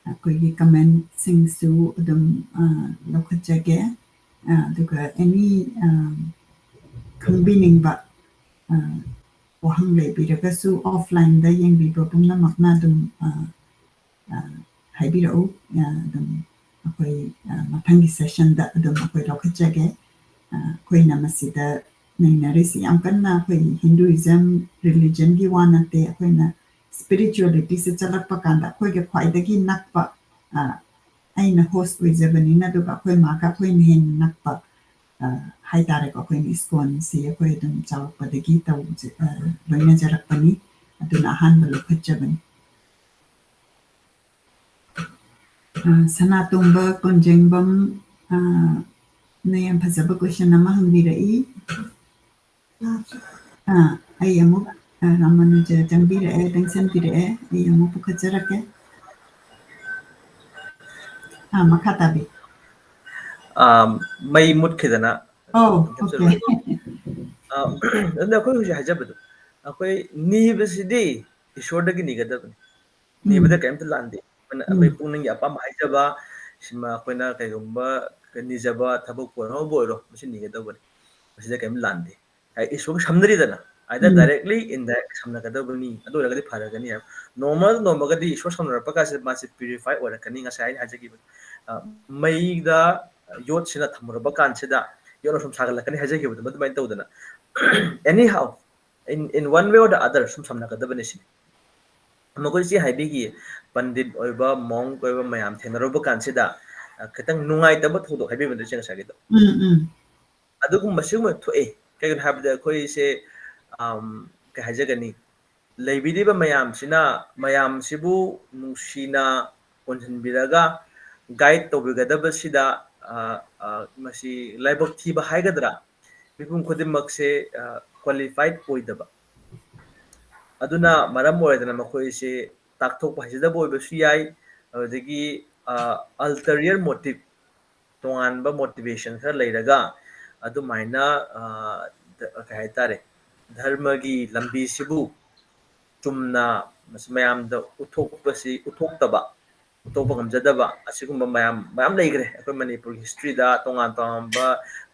akoigi comment sing su dum lokhachage duga any combining ba wahang le biri ka su offline da yang biri ba pumna magna dum hai biro dum akoi mathangi session da dum akoi lokhachage koi namasida nainarisi am kanna koi Hinduism religion gi wanate koi na spirituality se chalakpa kanda koi ge khwaidagi nakpa aina host wizabani na duga koi maka koi hen nakpa hai tare ko koi iskon si koi dum chawpa dagi taw loina jarakpani aduna han lokhachabani Sanatumba Konjengbam ꯅꯣꯏ ꯌꯥꯝ ꯐꯖꯕ question ꯑꯃ ꯍꯪꯕꯤꯔꯛꯏ ꯑꯩ ꯑꯃꯨꯛ ꯔꯥꯃꯥꯅꯨꯖ ꯆꯪꯕꯤꯔꯛꯑꯦ ꯆꯪꯁꯟꯕꯤꯔꯛꯑꯦ ꯑꯩ ꯑꯃꯨꯛ ꯄꯨꯈꯠꯆꯔꯛꯀꯦ ꯃꯈꯥ ꯇꯥꯕꯤ ꯃꯩ ꯃꯨꯠꯈꯤꯗꯅ ꯑꯣꯀꯦ ꯑꯗꯨꯅ ꯑꯩꯈꯣꯏ ꯍꯧꯖꯤꯛ ꯍꯥꯏꯖꯕꯗꯣ ꯑꯩꯈꯣꯏ ꯅꯤꯕꯁꯤꯗꯤ ꯏꯁꯣꯔꯗꯒꯤ ꯅꯤꯒꯗꯕꯅꯤ ꯅꯤꯕꯗ ꯀꯩꯝꯇ ꯂꯥꯟꯗꯦ ꯑꯩꯈꯣꯏ ꯄꯨꯛꯅꯤꯡꯒꯤ ꯑꯄꯥꯝꯕ ꯍꯥꯏꯖꯕ ꯁꯤꯃ ꯑꯩꯈꯣꯏꯅ ꯀꯩꯒꯨꯝꯕ ꯅꯤꯖꯕ ꯊꯕꯛ ꯑꯣꯏꯅꯕ ꯑꯣꯏꯔꯣ ꯃꯁꯤ ꯅꯤꯒꯗꯧꯕꯅꯤ ꯃꯁꯤꯗ ꯀꯩꯝ ꯂꯥꯟꯗꯦ ꯏꯁꯣꯔꯒ ꯁꯝꯅꯔꯤꯗꯅ ꯑꯥꯏꯗꯔ ꯗꯥꯏꯔꯦꯛꯂꯤ ꯏꯟꯗꯥꯏꯔꯦꯛ ꯁꯝꯅꯒꯗꯕꯅꯤ ꯑꯗꯨ ꯑꯣꯏꯔꯒꯗꯤ ꯐꯔꯒꯅꯤ ꯍꯥꯏꯕ ꯅꯣꯡꯃꯒꯗꯤ ꯏꯁꯣꯔ ꯁꯝꯅꯔꯛꯄ ꯀꯥꯟꯁꯤꯗ ꯃꯥꯁꯤ ꯄ꯭ꯌꯨꯔꯤꯐꯥꯏ ꯑꯣꯏꯔꯛꯀꯅꯤ ꯉꯁꯥꯏ ꯑꯩꯅ ꯍꯥꯏꯖꯈꯤꯕ ꯃꯩꯗ ꯌꯣꯠꯁꯤꯅ ꯊꯝꯃꯨꯔꯕ ꯀꯥꯟꯁꯤꯗ ꯌꯣꯠꯅ ꯁꯨꯝ ꯁꯥꯒꯠꯂꯛꯀꯅꯤ ꯍꯥꯏꯖꯈꯤꯕꯗꯣ ꯑꯗꯨꯃꯥꯏꯅ ꯇꯧꯗꯅ ꯑꯦꯅꯤ ꯍꯥꯎ in one way or the other ꯁꯨꯝ ꯁꯝꯅꯒꯗꯕꯅꯤ ꯁꯤꯅꯤ ꯃꯈꯣꯏꯁꯤ ꯍꯥꯏꯕꯤꯈꯤ ꯄꯟꯗꯤꯠ ꯑꯣꯏꯕ ꯃꯣꯡ ꯑꯣꯏꯕ ꯃꯌꯥꯝ ꯊꯦꯡꯅꯔꯨꯕ ꯀꯥꯟꯁꯤꯗ खतंग नुंगाइतब थौदोक हाइबेबन चेंग सागिदो अदुगुम सिगुम थोए कैगन हाबदे अखोई से के हाइजगनी लेबिदिबा मयाम सिना मयाम सिबु नुसीना ओनहनबिरगा गाइड तौबिगदब सिदा मसी लाइबक थीबा हाइगदरा मिपुम खुदिमक से क्वालिफाइड ओइदबा अदुना मरम ओइदना मखोई से ताकथोक हाइजदब ओइबसु याई अदगी अल्टरियर मोटिव तोंगानबा मोटिवेशन खर लेरगा अदुमाइना कह हाइतारे धर्मगी लंबी सिबु चुमना मयामद उथोकपसी उथोक्तबा उथोकपा गमजदबा असिगुम्बा मयाम लेग्रे अखोय मणिपुर हिस्ट्री दा तोंगान तोंगानबा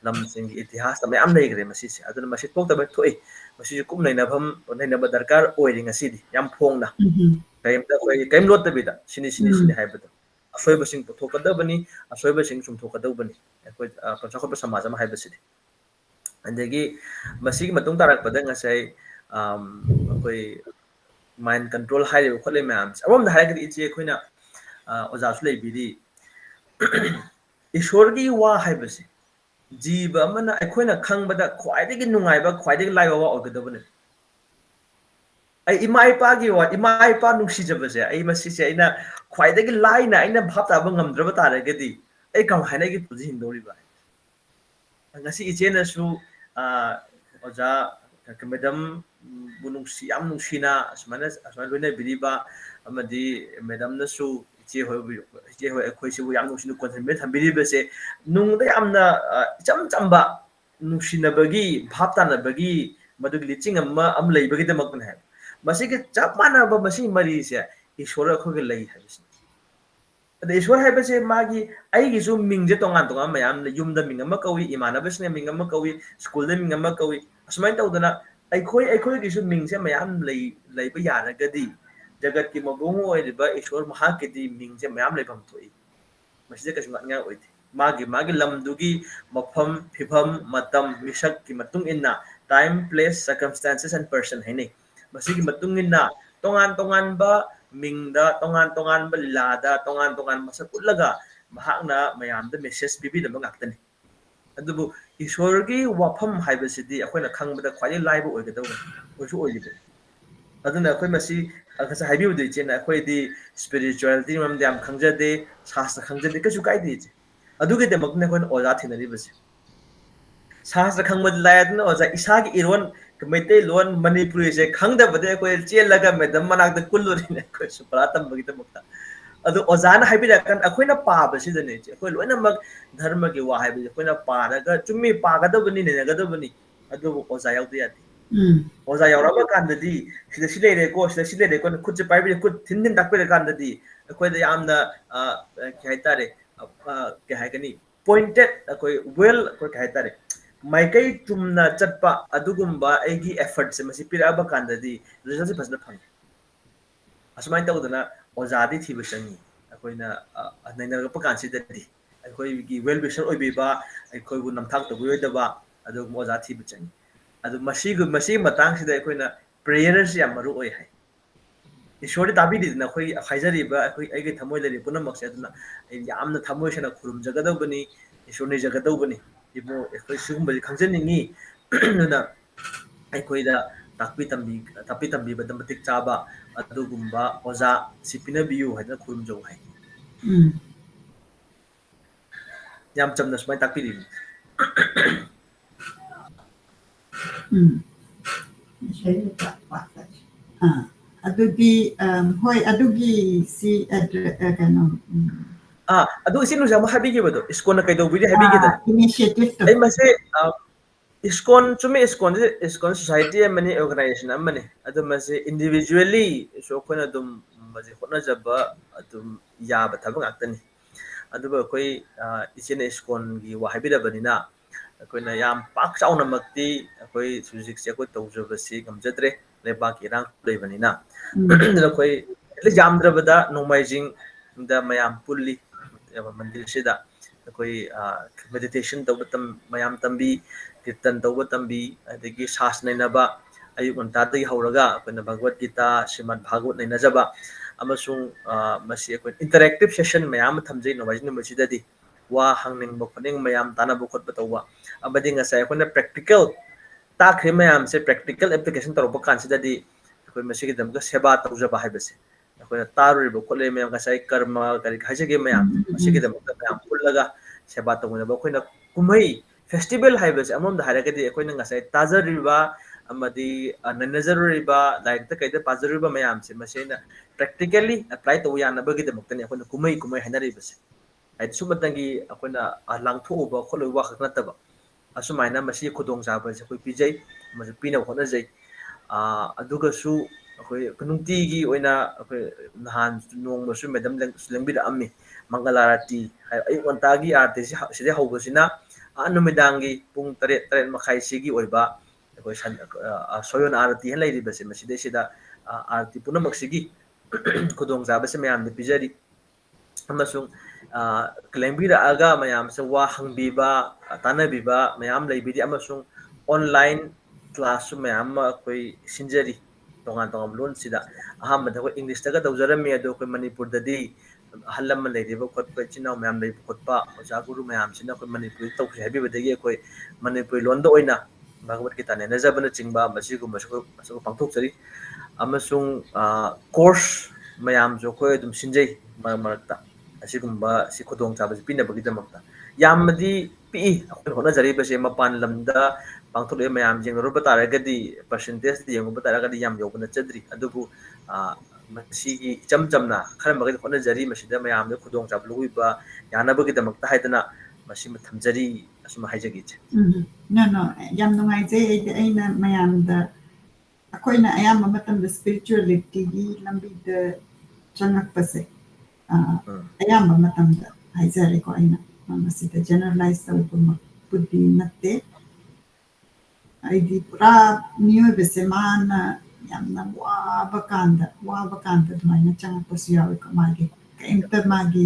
लमसिंग इतिहास दा मयाम लेग्रे मसिसे अदुना मसि थोक्तबा थोई मसि कुम नैनभम नैनबा दरकार ओइरि ngasidi yam phongna kaimta khoi kaim lot tabida sini haibado asoi puthokadabani asoi basing chumthokadabani akhoi konchakhot samaj ama haibasidi andagi masigi matung tarakpada ngasai akhoi mind control haire khole mayam amom da haigadi ichi khoina oja su leibidi ईश्वरगी वा हाइबसे जीव अमना अखोइना खंगबदा ख्वाइदगी नुंगाइबा ख्वाइदगी लाइबा वा ओगदबने इमा इपागी वा इमा इपा नुंसीजबसे मसीसे आइना ख्वाइदगी लाइना आइना भाब ताबा ngamद्रबा तारगदी कम हाइनागी पुजि हिंदोरिबा ngasi ijenasु oja madam bunungsi am nungsina asmana loina biriba amadi madam nasu iche hoi akhoi sibu yam nungsinu contribute thambiribase nungda yamna cham chamba nungsinabagi bhab tanabagi madug liching amma am leibagi damakna hai masigi chap manaba masi mari se ishwar akhoge lei habisi ईश्वर है मागी मिंजे तोान तोान मैम यूम मिंग कौई इमानबसने मिंग कौई स्कूल मिंग कौई असुमाइन तौदना अखोई मिंगे मैम लेब यारगदी जगत की मबूंग ईश्वर महाकी मिंगे मैम लेफम थोई मसीदे कछु ngaknya oide मागी लमदुगी मफम फिफम मतम मिसक की मतुंग इन्ना time place circumstances and person हैने मसीगी मतुंग इन्ना तोंगान बा मिंगदा तोंगान लीलादा तोंगान मसक उल्लगा महाकना मयामदा मेसेज पिबिदब ngakतनी अदुबु ईश्वरगी वाफम हाइबसिदी अखोइना खंगबदा ख्वाइ लाइब ओइगदब ओइसु ओइलिबे अदुना अखोइ मसी अखसा हाइबिउदि चेना अखोइदी स्पिरिचुअलिटी ममदे याम खंगजदे शास्त्र खंगजदे कछु काइदे चे अदुगे दमकने अखोइना ओजा थिनरिबसे शास्त्र खंगबद लायदना ओजा इसागी इरोन मैते लोन मणिपुरी से खंगदबदे अखोइ चेलगा मैडम मनाकद कुल्लुरिने अखोइ सुपरा तंबगी दमकता अदु ओजाना हाइबिरकन अखोइना पाबसिदने चे अखोइ लोइनमक धर्मगी वा हाइबि अखोइना पारगा चुम्मी पागदबनि नेगदबनि अदु ओजा याउदे यादे ओजा यावरबा कांददी सिदा सिलेरेको खुद से पाइबि खुद थिन ताकबिर कांददी अखोइदा यामना के हाइतारे के हाइगनी पॉइंटेड अखोइ वेल अखोइ के हाइतारे माइकई चुमना चटपा अदुगुम्बा एगी एफर्ट से मसी पिराबा कांददी रिजल्ट से फसना फंग असुमाइन तौदना ओजादी थीब चंगी अखोइना नैनरगप कांसिददी अखोइगी वेल विशर ओइबिबा अखोइबु नमथाक तबुयदबा अदु ओजा थीब चंगी अदु मसी मतंग सिदा अखोइना प्रेयर से याम मरु ओइ हाय ईश्वर ताबीदिना अखोइ हाइजरिबा अखोइ एगे थमोय लेरि पुनमक से अदुना यामना थमोय सेना खुरुम जगदबनी ईश्वर ने जगदबनी इबो अखोइ सुगुम्बदि खंजनिंगी नुना अखोइदा ताकपी तंबी बदम मतिक चाबा अदुगुम्बा ओजा सिपिना बियु हाइना खुरुम जौ हाय याम चमना सुमाय ताकपीरि ꯑꯗꯨꯗꯤ ꯍꯣꯏ ꯑꯗꯨꯒꯤ ꯁꯤ ꯀꯩꯅꯣ ꯑꯗꯨ ꯏꯆꯦ ꯅꯨꯡꯁꯥ ꯑꯃ ꯍꯥꯏꯕꯤꯈꯤꯕꯗꯣ ꯏꯁꯀꯣꯟꯅ ꯀꯩꯗꯧꯕꯤꯔꯤ ꯍꯥꯏꯕꯤꯒꯦꯗꯅ initiative ꯑꯩ ꯃꯁꯦ ꯏꯁꯀꯣꯟ ꯆꯨꯝꯃꯦ ꯏꯁꯀꯣꯟ ꯁꯣꯁꯥꯏꯇꯤ ꯑꯃꯅꯤ ꯑꯣꯔꯒꯅꯥꯏꯖꯦꯁꯟ ꯑꯃꯅꯤ ꯑꯗꯨ ꯃꯁꯤ ꯏꯟꯗꯤꯕꯤꯖꯨꯋꯦꯜꯂꯤ ꯑꯩꯈꯣꯏꯅ ꯑꯗꯨꯝ ꯃꯁꯤ ꯍꯣꯠꯅꯖꯕ ꯑꯗꯨꯝ ꯌꯥꯕ ꯊꯕꯛ ꯉꯥꯛꯇꯅꯤ ꯑꯗꯨꯒ ꯑꯩꯈꯣꯏ ꯏꯆꯦꯅ ꯏꯁꯀꯣꯟꯒꯤ ꯋꯥ ꯍꯥꯏꯕꯤꯔꯕꯅꯤꯅ ꯑꯩꯈꯣꯏꯅ ꯌꯥꯝ ꯄꯥꯛ ꯆꯥꯎꯅꯃꯛꯇꯤ ꯑꯩꯈꯣꯏ ꯍꯧꯖꯤꯛꯁꯦ ꯑꯩꯈꯣꯏ ꯇꯧꯖꯕꯁꯤ ꯉꯝꯖꯗ꯭ꯔꯦ ꯂꯩꯕꯥꯛꯀꯤ ꯏꯔꯥꯡ ꯂꯩꯕꯅꯤꯅ ꯑꯗꯨꯅ ꯑꯩꯈꯣꯏ ꯌꯥꯝꯗ꯭ꯔꯕꯗ ꯅꯣꯡꯃꯥꯏꯖꯤꯡꯗ ꯃꯌꯥꯝ ꯄꯨꯜꯂꯤ ꯃꯟꯗꯤꯔꯁꯤꯗ ꯑꯩꯈꯣꯏ ꯃꯦꯗꯤꯇꯦꯁꯟ ꯇꯧꯕ ꯃꯌꯥꯝ ꯇꯝꯕꯤ ꯀꯤꯔꯇꯟ ꯇꯧꯕ ꯇꯝꯕꯤ ꯑꯗꯒꯤ ꯁꯥꯁ ꯅꯩꯅꯕ ꯑꯌꯨꯛ ꯉꯟꯇꯥꯗꯒꯤ ꯍꯧꯔꯒ ꯑꯩꯈꯣꯏꯅ ꯚꯒꯋꯠ ꯒꯤꯇꯥ ꯁ꯭ꯔꯤꯃꯗ ꯚꯥꯒꯋꯠ ꯅꯩꯅꯖꯕ ꯑꯃꯁꯨꯡ ꯃꯁꯤ ꯑꯩꯈꯣꯏ ꯏꯟꯇꯔꯦꯛꯇꯤꯞ ꯁꯦꯁꯟ ꯃꯌꯥꯝ ꯑꯃ ꯊꯝꯖꯩ ꯅꯣꯡꯃꯥꯏꯖꯤꯡ ꯅꯨꯃꯤꯠꯁꯤꯗꯗꯤ ꯋꯥ ꯍꯪꯅꯤꯡꯕ ꯈꯣꯠꯅꯤꯡꯕ ꯃꯌꯥꯝ ꯇꯥꯟꯅꯕ ꯈꯣꯠꯄ ꯇꯧꯕ ꯑꯃꯗꯤ ꯉꯁꯥꯏ ꯑꯩꯈꯣꯏꯅ ꯄ꯭ꯔꯦꯛꯇꯤꯀꯦꯜ ꯇꯥꯛꯈ꯭ꯔꯤꯕ ꯃꯌꯥꯝꯁꯦ ꯄ꯭ꯔꯦꯛꯇꯤꯀꯦꯜ ꯑꯦꯄ꯭ꯂꯤꯀꯦꯁꯟ ꯇꯧꯔꯛꯄ ꯀꯥꯟꯁꯤꯗꯗꯤ ꯑꯩꯈꯣꯏ ꯃꯁꯤꯒꯤꯗꯃꯛꯇ ꯁꯦꯕꯥ ꯇꯧꯖꯕ ꯍꯥꯏꯕꯁꯦ ꯑꯩꯈꯣꯏꯅ ꯇꯥꯔꯨꯔꯤꯕ ꯈꯣꯠꯂꯤꯕ ꯃꯌꯥꯝ ꯉꯁꯥꯏ ꯀꯔꯃ ꯀꯔꯤ ꯍꯥꯏꯖꯒꯦ ꯃꯌꯥꯝ ꯃꯁꯤꯒꯤꯗꯃꯛꯇ ꯃꯌꯥꯝ ꯄꯨꯜꯂꯒ ꯁꯦꯕꯥ ꯇꯧꯃꯤꯟꯅꯕ ꯑꯩꯈꯣꯏꯅ ꯀꯨꯝꯍꯩ ꯐꯦꯁꯇꯤꯚꯦꯜ ꯍꯥꯏꯕꯁꯦ ꯑꯃꯔꯣꯝꯗ ꯍꯥꯏꯔꯒꯗꯤ ꯑꯩꯈꯣꯏꯅ ꯉꯁꯥꯏ ꯇꯥꯖꯔꯤꯕ ꯑꯃꯗꯤ ꯅꯩꯅꯖꯔꯨꯔꯤꯕ ꯂꯥꯏꯔꯤꯛꯇ ꯀꯩꯗ ꯄꯥꯖꯔꯨꯔꯤꯕ ꯃꯌꯥꯝꯁꯦ ꯃꯁꯤ ꯑꯩꯅ ꯄ꯭ꯔꯦꯛꯇꯤꯀꯦꯜꯂꯤ ꯑꯦꯄ꯭ꯂꯥꯏ ꯇꯧꯕ ꯌꯥꯅꯕꯒꯤꯗꯃꯛꯇꯅꯤ ꯑꯩꯈꯣꯏꯅ ꯀꯨꯝꯍꯩ ꯍꯥꯏꯅꯔꯤꯕꯁꯦ ꯍꯥꯏꯗꯤ ꯁꯨꯝꯃꯇꯪꯒꯤ ꯑꯩꯈꯣꯏꯅ ꯂꯥꯡꯊꯣꯛꯎꯕ ꯈꯣꯠꯂꯨꯕ ꯋꯥꯈꯛ ꯅꯠꯇꯕ ꯑꯁꯨꯃꯥꯏꯅ ꯃꯁꯤꯒꯤ ꯈꯨꯗꯣꯡꯆꯥꯕꯁꯦ ꯑꯩꯈꯣꯏ ꯄꯤꯖꯩ ꯑꯃꯁꯨꯡ ꯄꯤꯅꯕ ꯍꯣꯠꯅꯖꯩ ꯑꯗꯨꯒꯁꯨ ꯑꯩꯈꯣꯏ ꯅꯨꯡꯇꯤꯒꯤ ꯑꯣꯏꯅ ꯑꯩꯈꯣꯏ ꯅꯍꯥꯟ ꯅꯣꯡꯃꯁꯨ ꯃꯦꯗꯝ ꯂꯦꯡꯕꯤꯔꯛꯑꯝꯃꯤ ꯃꯪꯒꯜ ꯑꯥꯔꯇꯤ ꯑꯌꯨꯛ ꯉꯟꯇꯥꯒꯤ ꯑꯥꯔꯇꯤꯁꯤ ꯁꯤꯗꯩ ꯍꯧꯕꯁꯤꯅ ꯅꯨꯃꯤꯗꯥꯡꯒꯤ ꯄꯨꯡ 8-8:30 ꯑꯣꯏꯕ ꯑꯩꯈꯣꯏ ꯁꯣꯌꯣꯟ ꯑꯥꯔꯇꯤ ꯍꯥꯏꯅ ꯂꯩꯔꯤꯕꯁꯦ ꯃꯁꯤꯗꯩꯁꯤꯗ ꯑꯥꯔꯇꯤ ꯄꯨꯝꯅꯃꯛꯁꯤꯒꯤ ꯈꯨꯗꯣꯡꯆꯥꯕꯁꯦ ꯃꯌꯥꯝꯗ ꯄꯤꯖꯔꯤ ꯑꯃꯁꯨꯡ ꯂꯦꯡꯕꯤꯔꯛꯑꯒ ꯃꯌꯥꯝꯁꯦ ꯋꯥ ꯍꯪꯕꯤꯕ ꯇꯥꯟꯅꯕꯤꯕ ꯃꯌꯥꯝ ꯂꯩꯕꯤꯔꯤ ꯑꯃꯁꯨꯡ ꯑꯣꯟꯂꯥꯏꯟ ꯀ꯭ꯂꯥꯁꯁꯨ ꯃꯌꯥꯝ ꯑꯃ ꯑꯩꯈꯣꯏ ꯁꯤꯟꯖꯔꯤ ꯇꯣꯉꯥꯟ ꯇꯣꯉꯥꯟꯕ ꯂꯣꯟꯁꯤꯗ ꯑꯍꯥꯟꯕꯗ ꯑꯩꯈꯣꯏ ꯏꯪꯂꯤꯁꯇꯒ ꯇꯧꯖꯔꯝꯃꯤ ꯑꯗꯣ ꯑꯩꯈꯣꯏ ꯃꯅꯤꯄꯨꯔꯗꯗꯤ ꯑꯍꯜ ꯂꯃꯟ ꯂꯩꯔꯤꯕ ꯈꯣꯠꯄ ꯏꯆꯤꯟ ꯏꯅꯥꯎ ꯃꯌꯥꯝ ꯂꯩꯕ ꯈꯣꯠꯄ ꯑꯣꯖꯥ ꯒꯨꯔꯨ ꯃꯌꯥꯝꯁꯤꯅ ꯑꯩꯈꯣꯏ ꯃꯅꯤꯄꯨꯔꯤ ꯇꯧꯁꯤ ꯍꯥꯏꯕꯤꯕꯗꯒꯤ ꯑꯩꯈꯣꯏ ꯃꯅꯤꯄꯨꯔꯤ ꯂꯣꯟꯗ ꯑꯣꯏꯅ ꯚꯒꯋꯠ ꯒꯤꯇꯥ ꯅꯩꯅꯖꯕꯅꯆꯤꯡꯕ ꯃꯁꯤꯒꯨꯝꯕꯁꯨ ꯄꯥꯡꯊꯣꯛꯆꯔꯤ ꯑꯃꯁꯨꯡ ꯀꯣꯔꯁ ꯃꯌꯥꯝꯁꯨ ꯑꯩꯈꯣꯏ ꯑꯗꯨꯝ ꯁꯤꯟꯖꯩ ꯃꯔꯛ ꯃꯔꯛꯇ ꯑꯁꯤꯒꯨꯝꯕ ꯁꯤ ꯈꯨꯗꯣꯡꯆꯥꯕꯁꯤ ꯄꯤꯅꯕꯒꯤꯗꯃꯛꯇ ꯌꯥꯝꯅꯗꯤ ꯄꯤꯛꯏ ꯑꯩꯈꯣꯏꯅ ꯍꯣꯠꯅꯖꯔꯤꯕꯁꯦ ꯃꯄꯥꯟ ꯂꯝꯗ ꯄꯥꯡꯊꯣꯛꯂꯤꯕ ꯃꯌꯥꯝ ꯌꯦꯡꯅꯔꯨꯕ ꯇꯥꯔꯒꯗꯤ ꯄꯔꯁꯦꯟꯇꯦꯖꯇ ꯌꯦꯡꯉꯨꯕ ꯇꯥꯔꯒꯗꯤ ꯌꯥꯝ ꯌꯧꯕ ꯅꯠꯆꯗ꯭ꯔꯤ ꯑꯗꯨꯕꯨ ꯃꯁꯤꯒꯤ ꯏꯆꯝ ꯆꯝꯅ ꯈꯔ ꯃꯈꯩ ꯍꯣꯠꯅꯖꯔꯤ ꯃꯁꯤꯗ ꯃꯌꯥꯝꯗ ꯈꯨꯗꯣꯡꯆꯥꯕ ꯂꯧꯕꯤꯕ ꯌꯥꯅꯕꯒꯤꯗꯃꯛꯇ ꯍꯥꯏꯗꯅ ꯃꯁꯤꯃ ꯊꯝꯖꯔꯤ ꯑꯁꯨꯝ ꯍꯥꯏꯖꯒꯦ ꯏꯆꯦ no ꯌꯥꯝ ꯅꯨꯡꯉꯥꯏꯖꯩ ꯑꯩꯅ ꯃꯌꯥꯝꯗ ꯑꯩꯈꯣꯏꯅ ꯑꯌꯥꯝꯕ ꯃꯇꯝꯗ ꯁ꯭ꯄꯤꯔꯤꯆꯨꯋꯦꯂꯤꯇꯤꯒꯤ ꯂꯝꯕꯤꯗ ꯆꯪꯉꯛꯄꯁꯦ ꯑꯌꯥꯝꯕ ꯃꯇꯝꯗ ꯍꯥꯏꯖꯔꯦꯀꯣ ꯑꯩꯅ ꯃꯁꯤꯗ ꯖꯦꯅꯔꯦꯂꯥꯏꯁ ꯇꯧꯕꯃꯛꯄꯨꯗꯤ ꯅꯠꯇꯦ ꯑꯩꯗꯤ ꯄꯨꯔꯥ ꯃꯤꯑꯣꯏꯕꯁꯦ ꯃꯥꯅ ꯌꯥꯝꯅ ꯋꯥꯕ ꯀꯥꯟꯗ ꯑꯗꯨꯃꯥꯏꯅ ꯆꯪꯉꯛꯄꯁꯨ ꯌꯥꯎꯋꯦꯀꯣ ꯃꯥꯒꯤ ꯀꯩꯝꯇ ꯃꯥꯒꯤ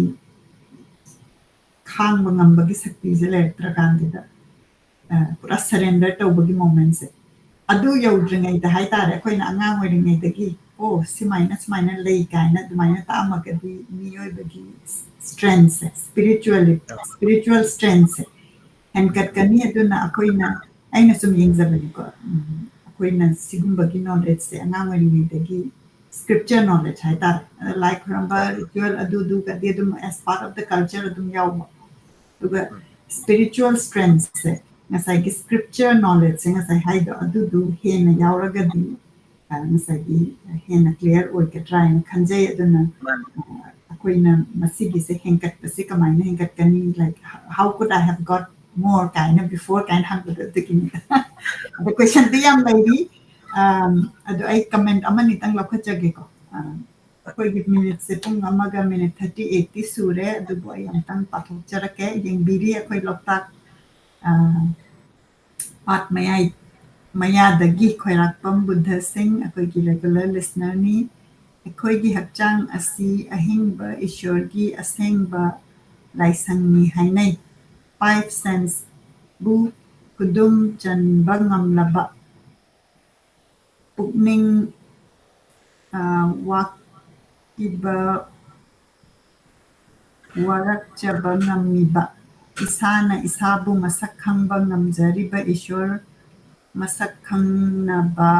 ꯈꯥꯡꯕ ꯉꯝꯕꯒꯤ ꯁꯛꯇꯤꯁꯦ ꯂꯩꯔꯛꯇ꯭ꯔꯀꯥꯟꯁꯤꯗ ꯄꯨꯔꯥ ꯁꯔꯦꯟꯗꯔ ꯇꯧꯕꯒꯤ ꯃꯣꯃꯦꯟꯁꯦ ꯑꯗꯨ ꯌꯧꯗ꯭ꯔꯤꯉꯩꯗ ꯍꯥꯏꯇꯥꯔꯦ ꯑꯩꯈꯣꯏꯅ ꯑꯉꯥꯡ ꯑꯣꯏꯔꯤꯉꯩꯗꯒꯤ ꯁꯨꯃꯥꯏꯅ ꯂꯩ ꯀꯥꯏꯅ ꯑꯗꯨꯃꯥꯏꯅ ꯇꯥꯛꯑꯝꯃꯒꯗꯤ ꯃꯤꯑꯣꯏꯕꯒꯤ ꯁ꯭ꯇꯔꯦꯡꯁꯦ ꯁ꯭ꯄꯤꯔꯤꯆꯨꯋꯦꯜ ꯁ꯭ꯇꯔꯦꯡꯁꯦ ꯍꯦꯟꯒꯠꯀꯅꯤ ꯑꯗꯨꯅ ꯑꯩꯅ ꯁꯨꯝ ꯌꯦꯡꯖꯕꯅꯤꯀꯣ ꯑꯩꯈꯣꯏꯅ ꯁꯤꯒꯨꯝꯕꯒꯤ ꯅꯣꯂꯦꯖꯁꯦ ꯑꯉꯥꯡ ꯑꯣꯏꯔꯤꯉꯩꯗꯒꯤ ꯁ꯭ꯀ꯭ꯔꯤꯞꯆꯔ ꯅꯣꯂꯦꯖ ꯍꯥꯏꯇꯥꯔꯦ ꯂꯥꯏ ꯈꯨꯔꯝꯕ ꯔꯤꯆꯨꯋꯦꯜ ꯑꯗꯨꯗꯨꯒꯗꯤ ꯑꯗꯨꯝ ꯑꯦꯁ ꯄꯥꯔꯠ ꯑꯣꯐ ꯗ ꯀꯜꯆꯔ ꯑꯗꯨꯝ ꯌꯥꯎꯕ ꯑꯗꯨꯒ ꯁ꯭ꯄꯤꯔꯤꯆꯨꯋꯦꯜ ꯁ꯭ꯇꯔꯦꯡꯁꯦ ꯉꯁꯥꯏꯒꯤ ꯁ꯭ꯀ꯭ꯔꯤꯞꯆꯔ ꯅꯣꯂꯦꯖꯁꯦ ꯉꯁꯥꯏ ꯍꯥꯏꯗꯣ ꯑꯗꯨꯗꯨ ꯍꯦꯟꯅ ꯌꯥꯎꯔꯒꯗꯤ ꯉꯁꯥꯏꯒꯤ ꯍꯦꯟꯅ ꯀ꯭ꯂꯤꯌꯥꯔ ꯑꯣꯏꯒꯗ꯭ꯔꯥ ꯍꯥꯏꯅ ꯈꯟꯖꯩ ꯑꯗꯨꯅ ꯑꯩꯈꯣꯏꯅ ꯃꯁꯤꯒꯤꯁꯦ ꯍꯦꯟꯒꯠꯄꯁꯦ ꯀꯃꯥꯏꯅ ꯍꯦꯟꯒꯠꯀꯅꯤ ꯂꯥꯏꯛ ꯍꯥꯎ ꯀꯨꯗ ꯑꯥꯏ ꯍꯦꯞ ꯒꯣꯠ ꯃꯣꯔ ꯀꯥꯏꯅ ꯕꯤꯐꯣꯔ ꯀꯥꯏꯅ ꯍꯪꯕꯗꯣ ꯑꯗꯨꯒꯤꯅꯤꯗ ꯑꯗꯣ ꯀꯣꯏꯁꯟꯗꯤ ꯌꯥꯝ ꯂꯩꯔꯤ ꯑꯗꯣ ꯑꯩ ꯀꯃꯦꯟꯠ ꯑꯃꯅꯤꯇꯪ ꯂꯧꯈꯠꯆꯒꯦꯀꯣ ꯑꯩꯈꯣꯏꯒꯤ ꯃꯤꯅꯤꯠꯁꯦ ꯄꯨꯡ 1:38 ꯁꯨꯔꯦ ꯑꯗꯨꯕꯨ ꯑꯩ ꯑꯃꯨꯛꯇꯪ ꯄꯥꯊꯣꯛꯆꯔꯛꯀꯦ ꯌꯦꯡꯕꯤꯔꯤ ꯑꯩꯈꯣꯏ ꯂꯣꯛꯇꯥꯛ ꯄꯥꯠ ꯃꯌꯥꯗꯒꯤ ꯈꯣꯏꯔꯥꯛꯄꯝ ꯕꯨද්ධ ꯁꯤꯡ ꯑꯩꯈꯣꯏꯒꯤ ꯔꯦꯒꯨꯂꯔ ꯂꯤꯁꯅꯔꯅꯤ ꯑꯩꯈꯣꯏꯒꯤ ꯍꯛꯆꯥꯡ ꯑꯁꯤ ꯑꯍꯤꯡꯕ ꯏꯁꯣꯔꯒꯤ ꯑꯁꯦꯡꯕ ꯂꯥꯏꯁꯪꯅꯤ ꯍꯥꯏꯅꯩ 5 ꯁꯦꯟꯁꯕꯨ ꯈꯨꯗꯨꯝ ꯆꯟꯕ ꯉꯝꯂꯕ ꯄꯨꯛꯅꯤꯡ ꯋꯥꯈꯤꯕ ꯋꯥꯔꯛꯆꯕ ꯉꯝꯃꯤꯕ ꯏꯁꯥꯅ ꯏꯁꯥꯕꯨ ꯃꯁꯛ ꯈꯪꯕ ꯉꯝꯖꯔꯤꯕ ꯏꯁꯣꯔ ꯃꯁꯛ ꯈꯪꯅꯕ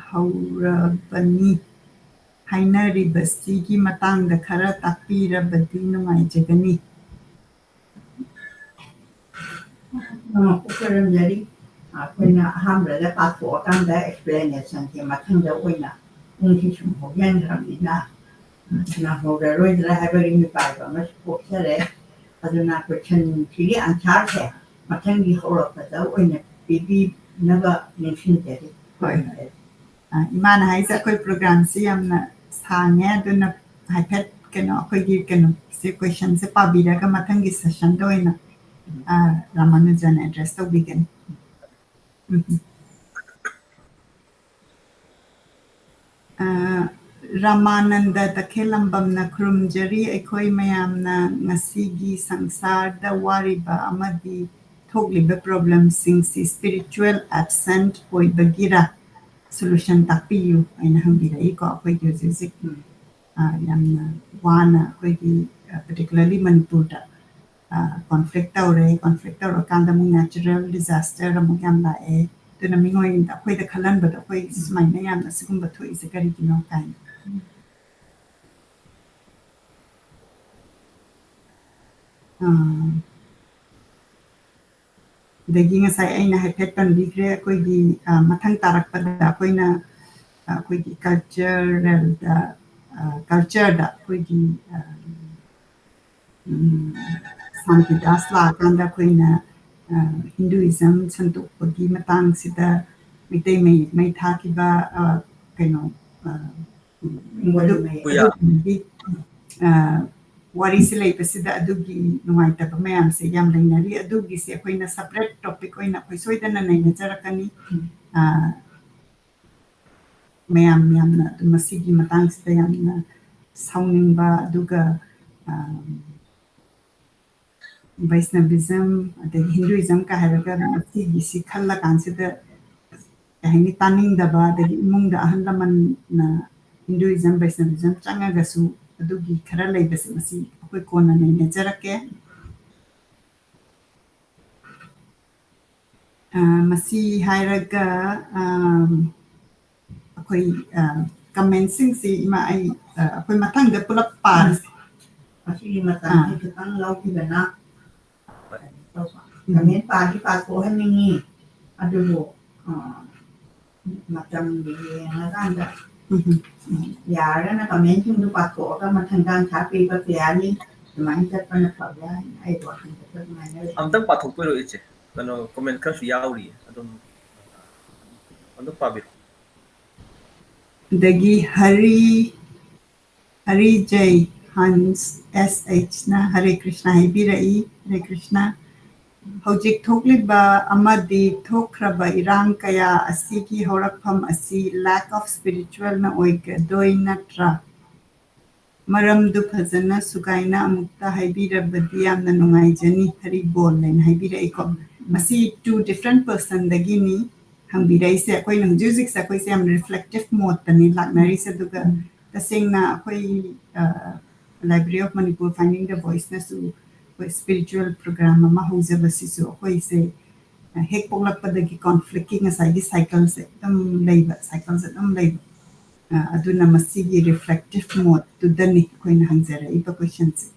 ꯍꯧꯔꯕꯅꯤ ꯍꯥꯏꯅꯔꯤꯕꯁꯤꯒꯤ ꯃꯇꯥꯡꯗ ꯈꯔ ꯇꯥꯛꯄꯤꯔꯕꯗꯤ ꯅꯨꯡꯉꯥꯏꯖꯒꯅꯤ ꯈꯨꯔꯨꯝꯖꯔꯤ ꯑꯩꯈꯣꯏꯅ ꯑꯍꯥꯟꯕꯗ ꯄꯥꯊꯣꯛꯑꯀꯥꯟꯗ ꯑꯦꯛꯁꯄ꯭ꯂꯦꯅꯦꯁꯟꯁꯦ ꯃꯊꯪꯗ ꯑꯣꯏꯅ ꯄꯨꯡꯁꯤ ꯁꯨꯝ ꯍꯧꯖꯤꯟꯈ꯭ꯔꯕꯅꯤꯅ ꯅꯪꯍꯧꯔꯔꯣꯏꯗ꯭ꯔꯥ ꯍꯥꯏꯕꯒꯤ ꯃꯤꯄꯥꯏꯕ ꯑꯃꯁꯨ ꯄꯣꯛꯆꯔꯦ ꯑꯗꯨꯅ ꯀꯣꯏꯁꯟꯁꯤꯒꯤ ꯑꯟꯁꯥꯔꯁꯦ ꯃꯊꯪꯒꯤ ꯍꯧꯔꯛꯄꯗ ꯑꯣꯏꯅ ꯄꯤꯕꯤꯅꯕ ꯅꯤꯡꯁꯤꯡꯖꯔꯤ ꯍꯣꯏ ꯏꯃꯥꯅ ꯍꯥꯏꯁꯦ ꯑꯩꯈꯣꯏ ꯄ꯭ꯔꯣꯒ꯭ꯔꯥꯝꯁꯤ ꯌꯥꯝꯅ ꯁꯥꯡꯉꯦ ꯑꯗꯨꯅ ꯍꯥꯏꯐꯦꯠ ꯑꯩꯈꯣꯏꯒꯤ ꯀꯩꯅꯣꯁꯦ ꯀꯣꯏꯁꯟꯁꯦ ꯄꯥꯕꯤꯔꯒ ꯃꯊꯪꯒꯤ ꯁꯦꯁꯟꯗ ꯑꯣꯏꯅ ꯔꯥꯃꯥꯅꯨꯖꯟ ꯑꯦꯗ꯭ꯔꯦꯁ ꯇꯧꯕꯤꯒꯅꯤ ꯔꯥꯃꯥꯅꯟꯗ ꯇꯈꯦꯜꯂꯝꯕꯝꯅ ꯈꯨꯔꯨꯝꯖꯔꯤ ꯑꯩꯈꯣꯏ ꯃꯌꯥꯝꯅ ꯉꯁꯤꯒꯤ ꯁꯪꯁꯥꯔꯗ ꯋꯥꯔꯤꯕ ꯑꯃꯗꯤ ꯊꯣꯛꯂꯤꯕ ꯄ꯭ꯔꯣꯕ꯭ꯂꯦꯝꯁꯤꯡꯁꯤ ꯁ꯭ꯄꯤꯔꯤꯆꯨꯋꯦꯜ ꯑꯦꯕꯁꯦꯟꯠ ꯑꯣꯏꯕꯒꯤꯔ ꯁꯣꯂꯨꯁꯟ ꯇꯥꯛꯄꯤꯌꯨ ꯑꯩꯅ ꯍꯪꯕꯤꯔꯛꯏꯀꯣ ꯑꯩꯈꯣꯏꯒꯤ ꯍꯧꯖꯤꯛ ꯌꯥꯝꯅ ꯋꯥꯅ ꯑꯩꯈꯣꯏꯒꯤ ꯄꯥꯔꯇꯤꯀꯨꯂꯔꯂꯤ ꯃꯅꯤꯄꯨꯔꯗ ꯀꯣꯟꯐ꯭ꯂꯤꯛ ꯇꯧꯔꯀꯥꯟꯗ ꯑꯃꯨꯛ ꯅꯦꯆꯔꯦꯜ ꯗꯤꯖꯥꯁꯇꯔ ꯑꯃꯨꯛ ꯌꯥꯝ ꯂꯥꯛꯑꯦ ꯑꯗꯨꯅ ꯃꯤꯉꯣꯏꯗ ꯑꯩꯈꯣꯏꯗ ꯈꯜꯍꯟꯕꯗꯣ ꯑꯩꯈꯣꯏ ꯁꯨꯃꯥꯏꯅ ꯌꯥꯝꯅ ꯁꯤꯒꯨꯝꯕ ꯊꯣꯛꯏꯁꯦ ꯀꯔꯤꯒꯤꯅꯣ ꯀꯥꯏꯅ ꯑꯗꯒꯤ ꯉꯁꯥꯏ ꯑꯩꯅ ꯍꯥꯏꯐꯦꯠ ꯄꯟꯕꯤꯈ꯭ꯔꯦ ꯑꯩꯈꯣꯏꯒꯤ ꯃꯊꯪ ꯇꯥꯔꯛꯄꯗ ꯑꯩꯈꯣꯏꯅ ꯑꯩꯈꯣꯏꯒꯤ ꯀꯜꯆꯔꯗ ꯑꯩꯈꯣꯏꯒꯤ ꯁꯥꯟꯇꯤꯗꯥꯁ ꯂꯥꯛꯑꯀꯥꯟꯗ ꯑꯩꯈꯣꯏꯅ ꯍꯤꯟꯗꯨꯏꯖꯝ ꯁꯟꯗꯣꯛꯄꯒꯤ ꯃꯇꯥꯡꯁꯤꯗ ꯃꯩꯇꯩ ꯃꯩ ꯊꯥꯈꯤꯕ ꯀꯩꯅꯣ ꯑꯗꯨꯒꯤ ꯋꯥꯔꯤꯁꯦ ꯂꯩꯕꯁꯤꯗ ꯑꯗꯨꯒꯤ ꯅꯨꯡꯉꯥꯏꯇꯕ ꯃꯌꯥꯝꯁꯦ ꯌꯥꯝ ꯂꯩꯅꯔꯤ ꯑꯗꯨꯒꯤꯁꯦ ꯑꯩꯈꯣꯏꯅ ꯁꯄꯔꯦꯠ ꯇꯣꯄꯤꯛ ꯑꯣꯏꯅ ꯑꯩꯈꯣꯏ ꯁꯣꯏꯗꯅ ꯅꯩꯅꯖꯔꯛꯀꯅꯤ ꯃꯌꯥꯝ ꯌꯥꯝꯅ ꯑꯗꯨꯝ ꯃꯁꯤꯒꯤ ꯃꯇꯥꯡꯁꯤꯗ ꯌꯥꯝꯅ ꯁꯥꯎꯅꯤꯡꯕ ꯑꯗꯨꯒ ꯕꯩꯁꯅꯕꯤꯖꯝ ꯑꯗꯒꯤ ꯍꯤꯟꯗꯨꯏꯖꯝꯒ ꯍꯥꯏꯔꯒ ꯃꯁꯤꯒꯤꯁꯤ ꯈꯜꯂ ꯀꯥꯟꯁꯤꯗ ꯀꯩ ꯍꯥꯏꯅꯤ ꯇꯥꯅꯤꯡꯗꯕ ꯑꯗꯒꯤ ꯏꯃꯨꯡꯗ ꯑꯍꯜ ꯂꯃꯟꯅ ꯍꯤꯟꯗꯨꯏꯖꯝ ꯕꯩꯁꯅꯕꯤꯖꯝ ꯆꯪꯉꯒꯁꯨ ꯑꯗꯨꯒꯤ ꯈꯔ ꯂꯩꯕꯁꯦ ꯃꯁꯤ ꯑꯩꯈꯣꯏ ꯀꯣꯟꯅ ꯅꯩꯅꯖꯔꯛꯀꯦ ꯃꯁꯤ ꯍꯥꯏꯔꯒ ꯑꯩꯈꯣꯏ ꯀꯃꯦꯟꯁꯤꯡꯁꯤ ꯏꯃꯥ ꯑꯩꯈꯣꯏ ꯃꯊꯪꯗ ꯄꯨꯂꯞ ꯄꯥꯔꯁꯦ ꯃꯁꯤꯒꯤ ꯃꯇꯝꯁꯤ ꯈꯤꯇꯪ ꯂꯧꯈꯤꯕꯅ ꯀꯃꯦꯟ ꯄꯥꯊꯣꯛꯍꯟꯅꯤꯡꯉꯤ ꯑꯗꯨꯕꯨ ꯃꯇꯝꯒꯤ ꯌꯦꯡꯉꯀꯥꯟꯗ ꯌꯥꯔꯒꯅ ꯀꯃꯦꯟꯁꯤꯡꯗꯨ ꯄꯥꯊꯣꯛꯑꯒ ꯃꯊꯪꯗ ꯑꯟꯁꯥꯔ ꯄꯤꯕꯁꯨ ꯌꯥꯅꯤ ꯑꯗꯨꯃꯥꯏꯅ ꯆꯠꯄꯅ ꯐꯕ꯭ꯔꯥ ꯍꯥꯏꯅ ꯑꯩꯒꯤ ꯋꯥꯈꯜꯗꯁꯨ ꯑꯗꯨꯃꯥꯏꯅ ꯂꯩ ꯑꯝꯇꯪ ꯄꯥꯊꯣꯛꯇꯣꯏꯔꯣ ꯏꯆꯦ ꯀꯩꯅꯣ ꯀꯣꯃꯦꯟ ꯈꯔꯁꯨ ꯌꯥꯎꯔꯤꯌꯦ ꯑꯗꯨꯝ ꯑꯝꯇꯪ ꯄꯥꯕꯤꯔꯣ ꯑꯗꯒꯤ ꯍꯔꯤꯖꯩ ꯍꯟꯁ SH ꯍꯔꯦ ꯀ꯭ꯔꯤꯁꯅ ꯍꯥꯏꯕꯤꯔꯛꯏ ꯍꯔꯦ ꯀ꯭ꯔꯤꯁꯅ ꯍꯧꯖꯤꯛ ꯊꯣꯛꯂꯤꯕ ꯑꯃꯗꯤ ꯊꯣꯛꯈ꯭ꯔꯕ ꯏꯔꯥꯡ ꯀꯌꯥ ꯑꯁꯤꯒꯤ ꯍꯧꯔꯛꯐꯝ ꯑꯁꯤ ꯂꯦꯛ ꯑꯣꯐ ꯁ꯭ꯄꯤꯔꯤꯆꯨꯋꯦꯜꯅ ꯑꯣꯏꯒꯗꯣꯏ ꯅꯠꯇ꯭ꯔꯥ ꯃꯔꯝꯗꯨ ꯐꯖꯅ ꯁꯨꯒꯥꯏꯅ ꯑꯃꯨꯛꯇ ꯍꯥꯏꯕꯤꯔꯕꯗꯤ ꯌꯥꯝꯅ ꯅꯨꯡꯉꯥꯏꯖꯅꯤ ꯍꯔꯤꯕꯣꯜ ꯍꯥꯏꯅ ꯍꯥꯏꯕꯤꯔꯛꯏꯀꯣ ꯃꯁꯤ 2 different ꯄꯔꯁꯟꯗꯒꯤꯅꯤ ꯍꯪꯕꯤꯔꯛꯏꯁꯦ ꯑꯩꯈꯣꯏꯅ ꯍꯧꯖꯤꯛ ꯍꯧꯖꯤꯛꯁꯦ ꯑꯩꯈꯣꯏꯁꯦ ꯌꯥꯝ ꯔꯤꯐ꯭ꯂꯦꯛꯇꯤꯞ ꯃꯣꯠꯇꯅꯤ ꯂꯥꯛꯅꯔꯤꯁꯦ ꯑꯗꯨꯒ ꯇꯁꯦꯡꯅ ꯑꯩꯈꯣꯏ ꯂꯥꯏꯕ꯭ꯔꯦꯔꯤ ꯑꯣꯐ ꯃꯅꯤꯄꯨꯔ ꯐꯥꯏꯟꯗꯤꯡ ꯗ ꯚꯣꯏꯁꯅꯁꯨ ꯑꯩꯈꯣꯏ ꯁ꯭ꯄꯤꯔꯤꯆꯨꯋꯦꯜ ꯄ꯭ꯔꯣꯒ꯭ꯔꯥꯝ ꯑꯃ ꯍꯧꯖꯕꯁꯤꯁꯨ ꯑꯩꯈꯣꯏꯁꯦ ꯍꯦꯛ ꯄꯣꯛꯂꯛꯄꯗꯒꯤ ꯀꯣꯟꯐ꯭ꯂꯤꯛꯀꯤ ꯉꯁꯥꯏꯒꯤ ꯁꯥꯏꯀꯜꯁꯦ ꯑꯗꯨꯝ ꯂꯩꯕ ꯑꯗꯨꯅ ꯃꯁꯤꯒꯤ ꯔꯤꯐ꯭ꯂꯦꯛꯇꯤꯞ ꯃꯣꯠꯇꯨꯗꯅꯤ ꯑꯩꯈꯣꯏꯅ ꯍꯪꯖꯔꯛꯏꯕ ꯀꯣꯏꯁꯟꯁꯦ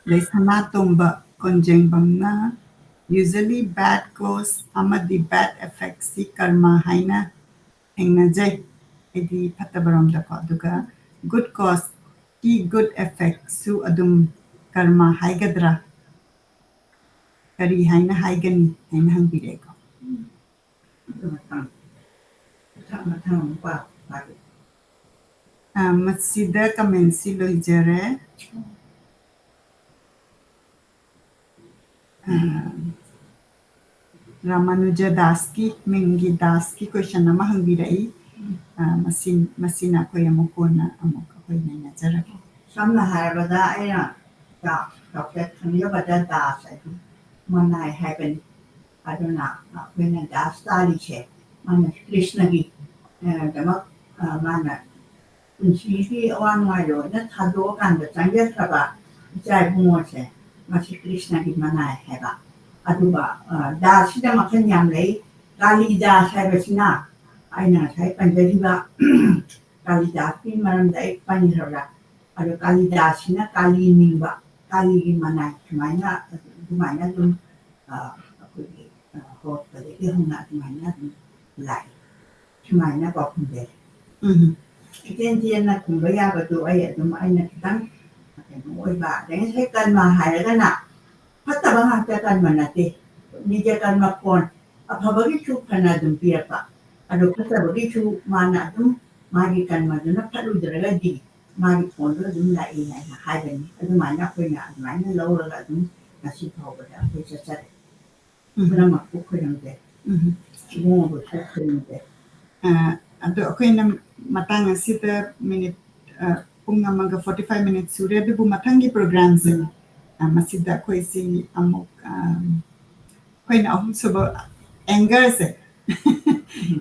Sanatomba Konjengbamna usually bad cause amadi bad effects si karma haina engnajai edi patabaramda ko aduga good cause ki good effects su adum karma haigadra kari haina haigani haina hangbire ko masida kamensi loijare Ramanuja Daski Mingi Daski question nama hangbirai masina ko yamukona amuka ko inajara samna harabada aina Dr. Kanyabada Das manai happen aduna when a Das taliche man Krishna gi dama mana unchi on wiro na thado kan da changya thaba jai bumoche machi Krishna gi manai heba aduba dasida makhan yam lei kali das haibasina aina sai panjariba kalidasi maramda ek panjara ado kalidasi na kali ningba kali gimana cuman dum aku hot pada dia huna cuman lai cuman kok kumbe Ikan dia nak kumbaya betul ayat dum aina kita oi ba dengan sai kan ma hai kan nak hatta bang kan mana teh ni dia kan makon apa bagi cu kana dum piapa ado kata bagi cu mana dum mari kan maduna perlu jeraga di mari pondro dum la ina hai ben ado mana ko na mana lo la dum nasi tahu pada ko cacat mana mak ko yang deh semua betul yang deh ado aku yang matang asita minit punga maga 45 minutes sudah tu matangi program sih masih dah kau isi amuk kau yang aku sebab anger sih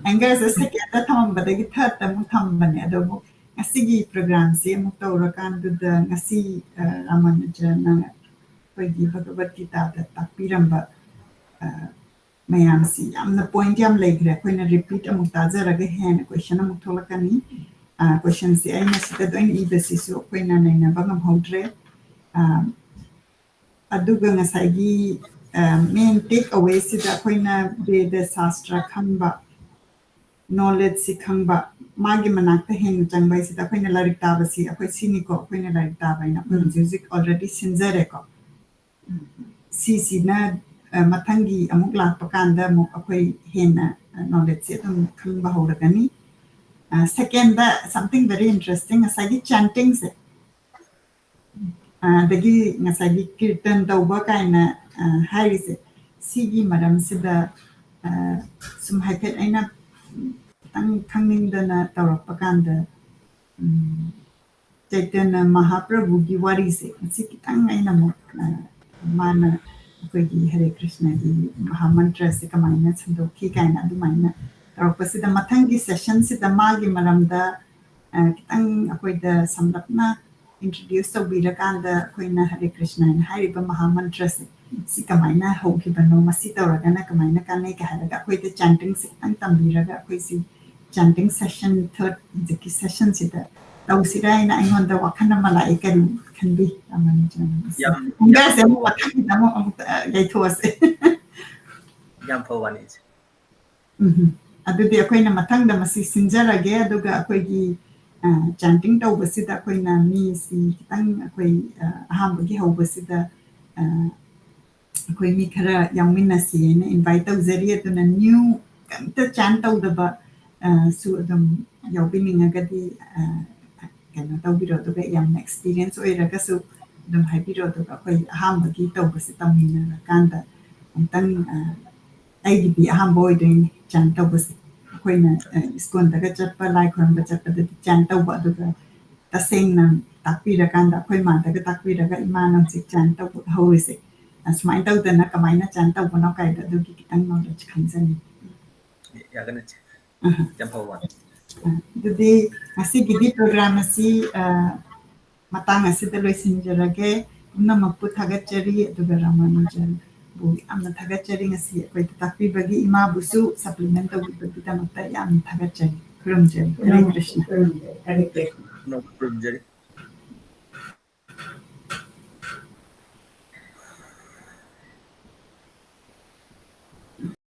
anger sih sekitar tham pada kita tamu tham bani ado muk ngasih program sih muk tahu rakan tu dah ngasih raman jana kau di Bhagavad Gita dah tapi ramba mayam sih amna point yang lagi kau yang repeat amuk taza raga hand question amuk tolak ni question sih ay masih dah doin iba sih so kau yang nanya bangam hodre aduga ngasagi main take away sih dah kau yang Veda sastra khangba knowledge sih khangba magi manakta hen jangbai sih dah kau yang larik tawa sih aku sini kau kau yang larik tawa ina music already sincere kau si na matangi amuk lah pakanda amuk aku hen knowledge sih tu khangba horagani second something very interesting ngasagi chanting sih dagi ngasagi kirtan tauba kaina hari sih sigi madam sida sumhaket aina tang khangning dana tawrak pakanda Chaitanya Mahaprabhu gi wari sih si kitang aina mo mana aku gi Hare Krishna gi Mahamantra sih kamaina sandoki kaina dumaina tawrak pasida mathangi session sida magi maramda kitang aku da samrapna introduce to birakanda koina Hare Krishna and Hariba Mahamantra si kamaina hoki bano masi tawragana kamaina kanai ka haraga koi the chanting si tang tambiraga koi si chanting session third the session si da tau sira ina ingon da wakana malai kan bi amani jana unga se mo wakana da mo gai those yam phawani adu de koina matang da masi sinjarage aduga koi gi chanting tawbasida koina mi si kitang koi ahambagi hobasida koi mi khara yangminna si na invite tawzari aduna new kanta chant tawdaba su adam yawbininga-gadi kana tawbiro aduga yamna experience oiraga su adam haibiro aduga koi ahambagi tawbasi tamina kanda antang aigi bi ahamba oidoin chant tawbasi koina iskon daga chatpa lai khon ba chatpa da chan tawba aduga tasengna takpirakan koi ma daga takpiraga imanam si chan tawba horise asmai tawdana kamaina chan tawba no kai da dugi kitang knowledge khanjani ya kana jam phawani dudi masih gidi program masih matang asih da loisinjarage namappu thagachari aduga ramanujan bu amna thagachari ngasi koi takpi bagi ima busu supplement bagi tamata yam thagachari kurumjari Hare Krishna no kurumjari